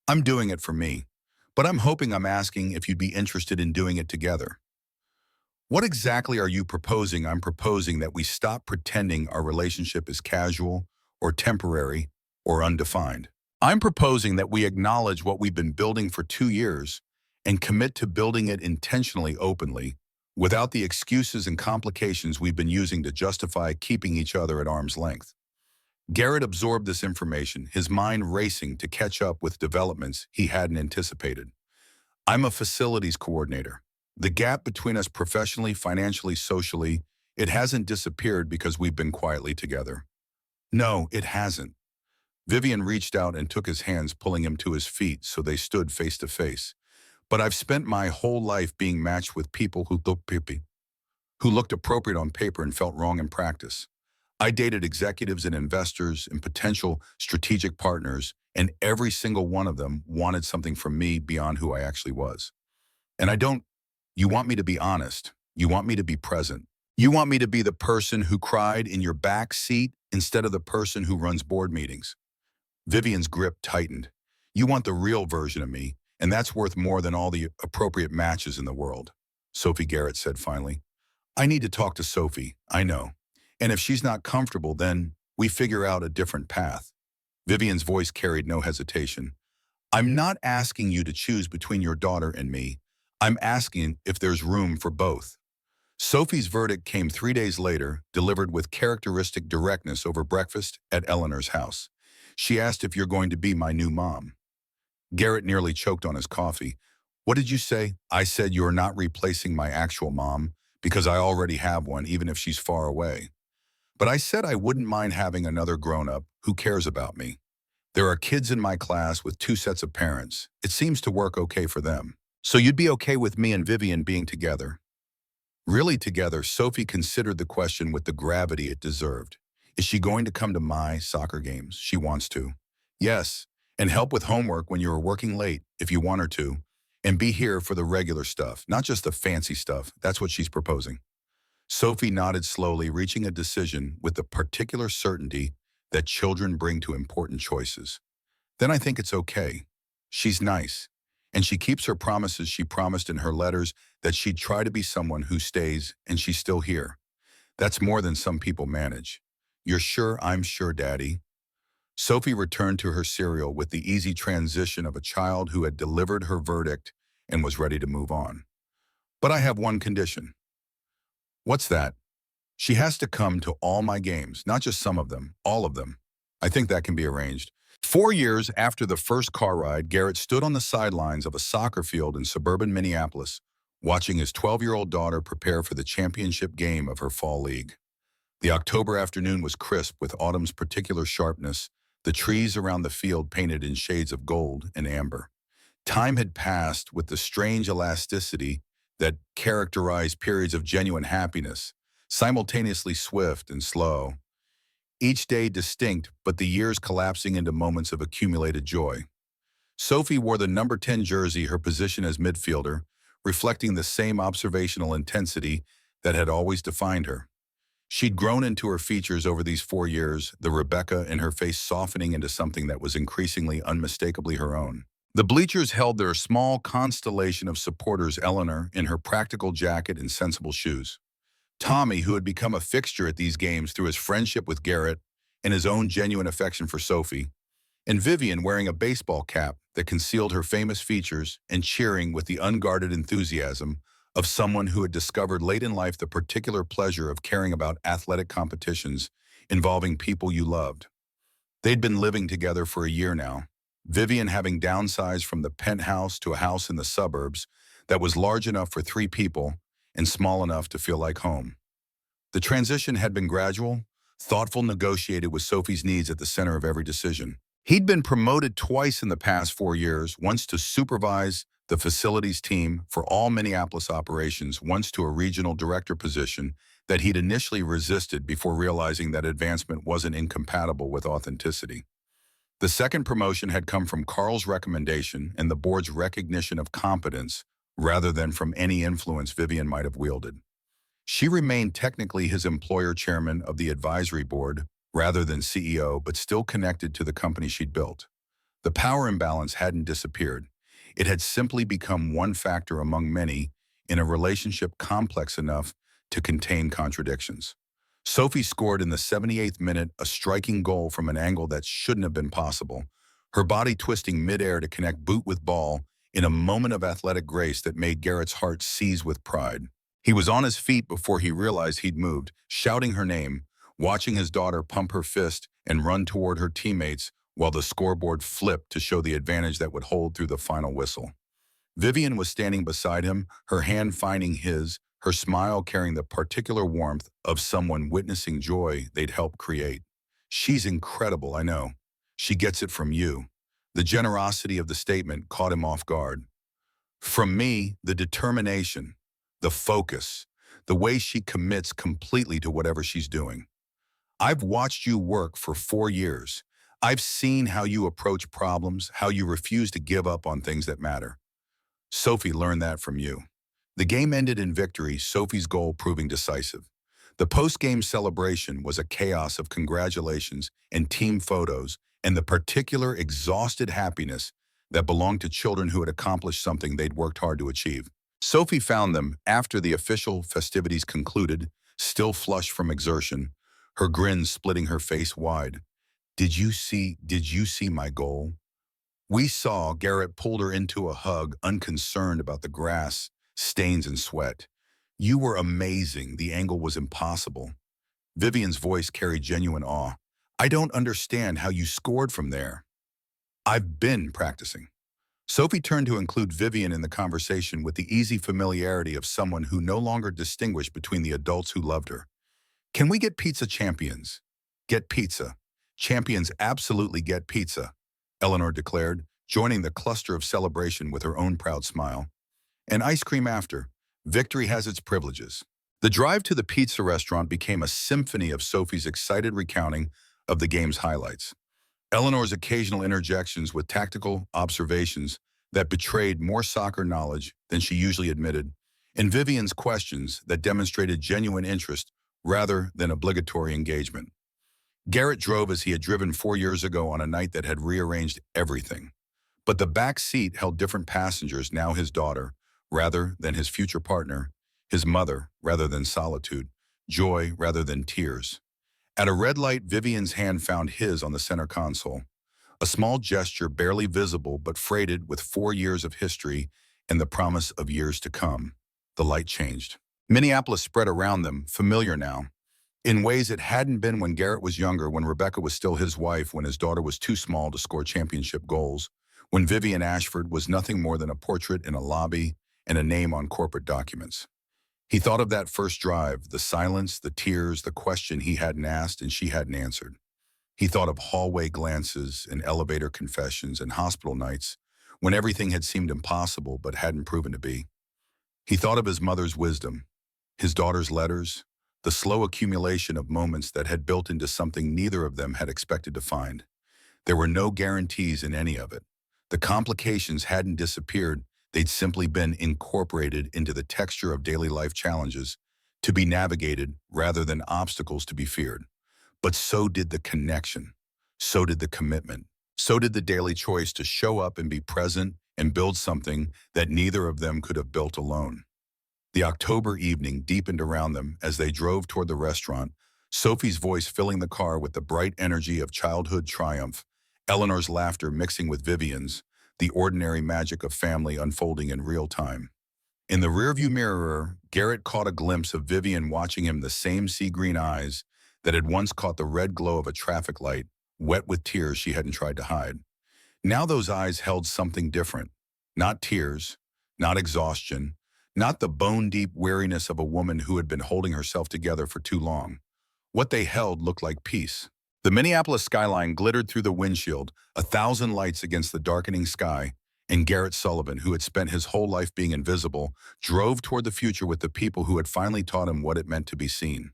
S1: I'm doing it for me, but I'm asking if you'd be interested in doing it together. What exactly are you proposing? I'm proposing that we stop pretending our relationship is casual or temporary or undefined. I'm proposing that we acknowledge what we've been building for 2 years and commit to building it intentionally, openly, without the excuses and complications we've been using to justify keeping each other at arm's length. Garrett absorbed this information, his mind racing to catch up with developments he hadn't anticipated. I'm a facilities coordinator. The gap between us professionally, financially, socially, it hasn't disappeared because we've been quietly together. No, it hasn't. Vivian reached out and took his hands, pulling him to his feet so they stood face to face. But I've spent my whole life being matched with people who looked appropriate on paper and felt wrong in practice. I dated executives and investors and potential strategic partners, and every single one of them wanted something from me beyond who I actually was. And you want me to be honest. You want me to be present. You want me to be the person who cried in your back seat instead of the person who runs board meetings. Vivian's grip tightened. You want the real version of me, and that's worth more than all the appropriate matches in the world, Sophie, Garrett said finally. I need to talk to Sophie, I know. And if she's not comfortable, then we figure out a different path. Vivian's voice carried no hesitation. I'm not asking you to choose between your daughter and me. I'm asking if there's room for both. Sophie's verdict came 3 days later, delivered with characteristic directness over breakfast at Eleanor's house. She asked if you're going to be my new mom. Garrett nearly choked on his coffee. What did you say? I said you're not replacing my actual mom because I already have one, even if she's far away. But I said I wouldn't mind having another grown-up who cares about me. There are kids in my class with 2 sets of parents. It seems to work okay for them. So you'd be okay with me and Vivian being together? Really together, Sophie considered the question with the gravity it deserved. Is she going to come to my soccer games? She wants to. Yes, and help with homework when you are working late if you want her to, and be here for the regular stuff, not just the fancy stuff. That's what she's proposing. Sophie nodded slowly, reaching a decision with the particular certainty that children bring to important choices. Then I think it's okay. She's nice, and she keeps her promises she promised in her letters that she'd try to be someone who stays, and she's still here. That's more than some people manage. You're sure? I'm sure, Daddy. Sophie returned to her cereal with the easy transition of a child who had delivered her verdict and was ready to move on. But I have one condition. What's that? She has to come to all my games, not just some of them, all of them. I think that can be arranged. 4 years after the first car ride, Garrett stood on the sidelines of a soccer field in suburban Minneapolis, watching his 12-year-old daughter prepare for the championship game of her fall league. The October afternoon was crisp with autumn's particular sharpness, the trees around the field painted in shades of gold and amber. Time had passed with the strange elasticity that characterized periods of genuine happiness, simultaneously swift and slow. Each day distinct, but the years collapsing into moments of accumulated joy. Sophie wore the number 10 jersey, her position as midfielder, reflecting the same observational intensity that had always defined her. She'd grown into her features over these 4 years, the Rebecca in her face softening into something that was increasingly unmistakably her own. The bleachers held their small constellation of supporters, Eleanor in her practical jacket and sensible shoes. Tommy, who had become a fixture at these games through his friendship with Garrett and his own genuine affection for Sophie, and Vivian wearing a baseball cap that concealed her famous features and cheering with the unguarded enthusiasm of someone who had discovered late in life the particular pleasure of caring about athletic competitions involving people you loved. They'd been living together for a year now, Vivian having downsized from the penthouse to a house in the suburbs that was large enough for 3 people and small enough to feel like home. The transition had been gradual, thoughtful, negotiated with Sophie's needs at the center of every decision. He'd been promoted twice in the past 4 years, once to supervise the facilities team for all Minneapolis operations, once to a regional director position that he'd initially resisted before realizing that advancement wasn't incompatible with authenticity. The second promotion had come from Carl's recommendation and the board's recognition of competence rather than from any influence Vivian might have wielded. She remained technically his employer, chairman of the advisory board rather than CEO, but still connected to the company she'd built. The power imbalance hadn't disappeared. It had simply become one factor among many in a relationship complex enough to contain contradictions. Sophie scored in the 78th minute a striking goal from an angle that shouldn't have been possible, her body twisting midair to connect boot with ball in a moment of athletic grace that made Garrett's heart seize with pride. He was on his feet before he realized he'd moved, shouting her name, watching his daughter pump her fist and run toward her teammates while the scoreboard flipped to show the advantage that would hold through the final whistle. Vivian was standing beside him, her hand finding his, her smile carrying the particular warmth of someone witnessing joy they'd helped create. She's incredible, I know. She gets it from you. The generosity of the statement caught him off guard. From me, the determination, the focus, the way she commits completely to whatever she's doing. I've watched you work for 4 years. I've seen how you approach problems, how you refuse to give up on things that matter. Sophie learned that from you. The game ended in victory, Sophie's goal proving decisive. The post-game celebration was a chaos of congratulations and team photos and the particular exhausted happiness that belonged to children who had accomplished something they'd worked hard to achieve. Sophie found them, after the official festivities concluded, still flushed from exertion, her grin splitting her face wide. Did you see my goal? We saw. Garrett pulled her into a hug, unconcerned about the grass, stains and sweat. You were amazing. The angle was impossible. Vivian's voice carried genuine awe. I don't understand how you scored from there. I've been practicing. Sophie turned to include Vivian in the conversation with the easy familiarity of someone who no longer distinguished between the adults who loved her. Can we get pizza, champions? Get pizza. Champions absolutely get pizza, Eleanor declared, joining the cluster of celebration with her own proud smile. And ice cream after. Victory has its privileges. The drive to the pizza restaurant became a symphony of Sophie's excited recounting of the game's highlights. Eleanor's occasional interjections with tactical observations that betrayed more soccer knowledge than she usually admitted, and Vivian's questions that demonstrated genuine interest rather than obligatory engagement. Garrett drove as he had driven 4 years ago on a night that had rearranged everything. But the back seat held different passengers, now his daughter, rather than his future partner, his mother, rather than solitude, joy rather than tears. At a red light, Vivian's hand found his on the center console, a small gesture barely visible but freighted with 4 years of history and the promise of years to come. The light changed. Minneapolis spread around them, familiar now, in ways it hadn't been when Garrett was younger, when Rebecca was still his wife, when his daughter was too small to score championship goals, when Vivian Ashford was nothing more than a portrait in a lobby and a name on corporate documents. He thought of that first drive, the silence, the tears, the question he hadn't asked and she hadn't answered. He thought of hallway glances and elevator confessions and hospital nights when everything had seemed impossible but hadn't proven to be. He thought of his mother's wisdom, his daughter's letters, the slow accumulation of moments that had built into something neither of them had expected to find. There were no guarantees in any of it. The complications hadn't disappeared, they'd simply been incorporated into the texture of daily life challenges to be navigated rather than obstacles to be feared. But so did the connection. So did the commitment. So did the daily choice to show up and be present and build something that neither of them could have built alone. The October evening deepened around them as they drove toward the restaurant, Sophie's voice filling the car with the bright energy of childhood triumph, Eleanor's laughter mixing with Vivian's, the ordinary magic of family unfolding in real time. In the rearview mirror, Garrett caught a glimpse of Vivian watching him, the same sea-green eyes that had once caught the red glow of a traffic light, wet with tears she hadn't tried to hide. Now those eyes held something different. Not tears, not exhaustion, not the bone-deep weariness of a woman who had been holding herself together for too long. What they held looked like peace. The Minneapolis skyline glittered through the windshield, 1,000 lights against the darkening sky, and Garrett Sullivan, who had spent his whole life being invisible, drove toward the future with the people who had finally taught him what it meant to be seen.